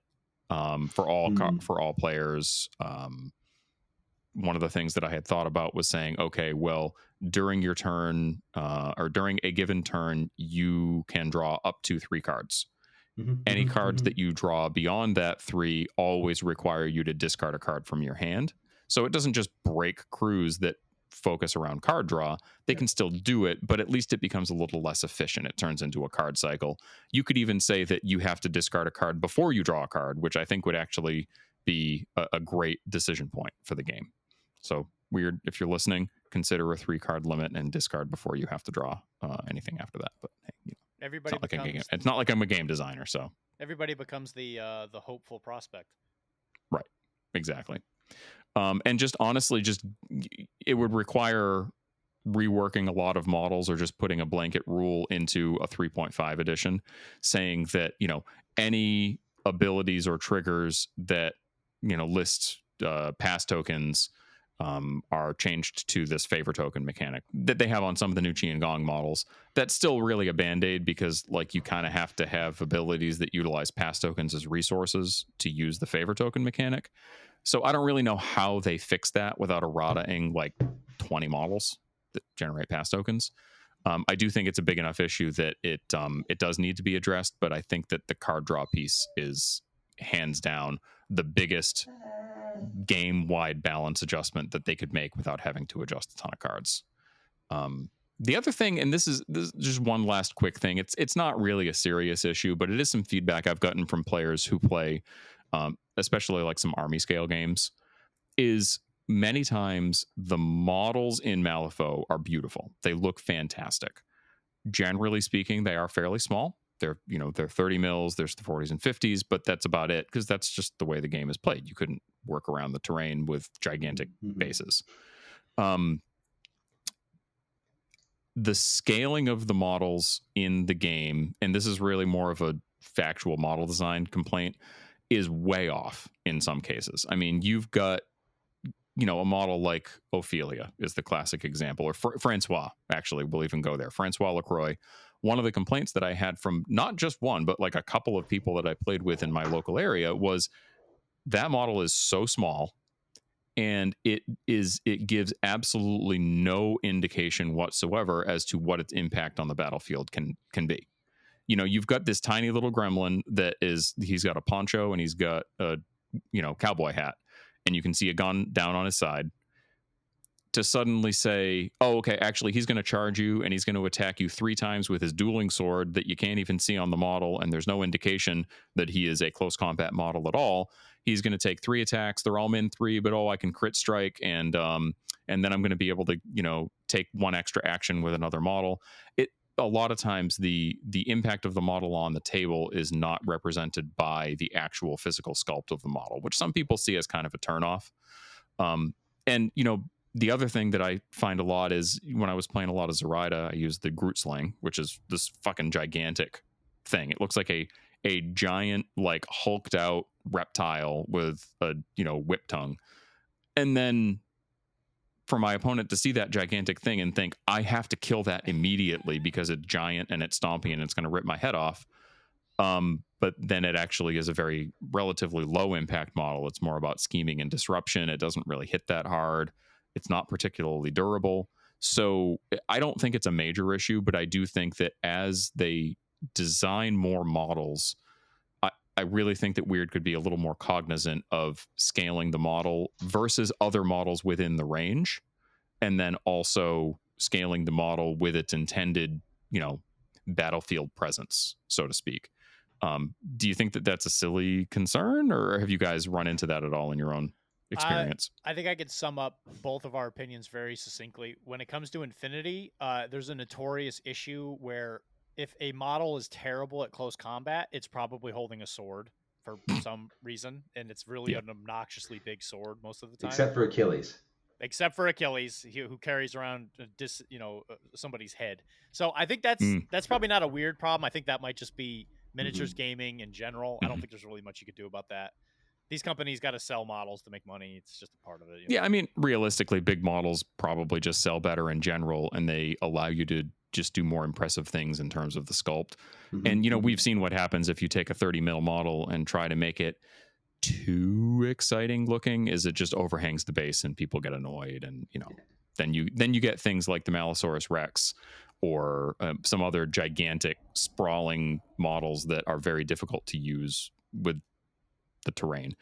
for all players, one of the things that I had thought about was saying, okay, well, during your turn or during a given turn, you can draw up to 3 cards. Any cards that you draw beyond that 3 always require you to discard a card from your hand. So it doesn't just break crews that focus around card draw. They can still do it, but at least it becomes a little less efficient. It turns into a card cycle. You could even say that you have to discard a card before you draw a card, which I think would actually be a great decision point for the game. So weird. If you're listening, consider a 3-card limit and discard before you have to draw anything after that. But hey, you know, Everybody it's not like I'm a game designer, so everybody becomes the hopeful prospect. right, exactly. And just honestly, it would require reworking a lot of models or just putting a blanket rule into a 3.5 edition saying that, you know, any abilities or triggers that, you know, list pass tokens are changed to this favor token mechanic that they have on some of the new Qi and Gong models. That's still really a band-aid because, like, you kind of have to have abilities that utilize pass tokens as resources to use the favor token mechanic. So I don't really know how they fix that without errata-ing like 20 models that generate pass tokens. I do think it's a big enough issue that it does need to be addressed, but I think that the card draw piece is hands down the biggest game-wide balance adjustment that they could make without having to adjust a ton of cards. The other thing, and this is just one last quick thing, it's not really a serious issue, but it is some feedback I've gotten from players who play especially like some army scale games, is many times the models in Malifaux are beautiful. They look fantastic. Generally speaking, they are fairly small. They're 30 mils, there's the 40s and 50s, but that's about it because that's just the way the game is played. You couldn't work around the terrain with gigantic bases. The scaling of the models in the game, and this is really more of a factual model design complaint, is way off in some cases. I mean, you've got, you know, a model like Ophelia is the classic example, or Francois, actually, we'll even go there. Francois Lacroix. One of the complaints that I had from not just one, but like a couple of people that I played with in my local area was that model is so small and it gives absolutely no indication whatsoever as to what its impact on the battlefield can be. You know, you've got this tiny little gremlin he's got a poncho and he's got a, you know, cowboy hat, and you can see a gun down on his side. To suddenly say, oh, okay, actually he's going to charge you and he's going to attack you 3 times with his dueling sword that you can't even see on the model, and there's no indication that he is a close combat model at all. He's going to take 3 attacks. They're all min 3, but I can crit strike, and then I'm going to be able to, you know, take 1 extra action with another model. A lot of times the impact of the model on the table is not represented by the actual physical sculpt of the model, which some people see as kind of a turnoff. And, you know, the other thing that I find a lot is when I was playing a lot of Zoraida, I used the Groot Sling, which is this fucking gigantic thing. It looks like a giant, like, hulked out reptile with a, you know, whip tongue. And then for my opponent to see that gigantic thing and think, I have to kill that immediately because it's giant and it's stompy and it's going to rip my head off. But then it actually is a very relatively low impact model. It's more about scheming and disruption. It doesn't really hit that hard. It's not particularly durable. So I don't think it's a major issue, but I do think that as they design more models, I really think that Weird could be a little more cognizant of scaling the model versus other models within the range, and then also scaling the model with its intended, you know, battlefield presence, so to speak. Do you think that that's a silly concern, or have you guys run into that at all in your own experience? I think I could sum up both of our opinions very succinctly. When it comes to Infinity, there's a notorious issue where if a model is terrible at close combat, it's probably holding a sword for some reason, and it's really an obnoxiously big sword most of the time. Except for Achilles. Who carries around somebody's head. So I think that's probably not a weird problem. I think that might just be miniatures gaming in general. I don't think there's really much you could do about that. These companies got to sell models to make money. It's just a part of it. Yeah, I mean, realistically, big models probably just sell better in general, and they allow you to just do more impressive things in terms of the sculpt. And, you know, we've seen what happens if you take a 30 mil model and try to make it too exciting looking is it just overhangs the base and people get annoyed, and then you get things like the Malifaux Rex or some other gigantic sprawling models that are very difficult to use with the terrain.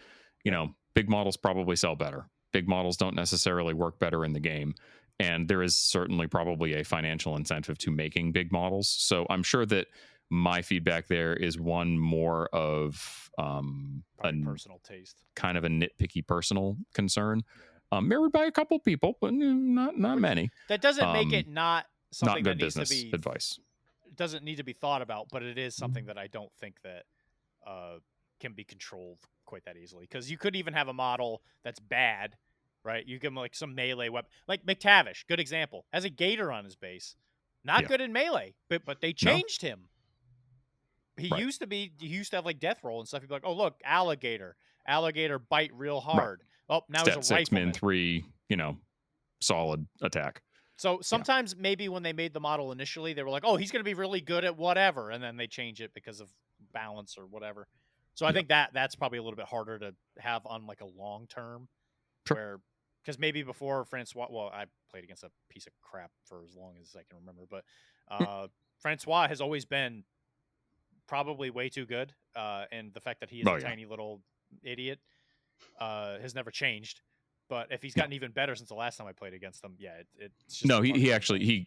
Big models probably sell better. Big models don't necessarily work better in the game, and there is certainly probably a financial incentive to making big models. So I'm sure that my feedback there is one more of a personal taste, kind of a nitpicky personal concern, mirrored by a couple people, but not many. That doesn't make it not something not good that needs business to be advice. It doesn't need to be thought about, but it is something that I don't think that can be controlled quite that easily. Because you could even have a model that's bad, right? You give him like some melee weapon, like McTavish, good example, has a gator on his base, not good in melee, but they changed him. He used to have like death roll and stuff. He'd be like, oh look, alligator bite real hard. Right. Oh, now Stat he's a rifleman. 6, min 3, solid attack. So sometimes maybe when they made the model initially, they were like, oh, he's going to be really good at whatever. And then they change it because of balance or whatever. So I think that's probably a little bit harder to have on like a long term. Sure. Because maybe before Francois, well, I played against a piece of crap for as long as I can remember, but Francois has always been probably way too good. And the fact that he is a tiny little idiot has never changed. But if he's gotten even better since the last time I played against him, it's just... No, he actually,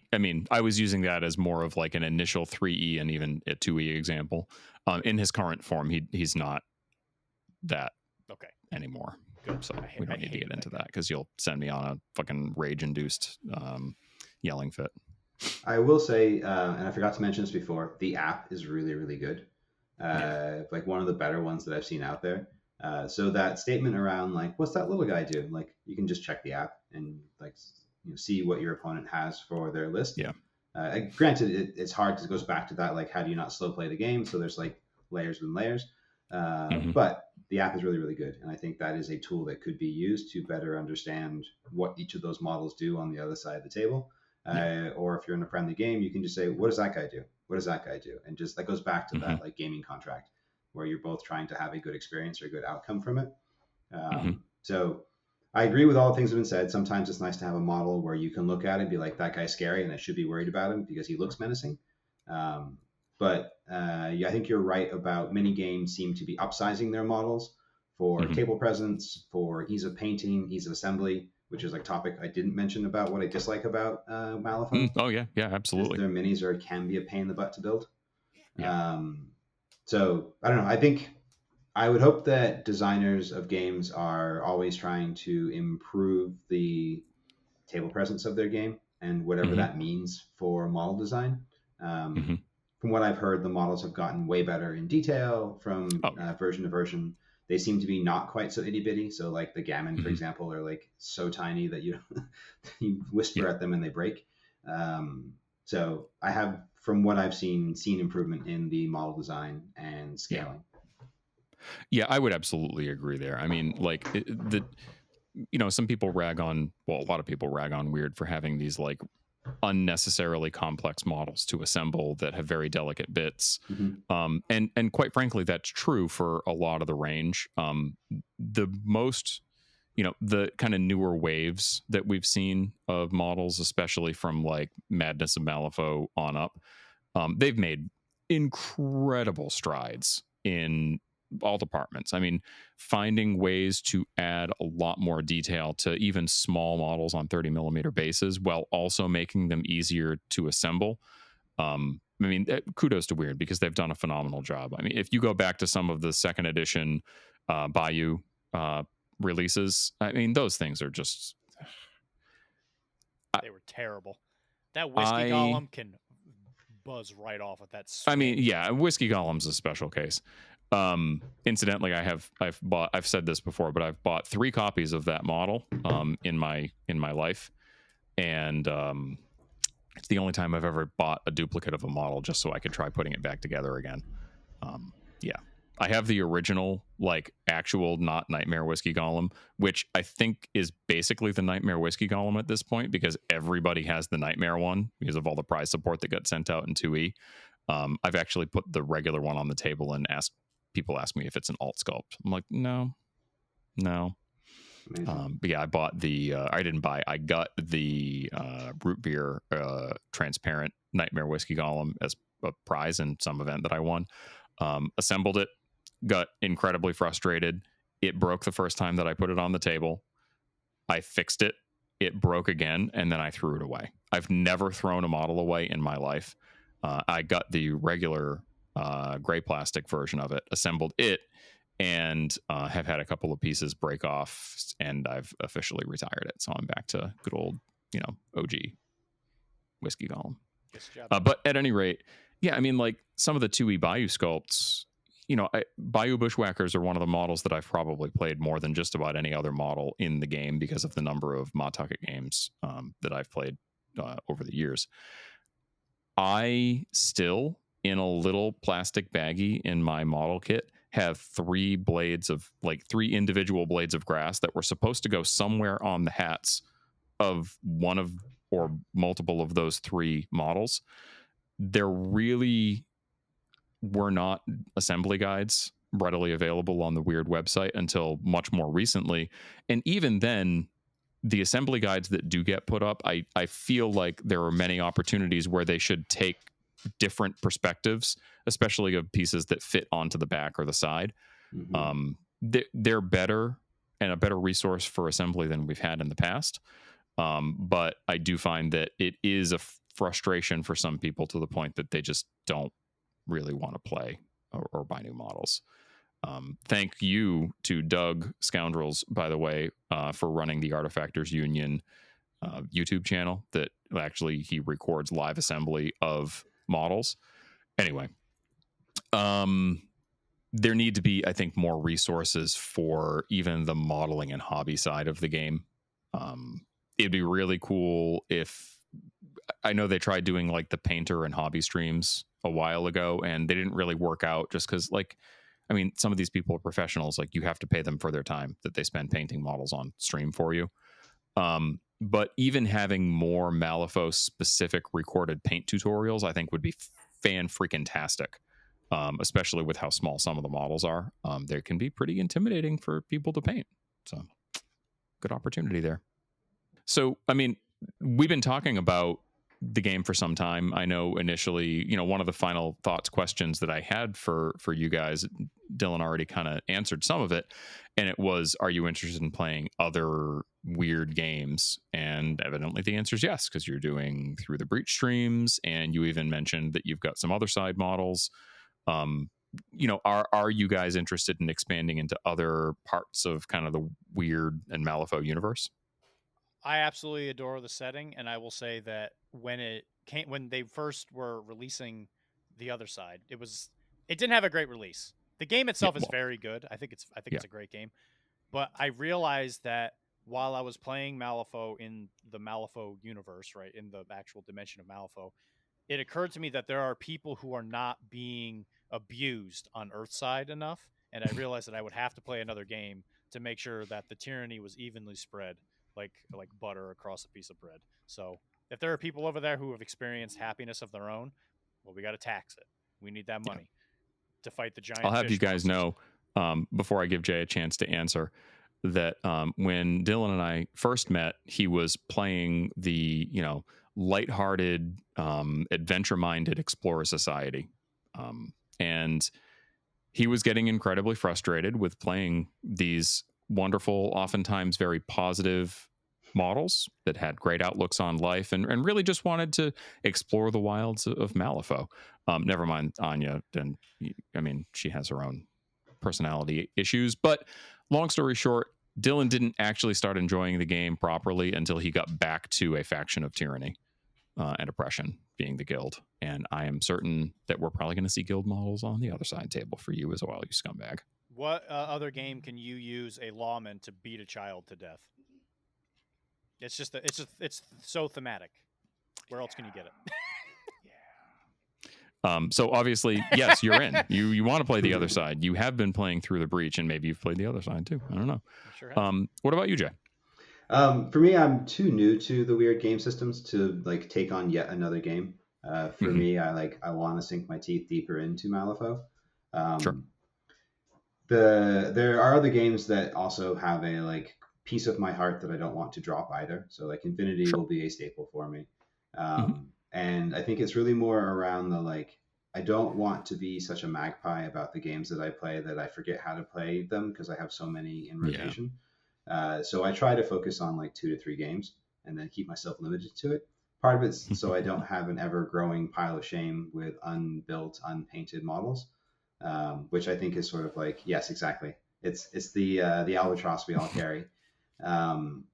I was using that as more of like an initial 3E and even a 2E example. In his current form, he's not that anymore. Good. So we don't need to get into that because you'll send me on a fucking rage-induced yelling fit. I will say, and I forgot to mention this before, the app is really, really good. Like one of the better ones that I've seen out there. So that statement around like, what's that little guy do? Like, you can just check the app and like see what your opponent has for their list. Yeah. Granted, it's hard because it goes back to that, like, how do you not slow play the game? So there's like layers and layers. But the app is really, really good. And I think that is a tool that could be used to better understand what each of those models do on the other side of the table. Or if you're in a friendly game, you can just say, what does that guy do? What does that guy do? And just that goes back to that like gaming contract where you're both trying to have a good experience or a good outcome from it. So I agree with all the things that have been said. Sometimes it's nice to have a model where you can look at it and be like, that guy's scary and I should be worried about him because he looks menacing. But I think you're right about many games seem to be upsizing their models for table presence, for ease of painting, ease of assembly, which is like topic I didn't mention about what I dislike about Malifaux. Oh yeah, absolutely. Their minis can be a pain in the butt to build. So I don't know. I think I would hope that designers of games are always trying to improve the table presence of their game and whatever that means for model design. From what I've heard, the models have gotten way better in detail from version to version. They seem to be not quite so itty bitty. So like the gammon, for example, are like so tiny that you whisper at them and they break. So I have, from what I've seen improvement in the model design and scaling. Yeah, I would absolutely agree there. I mean, like some people rag on, a lot of people rag on Weird for having these like unnecessarily complex models to assemble that have very delicate bits. And quite frankly, that's true for a lot of the range. The most, the kind of newer waves that we've seen of models, especially from like Madness of Malifaux on up, they've made incredible strides in all departments. I mean, finding ways to add a lot more detail to even small models on 30 millimeter bases while also making them easier to assemble. I mean, kudos to Weird because they've done a phenomenal job. I mean, if you go back to some of the second edition Bayou releases, I mean, those things are just... they were terrible. That Whiskey Golem can buzz right off with that swing. I mean, yeah, Whiskey Golem's a special case. Incidentally, I've said this before, but I've bought 3 copies of that model in my life, and it's the only time I've ever bought a duplicate of a model just so I could try putting it back together again. I have the original, like, actual not Nightmare Whiskey Golem, which I think is basically the Nightmare Whiskey Golem at this point because everybody has the Nightmare one because of all the prize support that got sent out in 2E. I've actually put the regular one on the table and people ask me if it's an alt sculpt. I'm like, no, No. But yeah, I bought the. I got the root beer transparent Nightmare Whiskey Golem as a prize in some event that I won. Assembled it, got incredibly frustrated. It broke the first time that I put it on the table. I fixed it. It broke again, and then I threw it away. I've never thrown a model away in my life. I got the regular gray plastic version of it, assembled it, and have had a couple of pieces break off, and I've officially retired it. So I'm back to good old, OG Whiskey Golem. But at any rate, yeah, I mean, like some of the 2E Bayou sculpts, Bayou Bushwhackers are one of the models that I've probably played more than just about any other model in the game because of the number of Mawtucket games that I've played over the years. I still, in a little plastic baggie in my model kit, have three individual blades of grass that were supposed to go somewhere on the hats of one of or multiple of those three models. There really were not assembly guides readily available on the Weird website until much more recently. And even then, the assembly guides that do get put up, I feel like there are many opportunities where they should take different perspectives, especially of pieces that fit onto the back or the side. Mm-hmm. They're better and a better resource for assembly than we've had in the past. But I do find that it is a frustration for some people to the point that they just don't really want to play or buy new models. Thank you to Doug Scoundrels, by the way, for running the Artifactors Union YouTube channel that actually he records live assembly of models. Anyway, there need to be, I think, more resources for even the modeling and hobby side of the game. It'd be really cool if, I know they tried doing like the painter and hobby streams a while ago, and they didn't really work out just because, some of these people are professionals. Like, you have to pay them for their time that they spend painting models on stream for you. But even having more Malifaux specific recorded paint tutorials, I think would be fan-freaking-tastic, especially with how small some of the models are. They can be pretty intimidating for people to paint. So, good opportunity there. So, we've been talking about the game for some time. I know initially, one of the final thoughts questions that I had for you guys, Dylan already kind of answered some of it, and it was, are you interested in playing other weird games? And evidently the answer is yes, because you're doing Through the Breach streams, and you even mentioned that you've got some other side models. Are you guys interested in expanding into other parts of kind of the Weird and Malifaux universe? I absolutely adore the setting, and I will say that when they first were releasing the other side, it didn't have a great release. The game itself is very good. I think it's a great game, but I realized that while I was playing Malifaux in the Malifaux universe, right, in the actual dimension of Malifaux, it occurred to me that there are people who are not being abused on Earthside enough, and I realized that I would have to play another game to make sure that the tyranny was evenly spread, like butter across a piece of bread. So if there are people over there who have experienced happiness of their own, well, we got to tax it. We need that money to fight the giant. I'll have you guys know, before I give Jay a chance to answer, that when Dylan and I first met, he was playing the lighthearted, adventure-minded Explorer Society, and he was getting incredibly frustrated with playing these wonderful, oftentimes very positive models that had great outlooks on life and really just wanted to explore the wilds of Malifaux. Never mind Anya. And she has her own personality issues. But long story short, Dylan didn't actually start enjoying the game properly until he got back to a faction of tyranny and oppression, being the guild. And I am certain that we're probably going to see guild models on the other side table for you as well, you scumbag. What other game can you use a lawman to beat a child to death? It's so thematic. Where else can you get it? So obviously, yes, you're in. You want to play the other side. You have been playing Through the Breach, and maybe you've played the other side too. I don't know. Sure have. What about you, Jay? For me, I'm too new to the weird game systems to take on yet another game. For me, I want to sink my teeth deeper into Malifaux. Sure. There are other games that also have a like piece of my heart that I don't want to drop either. So like Infinity Sure. will be a staple for me. Hmm. And I think it's really more around the like I don't want to be such a magpie about the games that I play that I forget how to play them because I have so many in Yeah. rotation. So I try to focus on like 2 to 3 games and then keep myself limited to it. Part of it's so I don't have an ever growing pile of shame with unbuilt, unpainted models, which I think is sort of like yes, exactly. It's the albatross we all carry. Um,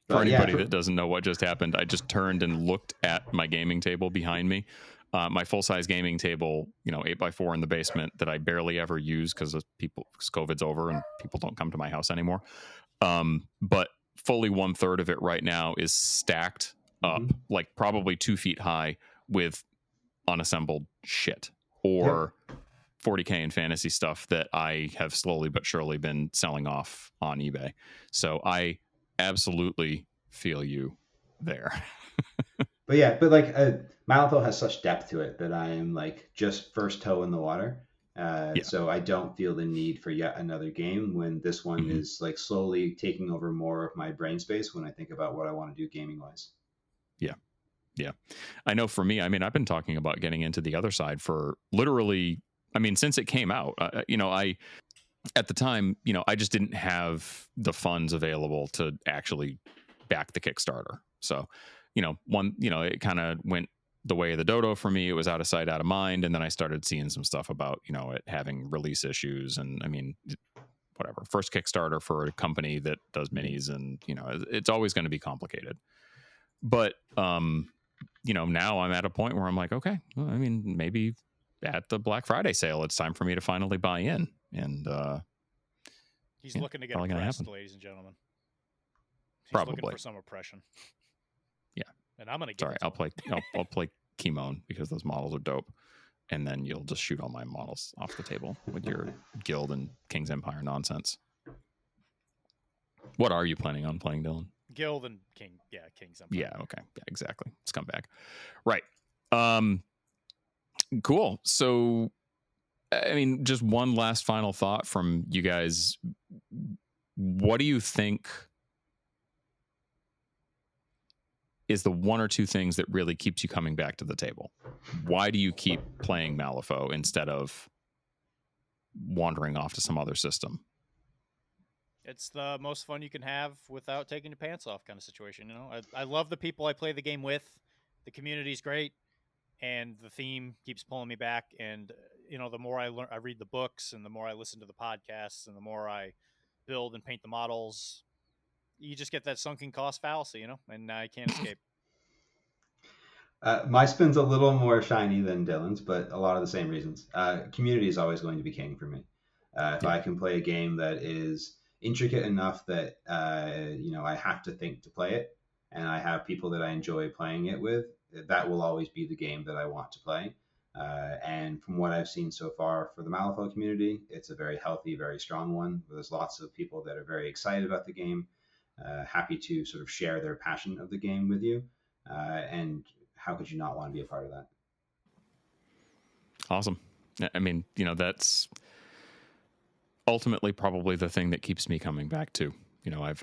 For but yeah, anybody that doesn't know what just happened, I just turned and looked at my gaming table behind me. My full size gaming table, 8x4 in the basement that I barely ever use because COVID's over and people don't come to my house anymore. But fully 1/3 of it right now is stacked up, mm-hmm. like probably 2 feet high with unassembled shit Yep. or 40K in fantasy stuff that I have slowly but surely been selling off on eBay. So I absolutely feel you there. But yeah, but like Malifaux has such depth to it that I am like just first toe in the water. Yeah. So I don't feel the need for yet another game when this one Hmm. is like slowly taking over more of my brain space when I think about what I want to do gaming wise. Yeah. Yeah. I know for me, I mean, I've been talking about getting into the other side for literally, I mean, since it came out, at the time, I just didn't have the funds available to actually back the Kickstarter. So, it kind of went the way of the dodo for me. It was out of sight, out of mind. And then I started seeing some stuff about, it having release issues. And I mean, whatever, first Kickstarter for a company that does minis and, it's always going to be complicated. But, now I'm at a point where I'm like, okay, well, I mean, maybe at the Black Friday sale, it's time for me to finally buy in. And, He's yeah, looking to get probably gonna oppressed, happen. ladies and gentlemen. He's looking Probably. for some oppression. Yeah. And I'm going to It's give all right. it to him. I'll play Kimon because those models are dope. And then you'll just shoot all my models off the table with your guild and King's Empire nonsense. What are you planning on playing, Dylan? Guild and King. Yeah, King's Empire. Yeah, okay. Yeah, exactly. Scumbag. Right. Cool. So I mean, just one last final thought from you guys. What do you think is the one or two things that really keeps you coming back to the table? Why do you keep playing Malifaux instead of wandering off to some other system? It's the most fun you can have without taking your pants off kind of situation. I love the people I play the game with. The community's great, and the theme keeps pulling me back. And the more I learn, I read the books, and the more I listen to the podcasts, and the more I build and paint the models, you just get that sunken cost fallacy, and I can't escape. My spin's a little more shiny than Dylan's, but a lot of the same reasons. Community is always going to be king for me. If Yeah. I can play a game that is intricate enough that I have to think to play it, and I have people that I enjoy playing it with, that will always be the game that I want to play. And from what I've seen so far for the Malifaux community, it's a very healthy, very strong one. There's lots of people that are very excited about the game, happy to sort of share their passion of the game with you, and how could you not want to be a part of that? Awesome. I mean, that's ultimately probably the thing that keeps me coming back to.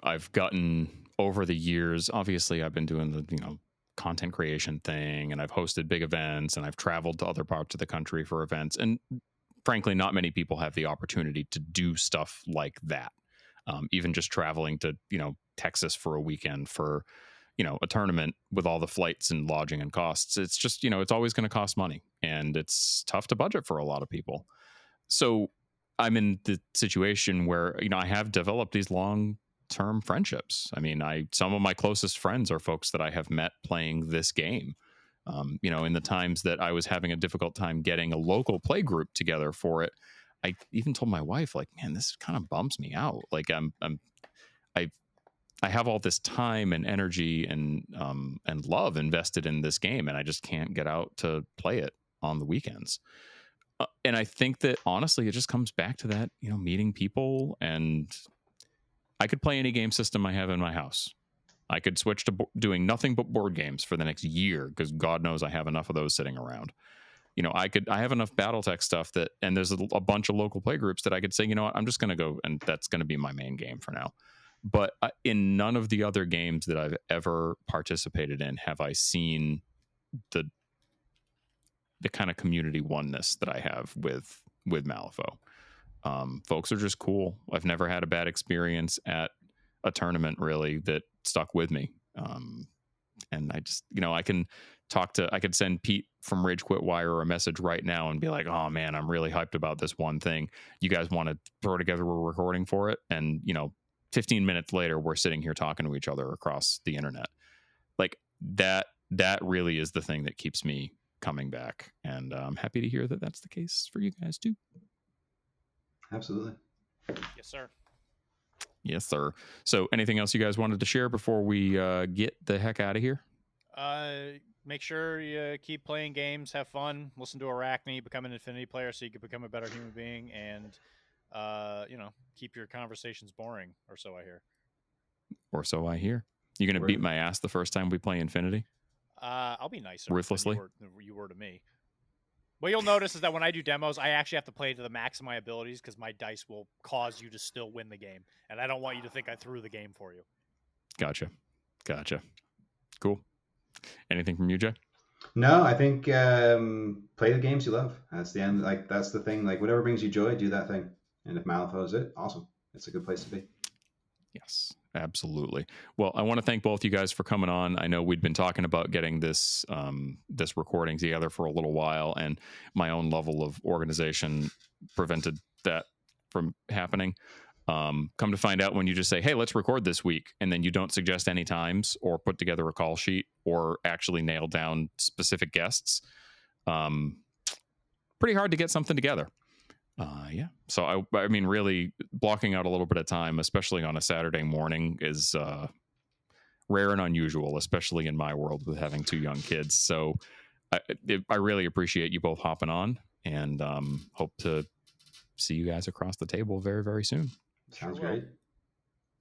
I've gotten over the years, obviously I've been doing the, content creation thing, and I've hosted big events, and I've traveled to other parts of the country for events. And frankly, not many people have the opportunity to do stuff like that. Even just traveling to, Texas for a weekend for, a tournament with all the flights and lodging and costs. It's just, it's always going to cost money, and it's tough to budget for a lot of people. So I'm in the situation where, I have developed these long-term friendships. I mean, some of my closest friends are folks that I have met playing this game. In the times that I was having a difficult time getting a local play group together for it, I even told my wife, like, man, this kind of bums me out. Like I have all this time and energy and love invested in this game, and I just can't get out to play it on the weekends. And I think that honestly, it just comes back to that, meeting people. And I could play any game system I have in my house. I could switch to doing nothing but board games for the next year, because God knows I have enough of those sitting around. I have enough BattleTech stuff and there's a bunch of local play groups that I could say, you know what, I'm just going to go, and that's going to be my main game for now. But in none of the other games that I've ever participated in have I seen the kind of community oneness that I have with Malifaux. Folks are just cool. I've never had a bad experience at a tournament really that stuck with me. And I just, I could send Pete from Rage Quit Wire a message right now and be like, oh man, I'm really hyped about this one thing. You guys want to throw together a recording for it? And, 15 minutes later, we're sitting here talking to each other across the internet. Like that really is the thing that keeps me coming back. And I'm happy to hear that that's the case for you guys too. Absolutely. Yes, sir. Yes, sir. So anything else you guys wanted to share before we get the heck out of here? Make sure you keep playing games, have fun, listen to Arachne, become an Infinity player so you can become a better human being, and, keep your conversations boring, or so I hear. Or so I hear. You going to beat my ass the first time we play Infinity? I'll be nicer. Ruthlessly? Than you were to me. What you'll notice is that when I do demos, I actually have to play to the max of my abilities because my dice will cause you to still win the game. And I don't want you to think I threw the game for you. Gotcha. Cool. Anything from you, Jay? No, I think play the games you love. That's the end. Like, that's the thing. Like, whatever brings you joy, do that thing. And if Malifaux is it, awesome. It's a good place to be. Yes, absolutely. Well, I want to thank both you guys for coming on. I know we'd been talking about getting this recording together for a little while, and my own level of organization prevented that from happening. Come to find out, when you just say, hey, let's record this week, and then you don't suggest any times or put together a call sheet or actually nail down specific guests, pretty hard to get something together. Yeah. So I mean, really blocking out a little bit of time, especially on a Saturday morning, is rare and unusual, especially in my world with having 2 young kids. So I really appreciate you both hopping on, and hope to see you guys across the table very, very soon. Sounds great.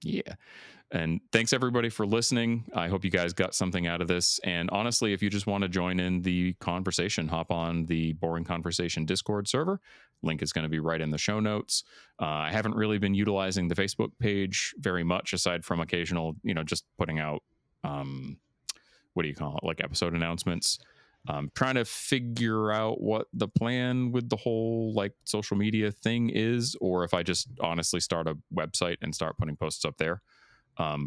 Yeah. And thanks everybody for listening. I hope you guys got something out of this. And honestly, if you just want to join in the conversation, hop on the Boring Conversation Discord server. Link is going to be right in the show notes. I haven't really been utilizing the Facebook page very much, aside from occasional, just putting out, like episode announcements. Trying to figure out what the plan with the whole like social media thing is, or if I just honestly start a website and start putting posts up there. I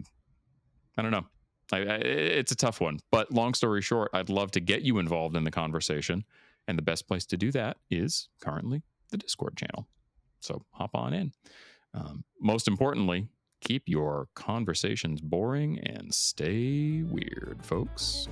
don't know. It's a tough one, but long story short, I'd love to get you involved in the conversation. And the best place to do that is currently the Discord channel. So hop on in. Most importantly, keep your conversations boring and stay weird, folks.